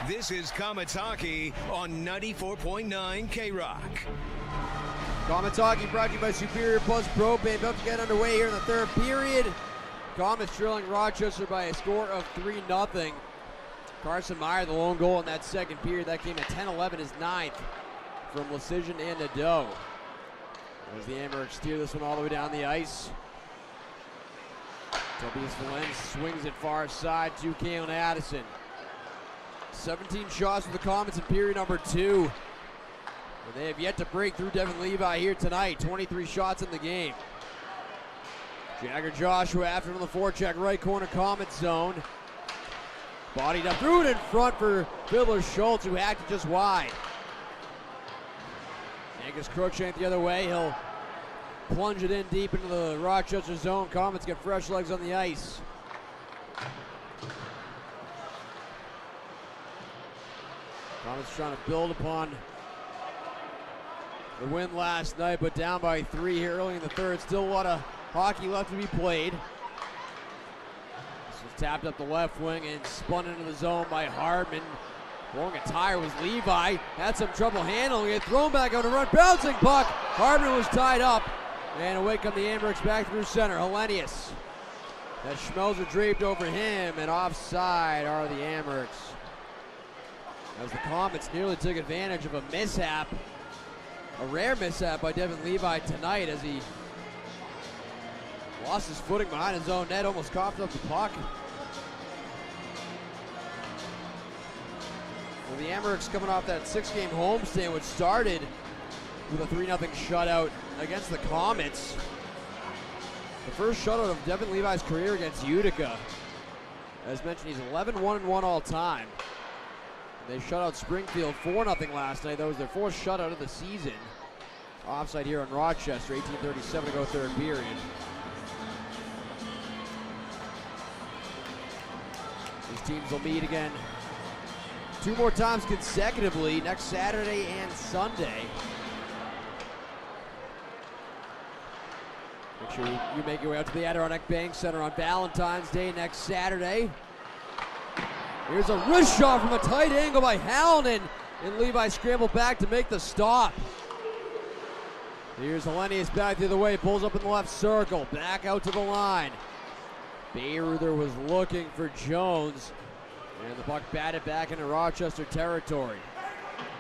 This is Comets Hockey on 94.9 K-Rock. Comets Hockey brought to you by Superior Plus Propane. About to get underway here in the third period. Comets trailing Rochester by a score of 3-0. Carson Meyer, the lone goal in that second period. That came at 10-11, his ninth from Lecision and Nadeau. As the Amherst steer this one all the way down the ice. Tobias Valens swings it far side to Kalen Addison. 17 shots for the Comets in period number 2. And they have yet to break through Devin Levi here tonight. 23 shots in the game. Jagger Joshua after him on the forecheck, right corner Comets zone. Bodied up, threw it in front for Fiddler Schultz, who hacked it just wide. Angus Crookshank the other way, he'll plunge it in deep into the Rochester zone. Comets get fresh legs on the ice. Comets trying to build upon the win last night, but down by 3 here early in the third. Still a lot of hockey left to be played. This was tapped up the left wing and spun into the zone by Hardman. Blowing a tire was Levi. Had some trouble handling it. Thrown back on the run. Bouncing puck. Hardman was tied up. And away come the Amherst back through center. Hellenius. That Schmelzer draped over him, and offside are the Amherst. As the Comets nearly took advantage of a mishap. A rare mishap by Devin Levi tonight as he lost his footing behind his own net, almost coughed up the puck. Well, the Amherst coming off that 6-game homestand, which started with a 3-0 shutout against the Comets. The first shutout of Devin Levi's career against Utica. As mentioned, he's 11-1-1 all time. They shut out Springfield 4-0 last night. That was their 4th shutout of the season. Offside here on Rochester, 18:37 to go third period. These teams will meet again 2 more times consecutively next Saturday and Sunday. Make sure you make your way out to the Adirondack Bank Center on Valentine's Day next Saturday. Here's a wrist shot from a tight angle by Hallinan, and Levi scrambled back to make the stop. Here's Hellenius back the other way, pulls up in the left circle, back out to the line. Bayreuther was looking for Jones, and the puck batted back into Rochester territory.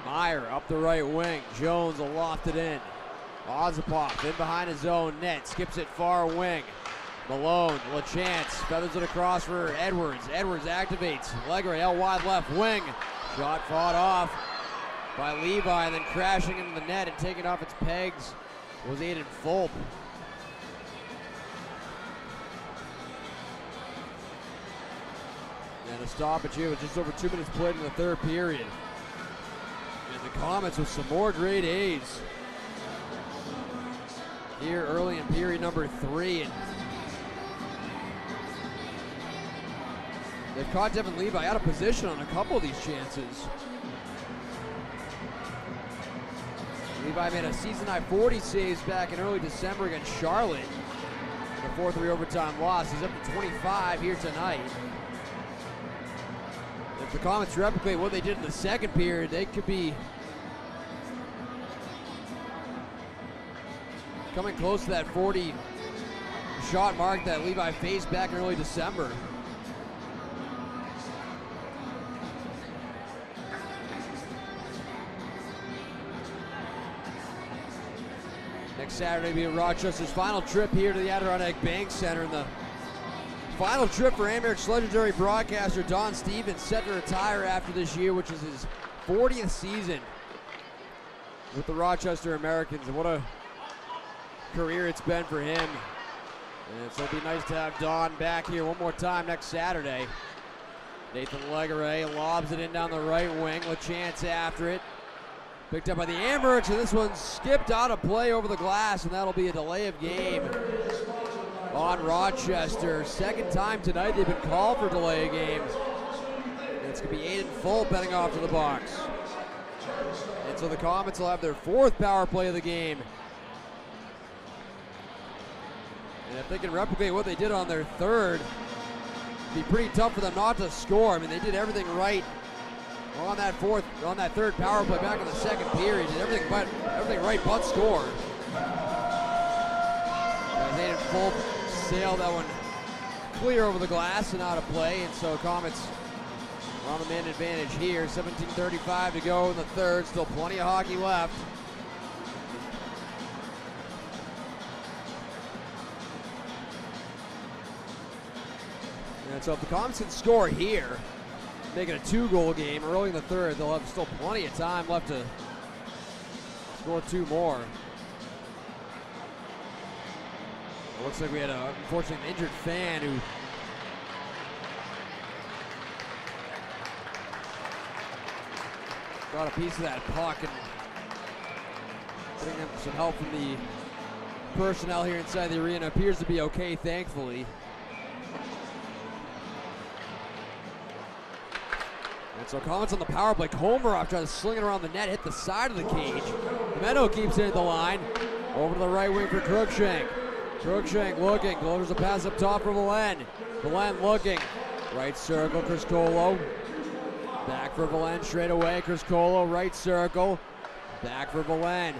Meyer up the right wing, Jones will loft it in. Ozapov in behind his own net, skips it far wing. Malone, LaChance, feathers it across for Edwards. Edwards activates. Legre out wide left wing. Shot fought off by Levi, and then crashing into the net and taking off its pegs was Aiden Fulp. And a stoppage here with just over 2 minutes played in the third period. And the Comets with some more grade A's here early in period number 3. And they've caught Devin Levi out of position on a couple of these chances. Levi made a season-high 40 saves back in early December against Charlotte. The 4-3 overtime loss. He's up to 25 here tonight. If the Comets replicate what they did in the second period, they could be coming close to that 40 shot mark that Levi faced back in early December. Next Saturday will be Rochester's final trip here to the Adirondack Bank Center, and the final trip for Amherst's legendary broadcaster Don Stevens, set to retire after this year, which is his 40th season with the Rochester Americans. And what a career it's been for him. And so it'll be nice to have Don back here one more time next Saturday. Nathan Legere lobs it in down the right wing. LaChance after it. Picked up by the Amherst, and this one skipped out of play over the glass, and that'll be a delay of game on Rochester. Second time tonight they've been called for delay of game. And it's going to be Aiden Fulp heading off to the box. And so the Comets will have their 4th power play of the game. And if they can replicate what they did on their 3rd, it'd be pretty tough for them not to score. I mean, they did everything right on that 3rd power play back in the second period. Did everything right but score. As Aiden Fulp sailed that one clear over the glass and out of play, and so Comets on the man advantage here. 17:35 to go in the 3rd. Still plenty of hockey left. And so if the Comets can score here, make it a 2-goal game early in the 3rd, they'll have still plenty of time left to score 2 more. Looks like we had, unfortunately, an injured fan who got a piece of that puck, and getting them some help from the personnel here inside the arena. Appears to be okay, thankfully. And so Comets on the power play. Komarov trying to sling it around the net, hit the side of the cage. Meadow keeps it at the line. Over to the right wing for Cruikshank. Cruikshank looking, delivers a pass up top for Valen. Valen looking, right circle, Criscolo. Back for Valen straight away, Criscolo, right circle. Back for Valen.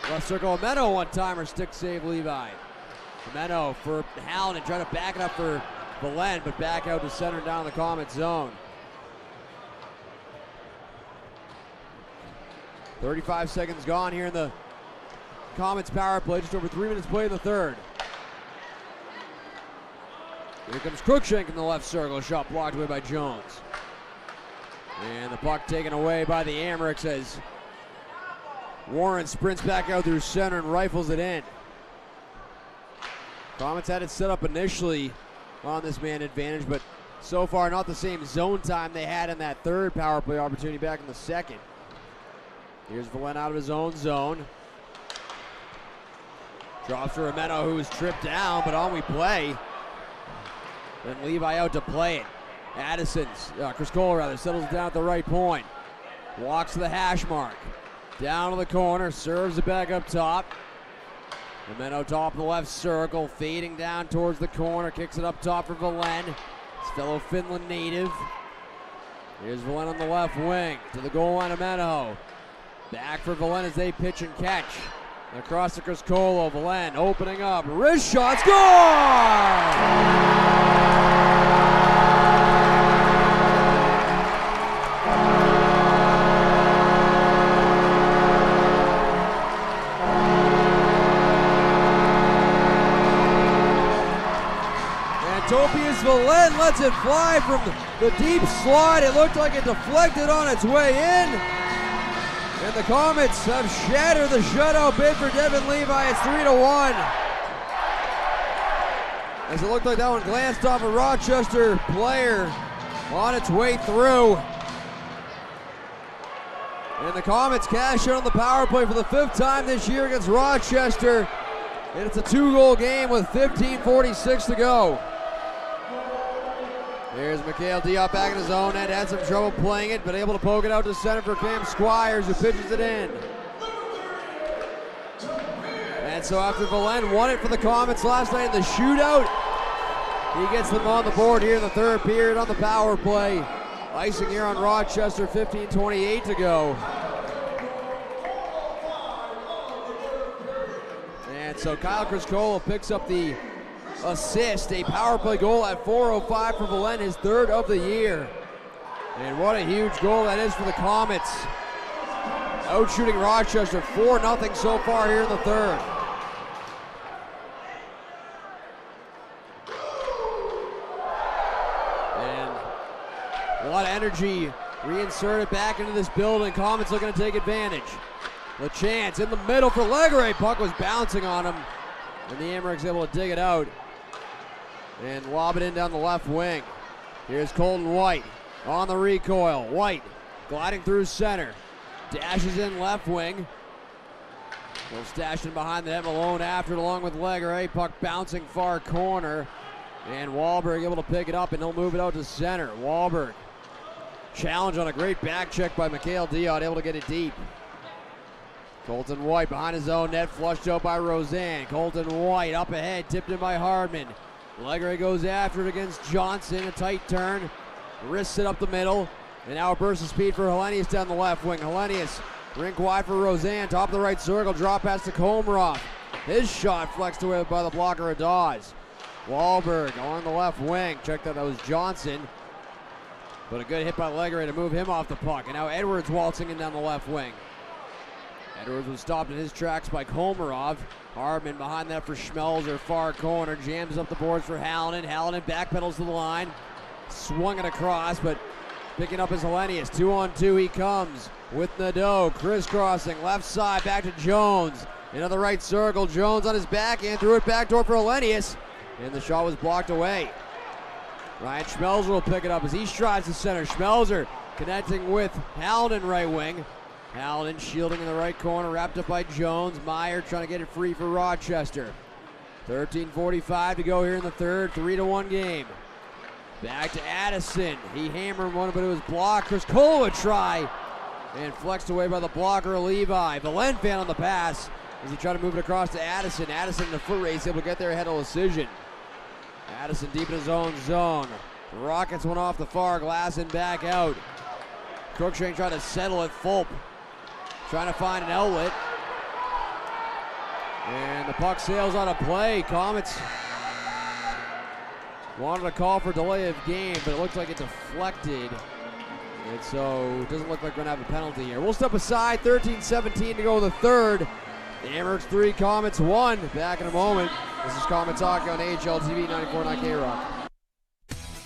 Left circle, Meadow one-timer, stick save Levi. Meadow for Hallen and trying to back it up for Valen, but back out to center down the Comet zone. 35 seconds gone here in the Comets power play, just over 3 minutes played in the third. Here comes Cruikshank in the left circle, shot blocked away by Jones. And the puck taken away by the Amerks as Warren sprints back out through center and rifles it in. Comets had it set up initially on this man advantage, but so far not the same zone time they had in that third power play opportunity back in the second. Here's Valen out of his own zone. Drops to Romero, who is tripped down, but on we play. Then Levi out to play it. Criscolo rather, settles down at the right point. Walks to the hash mark. Down to the corner, serves it back up top. Romero top of the left circle, fading down towards the corner, kicks it up top for Valen. His fellow Finland native. Here's Valen on the left wing, to the goal line of Meadow. Back for Valen as they pitch and catch. Across to Criscolo, Valen opening up, wrist shot, score! Topias Valen lets it fly from the deep slide. It looked like it deflected on its way in. And the Comets have shattered the shutout bid for Devin Levi. It's 3-1. As it looked like that one glanced off a Rochester player on its way through. And the Comets cash in on the power play for the 5th time this year against Rochester. And it's a 2-goal game with 15:46 to go. Here's Mikhail Diop back in his own net, had some trouble playing it, but able to poke it out to center for Cam Squires, who pitches it in. And so after Valen won it for the Comets last night in the shootout, he gets them on the board here in the third period on the power play. Icing here on Rochester, 15:28 to go. And so Kyle Criscolo picks up the assist, a power play goal at 4:05 for Valen, his 3rd of the year. And what a huge goal that is for the Comets. Outshooting Rochester 4-0 so far here in the third. And a lot of energy reinserted back into this building. Comets looking to take advantage. LaChance in the middle for Legare. Puck was bouncing on him, and the Amerks able to dig it out and lob it in down the left wing. Here's Colton White on the recoil. White gliding through center. Dashes in left wing. He'll stash in behind the net. Malone after it along with Legare. Puck bouncing far corner. And Wahlberg able to pick it up, and he'll move it out to center. Wahlberg challenge on a great back check by Mikhail Diot, able to get it deep. Colton White behind his own net, flushed out by Roseanne. Colton White up ahead, tipped in by Hardman. Legare goes after it against Johnson, a tight turn. Wrists it up the middle, and now a burst of speed for Hellenius down the left wing. Hellenius, rink wide for Roseanne, top of the right circle, drop pass to Komarov. His shot flexed away by the blocker of Dawes. Wahlberg on the left wing, checked out that was Johnson. But a good hit by Legare to move him off the puck, and now Edwards waltzing in down the left wing. Edwards was stopped in his tracks by Komarov. Hardman behind that for Schmelzer, far corner, jams up the boards for Hallinan. Hallinan backpedals to the line, swung it across, but picking up his Hellenius. 2-on-2 he comes with Nadeau, crisscrossing left side back to Jones. into the right circle. Jones on his backhand, threw it backdoor for Elenius, and the shot was blocked away. Ryan Schmelzer will pick it up as he strides to center. Schmelzer connecting with Halden right wing. Halden shielding in the right corner, wrapped up by Jones. Meyer trying to get it free for Rochester. 13:45 to go here in the third, 3-1 game. Back to Addison. He hammered one, but it was blocked. Chris Cole would try, and flexed away by the blocker Levi. Valenfan on the pass as he tried to move it across to Addison. Addison in the foot race, able to get there ahead of Decision. Addison deep in his own zone. The Rockets went off the far glass and back out. Cruikshank trying to settle it. Fulp trying to find an outlet. And the puck sails out of play. Comets wanted a call for delay of game, but it looks like it deflected. And so it doesn't look like we're going to have a penalty here. We'll step aside. 13:17 to go the third. The Amherst 3, Comets 1. Back in a moment. This is Comets Hockey on AHL TV 94.9 K-Rock.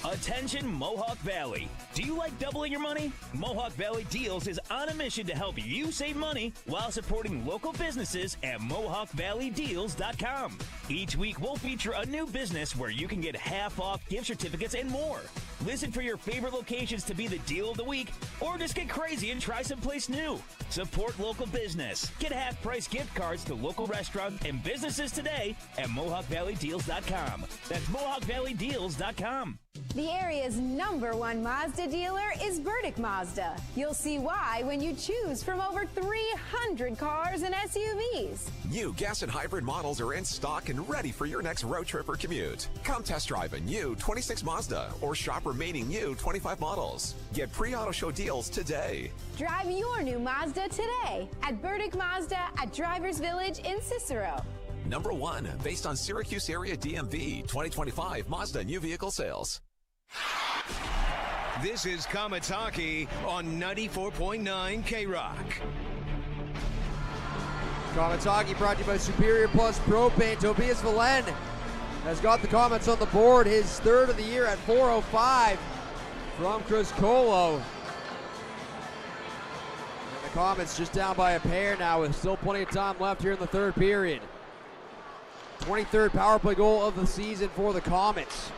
Attention Mohawk Valley. Do you like doubling your money? Mohawk Valley Deals is on a mission to help you save money while supporting local businesses at MohawkValleyDeals.com. Each week we'll feature a new business where you can get half off gift certificates and more. Listen for your favorite locations to be the deal of the week, or just get crazy and try someplace new. Support local business. Get half-price gift cards to local restaurants and businesses today at MohawkValleyDeals.com. That's MohawkValleyDeals.com. The area's #1 Mazda dealer is Burdick Mazda. You'll see why when you choose from over 300 cars and SUVs. New gas and hybrid models are in stock and ready for your next road trip or commute. Come test drive a new 26 Mazda or shop remaining new 25 models. Get pre-auto show deals today. Drive your new Mazda today at Burdick Mazda at Drivers Village in Cicero. #1, based on Syracuse area DMV 2025 Mazda new vehicle sales. This is Comets Hockey on 94.9 K-Rock. Comets Hockey brought to you by Superior Plus Propane. Tobias Valen has got the Comets on the board, his third of the year at 4:05 from Chris Colo. And the Comets just down by a pair now with still plenty of time left here in the third period. 23rd power play goal of the season for the Comets.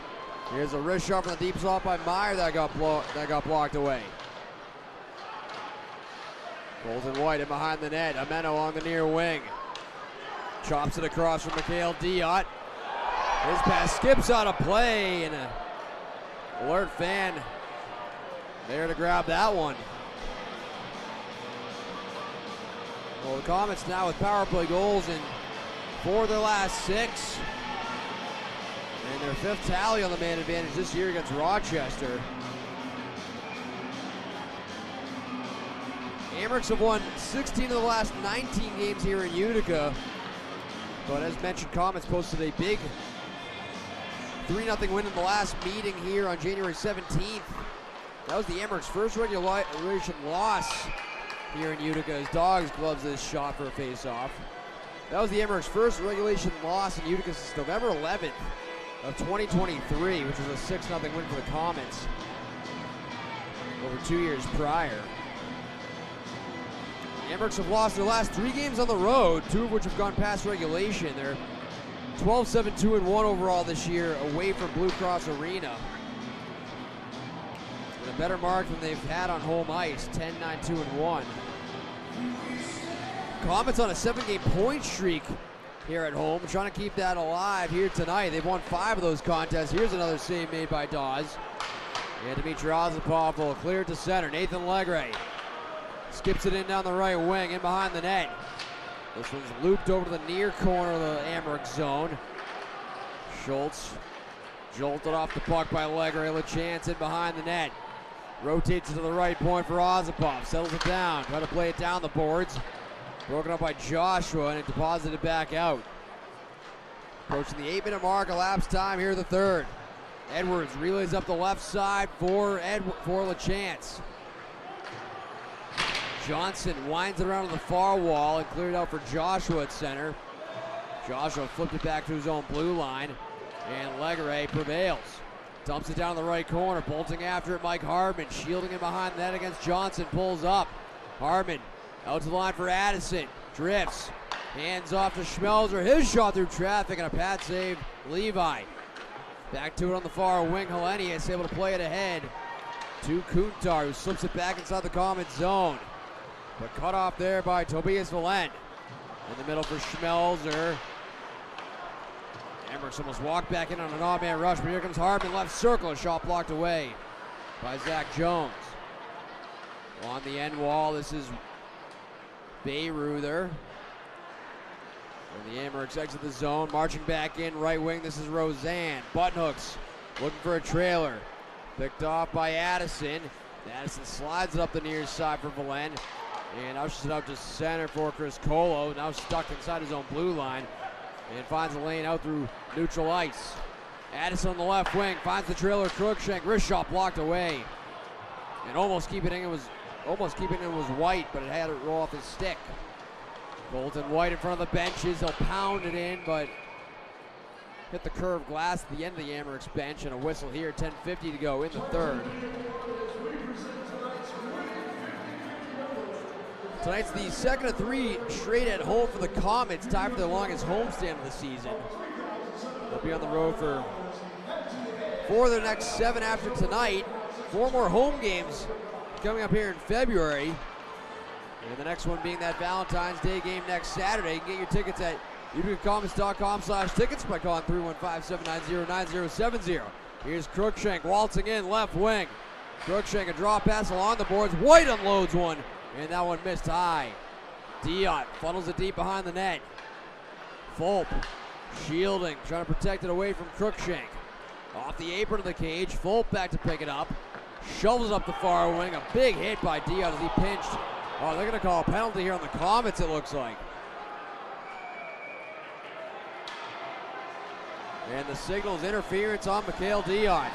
Here's a wrist shot from the deep slot by Meyer that got blocked away. Colton White in behind the net. Ameno on the near wing. Chops it across from Mikhail Diot. His pass skips out of play, and an alert fan there to grab that one. Well, the Comets now with power play goals in 4 of their last 6. And their 5th tally on the man advantage this year against Rochester. Amherst have won 16 of the last 19 games here in Utica. But as mentioned, Comets posted a big 3-0 win in the last meeting here on January 17th. That was the Amherst first regulation loss here in Utica as Dogs gloves this shot for a face-off. That was the Amherst first regulation loss in Utica since November 11th of 2023, which was a 6-0 win for the Comets over 2 years prior. The Amherst have lost their last 3 games on the road, 2 of which have gone past regulation. They're 12-7-2-1 overall this year away from Blue Cross Arena. With a better mark than they've had on home ice, 10-9-2-1. Comets on a 7-game point streak here at home, trying to keep that alive here tonight. They've won 5 of those contests. Here's another save made by Dawes. And Dmitry Ozapov will clear it to center. Nathan Legray skips it in down the right wing, in behind the net. This one's looped over to the near corner of the Amherst zone. Schultz jolted off the puck by Legray. LeChance in behind the net. Rotates it to the right point for Ozapov. Settles it down. Try to play it down the boards. Broken up by Joshua, and it deposited back out. Approaching the 8-minute mark, elapsed time here in the third. Edwards relays up the left side for LeChance. Johnson winds it around to the far wall and cleared out for Joshua at center. Joshua flipped it back to his own blue line, and Legray prevails. Dumps it down in the right corner, bolting after it, Mike Hardman, shielding him behind the net against Johnson, pulls up. Hardman out to the line for Addison, drifts, Hands off to Schmelzer. His shot through traffic and a pad save. Levi. Back to it on the far wing. Hellenius able to play it ahead to Kuntar, who slips it back inside the Comets zone. But cut off there by Tobias Valent. In the middle for Schmelzer. Amherst almost walked back in on an odd man rush, but here comes Hardman, left circle. A shot blocked away by Zach Jones. On the end wall, this is Bayreuther. And the Amherst exit the zone, marching back in, right wing, this is Roseanne. Button hooks, looking for a trailer. Picked off by Addison. Addison slides it up the near side for Valent. And ushers it up to center for Chris Colo. Now stuck inside his own blue line. And finds a lane out through neutral ice. Addison on the left wing, finds the trailer, Cruikshank. Wrist shot blocked away. And almost keeping it was White, but it had it roll off his stick. Colton White in front of the benches. He'll pound it in, but hit the curved glass at the end of the Amherst bench, and a whistle here. 10:50 to go in the third. Tonight's the second of 3 straight at home for the Comets, tied for their longest homestand of the season. They'll be on the road for 4 of their next 7 after tonight. 4 more home games coming up here in February. And the next one being that Valentine's Day game next Saturday. You can get your tickets at uticacomets.com/tickets by calling 315-790-9070. Here's Cruikshank waltzing in left wing. Cruikshank a draw pass along the boards. White unloads one, and that one missed high. Dion funnels it deep behind the net. Fulp shielding, trying to protect it away from Cruikshank. Off the apron of the cage, Fulp back to pick it up. Shovels up the far wing, a big hit by Dion as he pinched. Oh, they're going to call a penalty here on the Comets, it looks like. And the signal is interference on Mikhail Dion.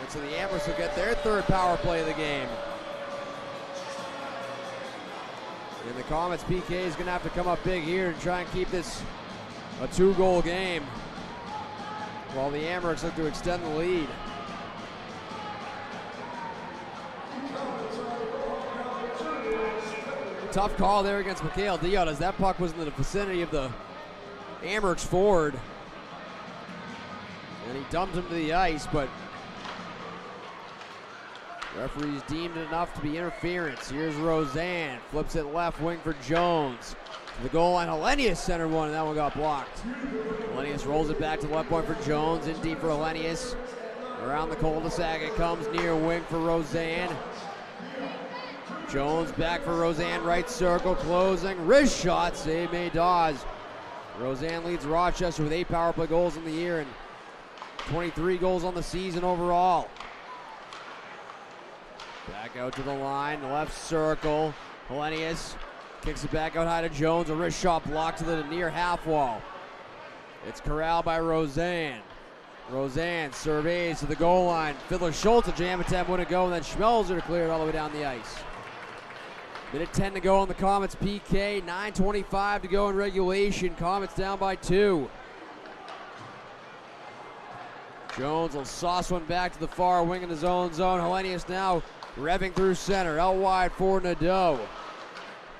And so the Amherst will get their third power play of the game. And the Comets PK is going to have to come up big here to try and keep this a 2-goal game, while the Amherst look to extend the lead. Tough call there against Mikhail Dion, as that puck was in the vicinity of the Amherst forward. And he dumped him to the ice, but referees deemed it enough to be interference. Here's Roseanne, flips it left wing for Jones. To the goal line, Hellenius centered one, and that one got blocked. Hellenius rolls it back to the left point for Jones, in deep for Hellenius. Around the cul-de-sac it comes, near wing for Roseanne. Jones back for Roseanne, right circle, closing, wrist shot, save made Dawes. Roseanne leads Rochester with 8 power play goals in the year and 23 goals on the season overall. Back out to the line, left circle, Hellenius kicks it back out high to Jones, a wrist shot blocked to the near half wall. It's corralled by Roseanne. Roseanne surveys to the goal line, Fiddler Schultz, a jam attempt wouldn't go, and then Schmelzer to clear it all the way down the ice. Minute 10 to go on the Comets PK, 9:25 to go in regulation. Comets down by 2. Jones will sauce one back to the far wing in his own zone. Hellenius now revving through center, out wide for Nadeau.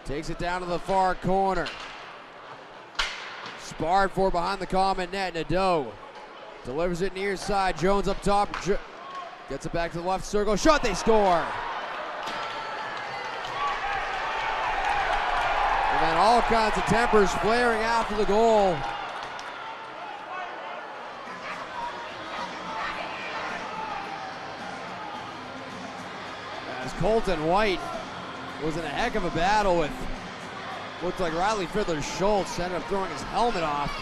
Takes it down to the far corner. Sparred for behind the Comet net. Nadeau delivers it near side. Jones up top, gets it back to the left circle. Shot, they score! And then all kinds of tempers flaring after the goal. As Colton White was in a heck of a battle with, looked like Riley Fiddler Schultz, ended up throwing his helmet off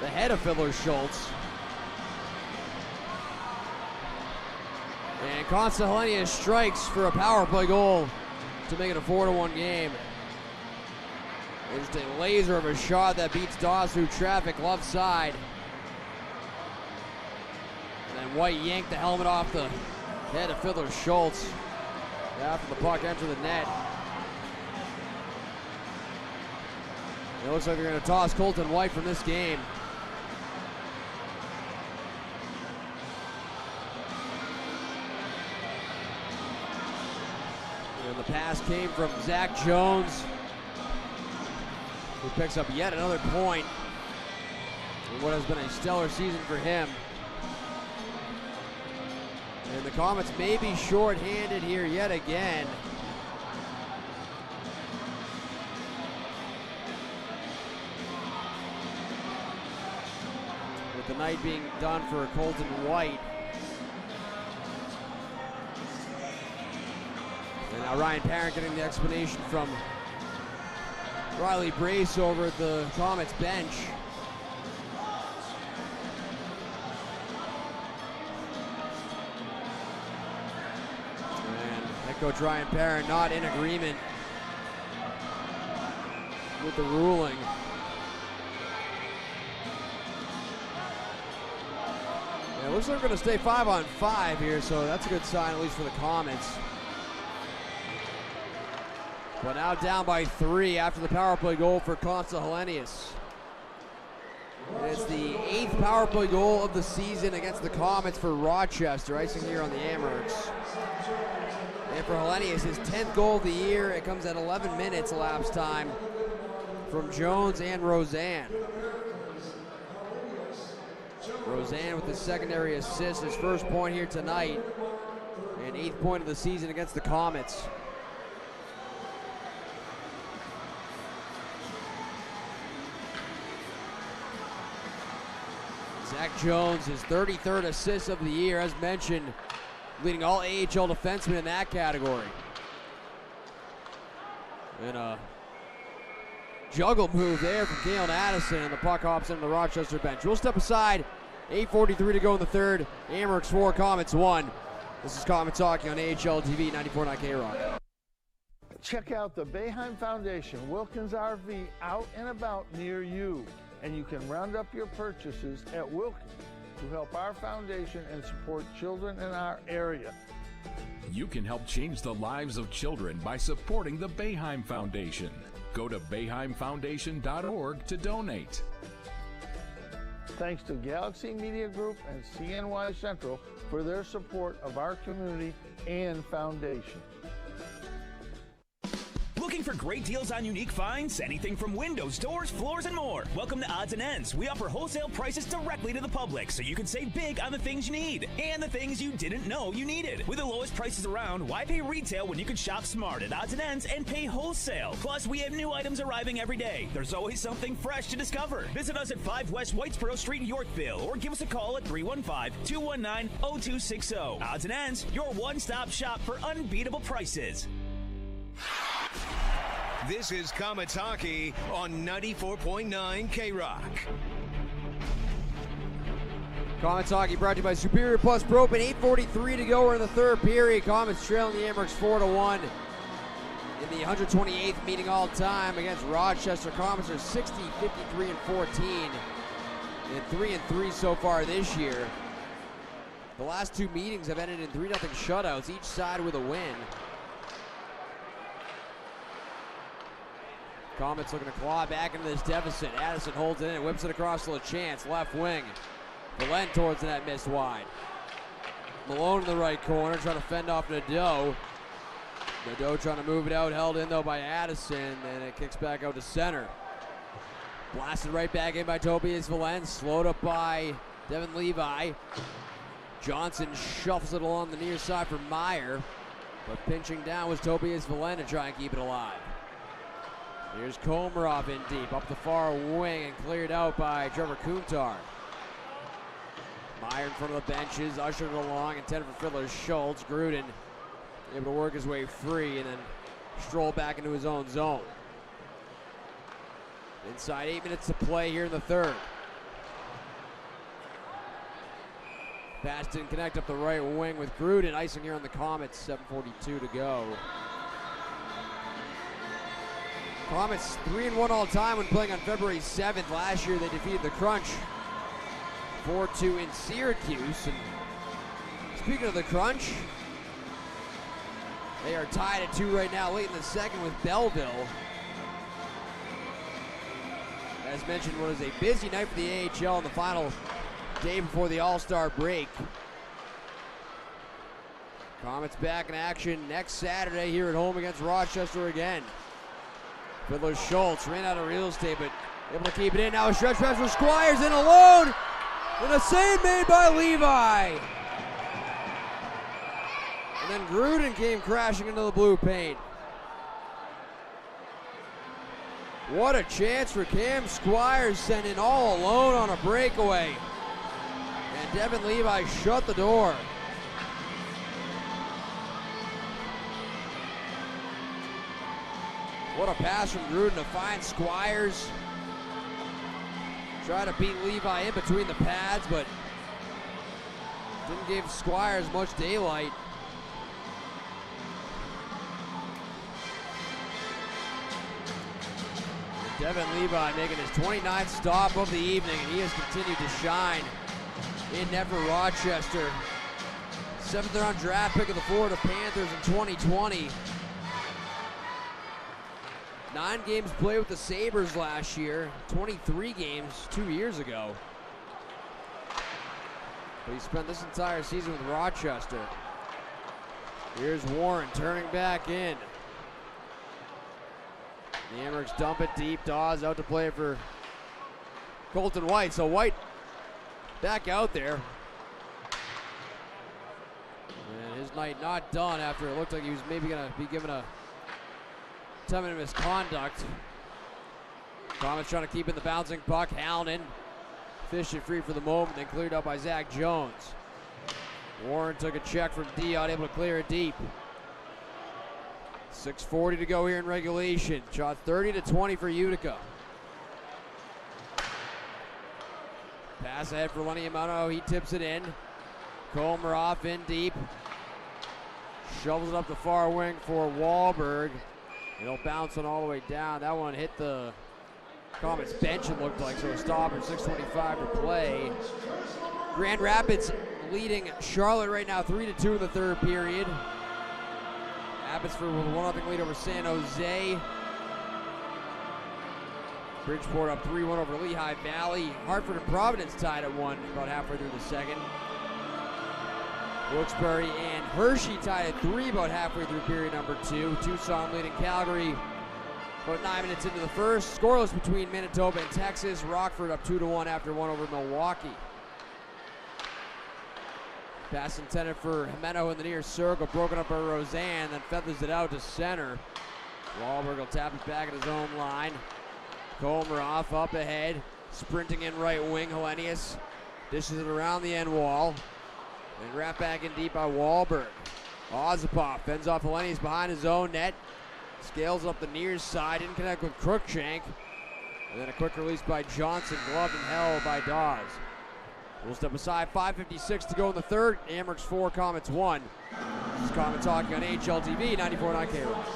the head of Fiddler Schultz. And Constance Hellenius strikes for a power play goal to make it a 4-1 game. It's just a laser of a shot that beats Dawes through traffic left side. And then White yanked the helmet off the head of Fiddler Schultz after the puck entered the net. It looks like they're going to toss Colton White from this game. And the pass came from Zach Jones, who picks up yet another point in what has been a stellar season for him. And the Comets may be short-handed here yet again. With the night being done for Colton White. And now Ryan Parent getting the explanation from Riley Brace over at the Comets bench. And head coach Ryan Parent not in agreement with the ruling. Yeah, it looks like we're going to stay 5-on-5 here, so that's a good sign, at least for the Comets. But now down by 3 after the power play goal for Consta Helenius. It's the 8th power play goal of the season against the Comets for Rochester, icing here on the Amherst. And for Helenius, his 10th goal of the year. It comes at 11 minutes elapsed time from Jones and Roseanne. Roseanne with the secondary assist, his first point here tonight, and 8th point of the season against the Comets. Zach Jones, his 33rd assist of the year, as mentioned, leading all AHL defensemen in that category. And a juggle move there from Kalen Addison, and the puck hops into the Rochester bench. We'll step aside. 8:43 to go in the third. Amherst 4, Comets 1. This is Comets Hockey on AHL TV 94.9 K-Rock. Check out the Boeheim Foundation Wilkins RV out and about near you. And you can round up your purchases at Wilkins to help our foundation and support children in our area. You can help change the lives of children by supporting the Boeheim Foundation. Go to BoeheimFoundation.org to donate. Thanks to Galaxy Media Group and CNY Central for their support of our community and foundation. Looking for great deals on unique finds? Anything from windows, doors, floors, and more. Welcome to Odds and Ends. We offer wholesale prices directly to the public, so you can save big on the things you need and the things you didn't know you needed. With the lowest prices around, why pay retail when you can shop smart at Odds and Ends and pay wholesale? Plus, we have new items arriving every day. There's always something fresh to discover. Visit us at 5 West Whitesboro Street, Yorkville, or give us a call at 315-219-0260. Odds and Ends, your one-stop shop for unbeatable prices. This is Comets Hockey on 94.9 K-Rock. Comets Hockey brought to you by Superior Plus Propane. 8:43 to go. We're in the third period. Comets trailing the Amherst 4-1 in the 128th meeting all time against Rochester. Comets are 60, 53, and 14, and 3-3 so far this year. The last two meetings have ended in 3-0 shutouts, each side with a win. Comets looking to claw back into this deficit. Addison holds it in, whips it across to LaChance, left wing. Belen towards the net, missed wide. Malone in the right corner, trying to fend off Nadeau. Nadeau trying to move it out, held in though by Addison, and it kicks back out to center. Blasted right back in by Tobias Valen, slowed up by Devin Levi. Johnson shuffles it along the near side for Meyer, but pinching down was Tobias Valen to try and keep it alive. Here's Komarov in deep, up the far wing and cleared out by Trevor Kuntar. Meyer in front of the benches, ushered along, intended for Fiddler Schultz. Gruden able to work his way free and then stroll back into his own zone. Inside 8 minutes to play here in the third. Pass didn't connect up the right wing with Gruden, icing here on the Comets, 7:42 to go. Comets 3-1 all time when playing on February 7th. Last year they defeated the Crunch 4-2 in Syracuse. And speaking of the Crunch, they are tied at 2 right now, late in the second with Belleville. As mentioned, what is a busy night for the AHL on the final day before the All-Star break. Comets back in action next Saturday here at home against Rochester again. Fiddler Schultz ran out of real estate, but able to keep it in. Now a stretch pass for Squires in alone. And a save made by Levi. And then Gruden came crashing into the blue paint. What a chance for Cam Squires, sent in all alone on a breakaway. And Devin Levi shut the door. What a pass from Gruden to find Squires. Try to beat Levi in between the pads, but didn't give Squires much daylight. Devin Levi making his 29th stop of the evening, and he has continued to shine in net for Rochester. 7th round draft pick of the Florida Panthers in 2020. 9 games played with the Sabres last year, 23 games 2 years ago. But he spent this entire season with Rochester. Here's Warren turning back in. The Amherst dump it deep. Dawes out to play for Colton White. So White back out there. And his night not done after it looked like he was maybe going to be given a 10-minute misconduct. Comets trying to keep in the bouncing puck. Hallinan fished it free for the moment, then cleared up by Zach Jones. Warren took a check from Dion, able to clear it deep. 6:40 to go here in regulation. Shot 30-20 for Utica. Pass ahead for Lenny Amano. He tips it in. Komarov in deep. Shovels it up the far wing for Wahlberg. It'll bounce on all the way down. That one hit the Comets bench, it looked like, so a stop at 6:25 to play. Grand Rapids leading Charlotte right now 3-2 in the third period. Abbotsford with a 1-0 lead over San Jose. Bridgeport up 3-1 over Lehigh Valley. Hartford and Providence tied at 1 about halfway through the second. Wilkes-Barre and Hershey tied at 3 about halfway through period number 2. Tucson leading Calgary about 9 minutes into the first. Scoreless between Manitoba and Texas. Rockford up 2-1 after 1 over Milwaukee. Pass intended for Jimeno in the near circle, broken up by Roseanne, then feathers it out to center. Wahlberg will tap it back at his own line. Komarov up ahead, sprinting in right wing. Hellenius dishes it around the end wall. And wrapped back in deep by Wahlberg. Ozapov fends off Hellenius behind his own net. Scales up the near side, didn't connect with Cruikshank. And then a quick release by Johnson, gloved and held by Dawes. We'll step aside, 5:56 to go in the third. Amherst 4, Comets 1. This is Comets Hockey on AHL TV, 94.9 KROS.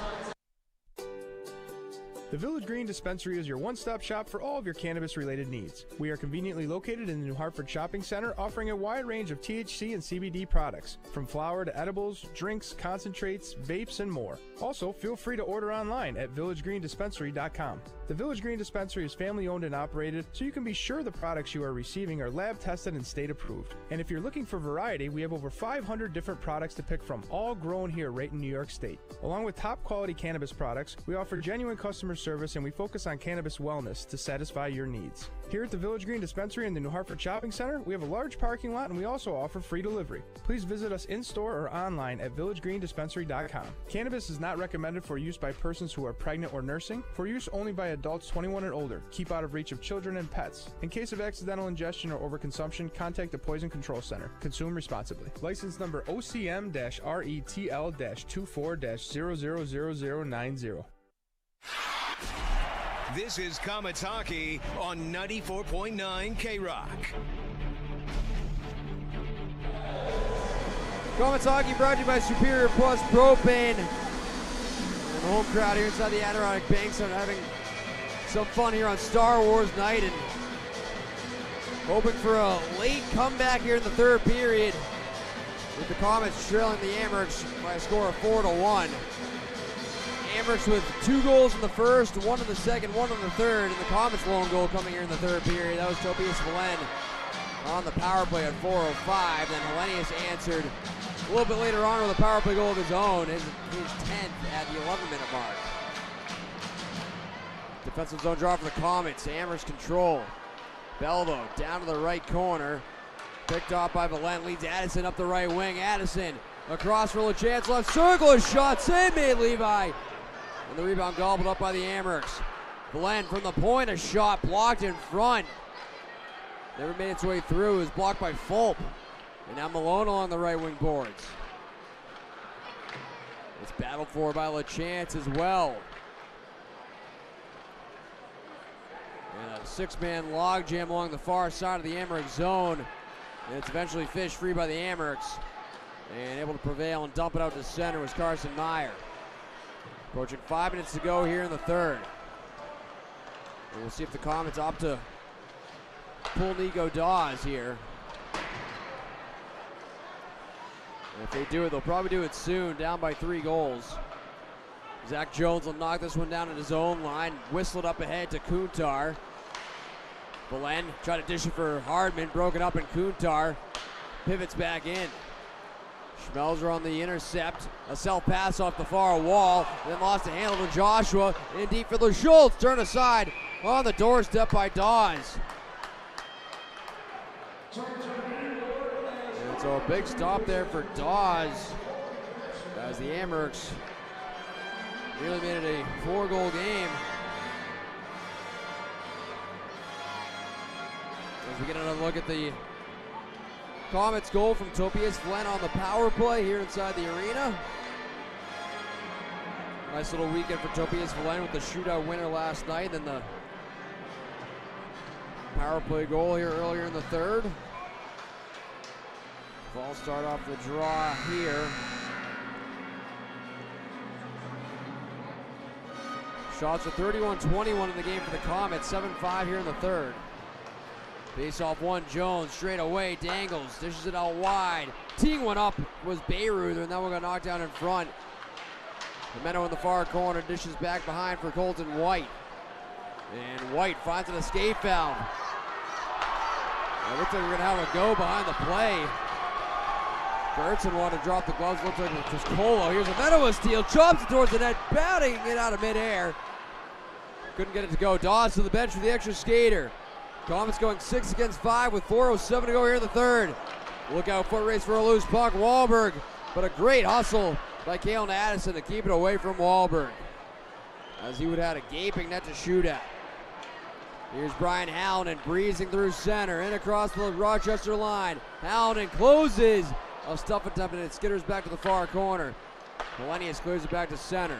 The Village Green Dispensary is your one-stop shop for all of your cannabis-related needs. We are conveniently located in the New Hartford Shopping Center, offering a wide range of THC and CBD products, from flower to edibles, drinks, concentrates, vapes, and more. Also, feel free to order online at villagegreendispensary.com. The Village Green Dispensary is family-owned and operated, so you can be sure the products you are receiving are lab-tested and state-approved. And if you're looking for variety, we have over 500 different products to pick from, all grown here right in New York State. Along with top-quality cannabis products, we offer genuine customer service, and we focus on cannabis wellness to satisfy your needs. Here at the Village Green Dispensary in the New Hartford Shopping Center, we have a large parking lot, and we also offer free delivery. Please visit us in-store or online at villagegreendispensary.com. Cannabis is not recommended for use by persons who are pregnant or nursing, for use only by adults 21 and older. Keep out of reach of children and pets. In case of accidental ingestion or overconsumption, contact the Poison Control Center. Consume responsibly. License number OCM-RETL-24-000090. This is Comets Hockey on 94.9 KROC. Comets Hockey brought to you by Superior Plus Propane. And the home crowd here inside the Adirondack Bank Center having some fun here on Star Wars night and hoping for a late comeback here in the third period, with the Comets trailing the Amherst by a score of 4-1. Amherst with 2 goals in the first, 1 in the second, 1 in the third, and the Comets' lone goal coming here in the third period. That was Tobias Valen on the power play at 4:05. Then Hellenius answered a little bit later on with a power play goal of his own, his 10th at the 11-minute mark. Defensive zone draw for the Comets. Amherst control. Belvo down to the right corner. Picked off by Valent. Leads Addison up the right wing. Addison across for LeChance. Left circle. A shot. Save made Levi. And the rebound gobbled up by the Amherst. Valent from the point. A shot blocked in front. Never made its way through. It was blocked by Fulp. And now Malone along the right wing boards. It's battled for by LeChance as well. And a six-man logjam along the far side of the Amherst zone. And it's eventually fished free by the Amherst. And able to prevail and dump it out to center was Carson Meyer. Approaching 5 minutes to go here in the third. And we'll see if the Comets opt to pull Nico Dawes here. And if they do it, they'll probably do it soon, down by 3 goals. Zach Jones will knock this one down at his own line. Whistle it up ahead to Kuntar. Belen tried to dish it for Hardman, broken up, and Kuntar pivots back in. Schmelzer on the intercept. A self pass off the far wall, then lost a handle to Joshua. In deep for the Schultz, turn aside on the doorstep by Dawes. And so a big stop there for Dawes as the Amherst really made it a 4-goal game. As we get another look at the Comets goal from Topias Flynn on the power play here inside the arena. Nice little weekend for Topias Flynn with the shootout winner last night, and the power play goal here earlier in the third. Ball start off the draw here. Shots are 31-21 in the game for the Comets, 7-5 here in the third. Face off one, Jones straight away, dangles, dishes it out wide. Teeing one up was Bayruther, and then we're going to knock down in front. Pimento in the far corner, dishes back behind for Colton White. And White finds an escape valve. It looks like we're going to have a go behind the play. Gertson wanted to drop the gloves, looks like it was Colo. Here's a Meadow steal, chops it towards the net, batting it out of midair. Couldn't get it to go. Dawes to the bench for the extra skater. Comets going 6 against 5 with 4:07 to go here in the third. Look out, foot race for a loose puck. Wahlberg, but a great hustle by Kalen Addison to keep it away from Wahlberg, as he would have had a gaping net to shoot at. Here's Brian Hallinan breezing through center and across the Rochester line. Hallinan closes. A stuff attempt, and it skitters back to the far corner. Millennius clears it back to center.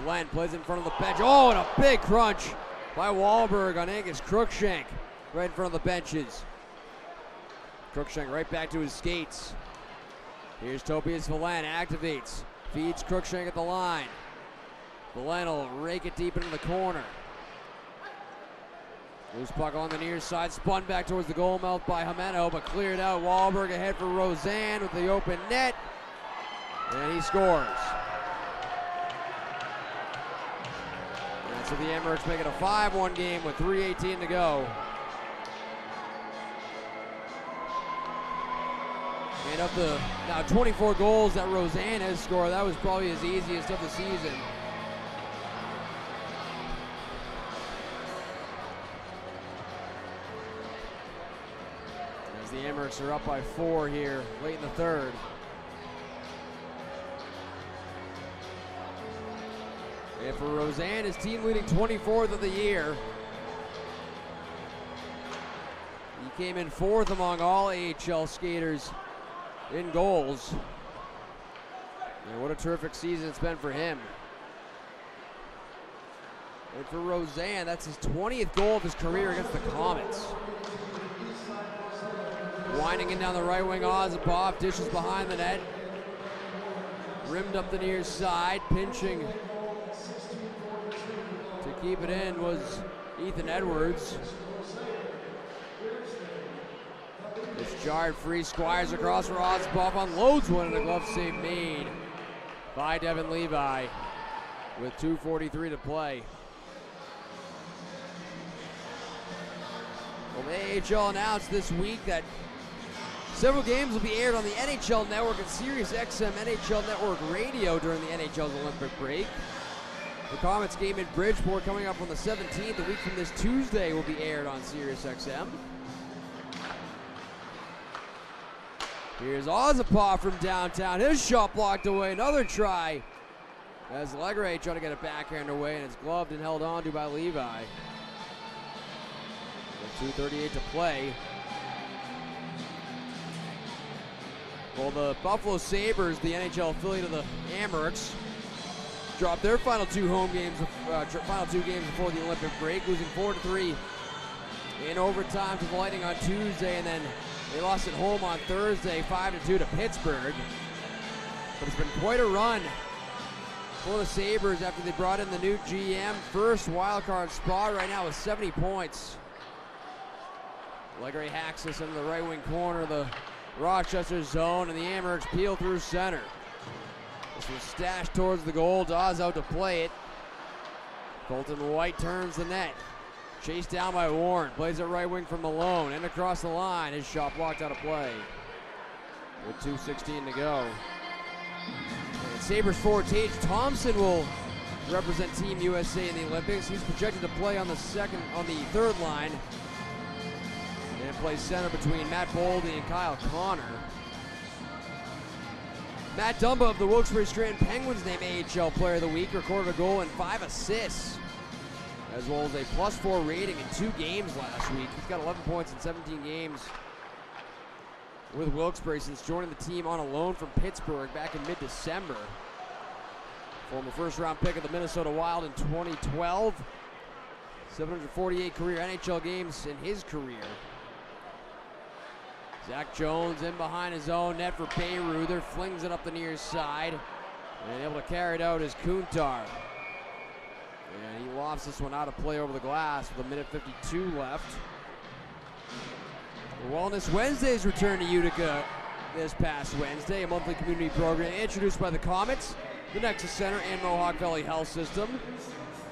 Glenn plays in front of the bench. Oh, and a big crunch by Wahlberg on Angus Cruikshank right in front of the benches. Cruikshank right back to his skates. Here's Topias Valent, activates, feeds Cruikshank at the line. Valent will rake it deep into the corner. Loose puck on the near side, spun back towards the goal mouth by Jimeno, but cleared out. Wahlberg ahead for Roseanne with the open net, and he scores. And so the Amherst make it a 5-1 game with 3:18 to go. And of the now 24 goals that Roseanne has scored, that was probably his easiest of the season. The Amherst are up by 4 here late in the third. And for Roseanne, his team leading 24th of the year. He came in 4th among all AHL skaters in goals. And what a terrific season it's been for him. And for Roseanne, that's his 20th goal of his career against the Comets. Winding in down the right wing, Ozapov dishes behind the net. Rimmed up the near side, pinching to keep it in was Ethan Edwards. It's jarred free, Squires across for Ozapov, unloads one, and a glove save made by Devin Levi with 2:43 to play. Well, the AHL announced this week that Several games will be aired on the NHL Network and Sirius XM NHL Network Radio during the NHL's Olympic break. The Comets game in Bridgeport coming up on the 17th, a week from this Tuesday, will be aired on Sirius XM. Here's Ozapov from downtown. His shot blocked away. Another try as Legray trying to get a backhand away, and it's gloved and held on to by Levi. With 2:38 to play. Well, the Buffalo Sabres, the NHL affiliate of the Amherst, dropped their final two games before the Olympic break, losing 4-3 in overtime to the Lightning on Tuesday, and then they lost at home on Thursday, 5-2 to Pittsburgh. But it's been quite a run for the Sabres after they brought in the new GM. First wildcard spot right now with 70 points. Legray hacks this into the right wing corner of the Rochester zone, and the Amherst peel through center. This was stashed towards the goal. Dawes out to play it. Colton White turns the net. Chased down by Warren. Plays it right wing from Malone. And across the line. His shot blocked out of play. With 2:16 to go. And Sabres forward Tage Thompson will represent Team USA in the Olympics. He's projected to play on the third line. And plays center between Matt Boldy and Kyle Connor. Matt Dumba of the Wilkes-Barre-Scranton Penguins named AHL Player of the Week, recorded a goal and 5 assists, as well as a +4 rating in 2 games last week. He's got 11 points in 17 games with Wilkes-Barre since joining the team on a loan from Pittsburgh back in mid-December. Former first-round pick of the Minnesota Wild in 2012. 748 career NHL games in his career. Zach Jones in behind his own net for Bayreuther, flings it up the near side, and able to carry it out is Kuntar. And he lofts this one out of play over the glass with 1:52 left. The Wellness Wednesdays returned to Utica this past Wednesday, a monthly community program introduced by the Comets, the Nexus Center, and Mohawk Valley Health System.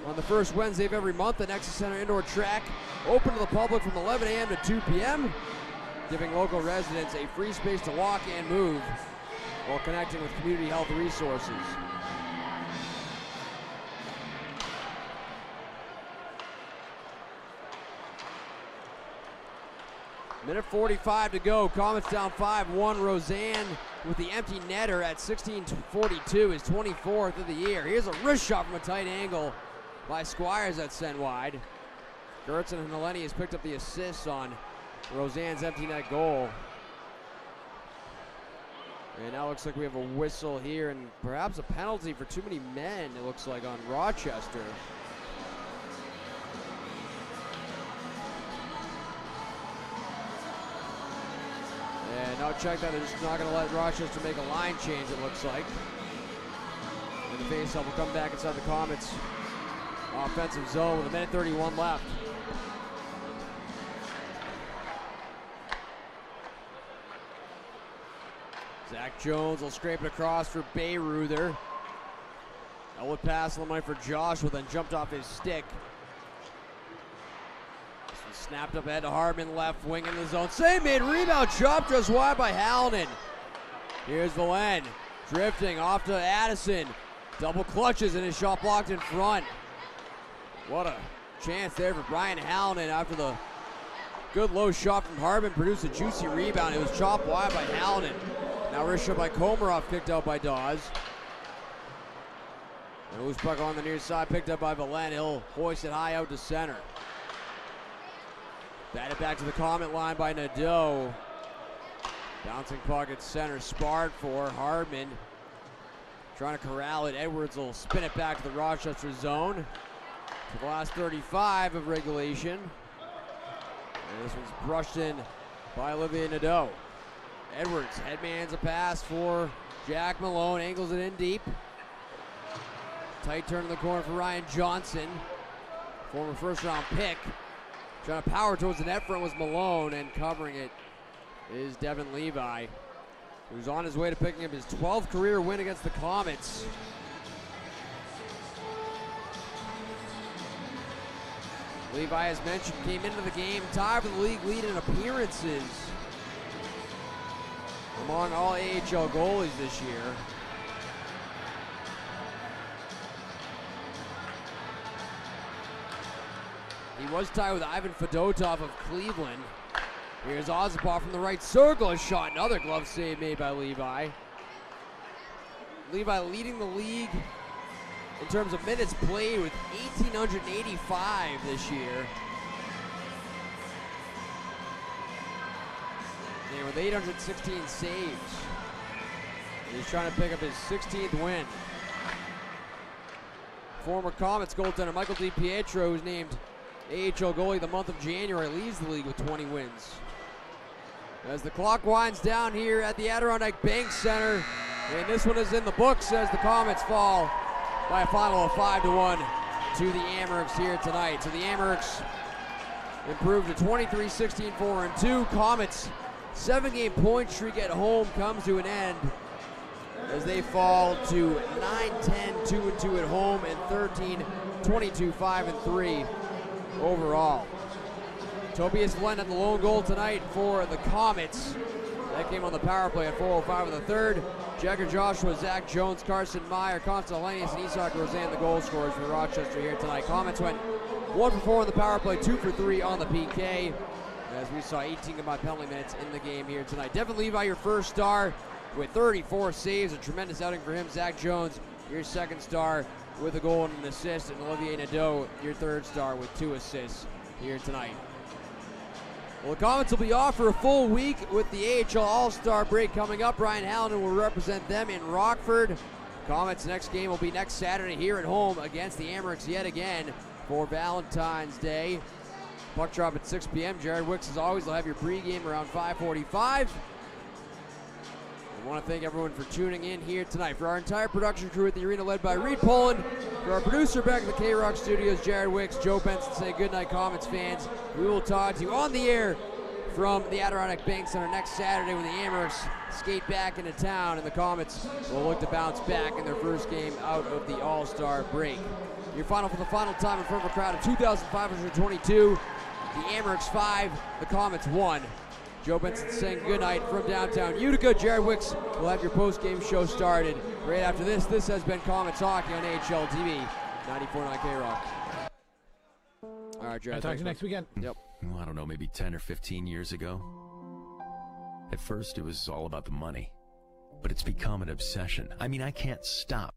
On the first Wednesday of every month, the Nexus Center indoor track open to the public from 11 a.m. to 2 p.m., giving local residents a free space to walk and move while connecting with community health resources. Minute 45 to go. Comets down 5-1. Roseanne with the empty netter at 16:42, his 24th of the year. Here's a wrist shot from a tight angle by Squires that's sent wide. Gertzen and Heleni has picked up the assists on Roseanne's empty net goal. And now it looks like we have a whistle here and perhaps a penalty for too many men, it looks like, on Rochester. And now check that, they're just not going to let Rochester make a line change, it looks like. And the faceoff will come back inside the Comets' offensive zone with 1:31 left. Zach Jones will scrape it across for Bayreuther. Elwood pass on the line for Joshua, then jumped off his stick. This one snapped up ahead to Hardman, left wing in the zone. Save made, rebound, chopped just wide by Hallinan. Here's Valen, drifting off to Addison. Double clutches and his shot blocked in front. What a chance there for Brian Hallinan after the good low shot from Hardman produced a juicy rebound. It was chopped wide by Hallinan. Now wrist shot by Komarov, kicked out by Dawes. And loose puck on the near side, picked up by Valen. He'll hoist it high out to center. Batted back to the Comet line by Nadeau. Bouncing puck at center, sparred for Hardman. Trying to corral it. Edwards will spin it back to the Rochester zone. To the last 35 of regulation. And this one's brushed in by Olivier Nadeau. Edwards headmans a pass for Jack Malone, angles it in deep. Tight turn in the corner for Ryan Johnson, former first-round pick. Trying to power towards the net front was Malone, and covering it is Devin Levi, who's on his way to picking up his 12th career win against the Comets. Levi, as mentioned, came into the game tied for the league lead in appearances. among all AHL goalies this year. He was tied with Ivan Fedotov of Cleveland. Here's Ozapov from the right circle. A shot, another glove save made by Levi. Levi leading the league in terms of minutes played with 1,885 this year. And with 816 saves. He's trying to pick up his 16th win. Former Comets goaltender Michael DiPietro, who's named AHL goalie of the month of January, leads the league with 20 wins. As the clock winds down here at the Adirondack Bank Center, and this one is in the books as the Comets fall by a final of 5-1 to the Amerks here tonight. So the Amerks improved to 23-16-4-2. Comets' 7-game point streak at home comes to an end as they fall to 9-10-2-2 at home and 13-22-5-3 overall. Tobias Glenn had the lone goal tonight for the Comets. That came on the power play at 4:05 of the third. Jagger Joshua, Zach Jones, Carson Meyer, Constantinius, and Isak Roseanne, the goal scorers for Rochester here tonight. Comets went 1 for 4 on the power play, 2 for 3 on the PK, as we saw 18 combined penalty minutes in the game here tonight. Devin Levi, your first star with 34 saves, a tremendous outing for him. Zach Jones, your second star with a goal and an assist, and Olivier Nadeau, your third star with 2 assists here tonight. Well, the Comets will be off for a full week with the AHL All-Star break coming up. Brian Hallinan will represent them in Rockford. Comets' next game will be next Saturday here at home against the Amerks yet again for Valentine's Day. Puck drop at 6 p.m. Jared Wicks, as always, will have your pregame around 5:45. I want to thank everyone for tuning in here tonight. For our entire production crew at the arena led by Reed Poland, for our producer back at the K-Rock Studios, Jared Wicks, Joe Benson, say goodnight, Comets fans. We will talk to you on the air from the Adirondack Bank Center next Saturday when the Amerks skate back into town and the Comets will look to bounce back in their first game out of the All-Star break. Your final for the final time in front of a crowd of 2,522. The Amerks 5, the Comets 1. Joe Benson saying goodnight from downtown Utica. Jared Wicks will have your post-game show started right after this. This has been Comets Hockey on AHL TV, 94.9 K-Rock. All right, Jared. I'll talk to you next weekend. Yep. Well, I don't know, maybe 10 or 15 years ago. At first, it was all about the money, but it's become an obsession. I mean, I can't stop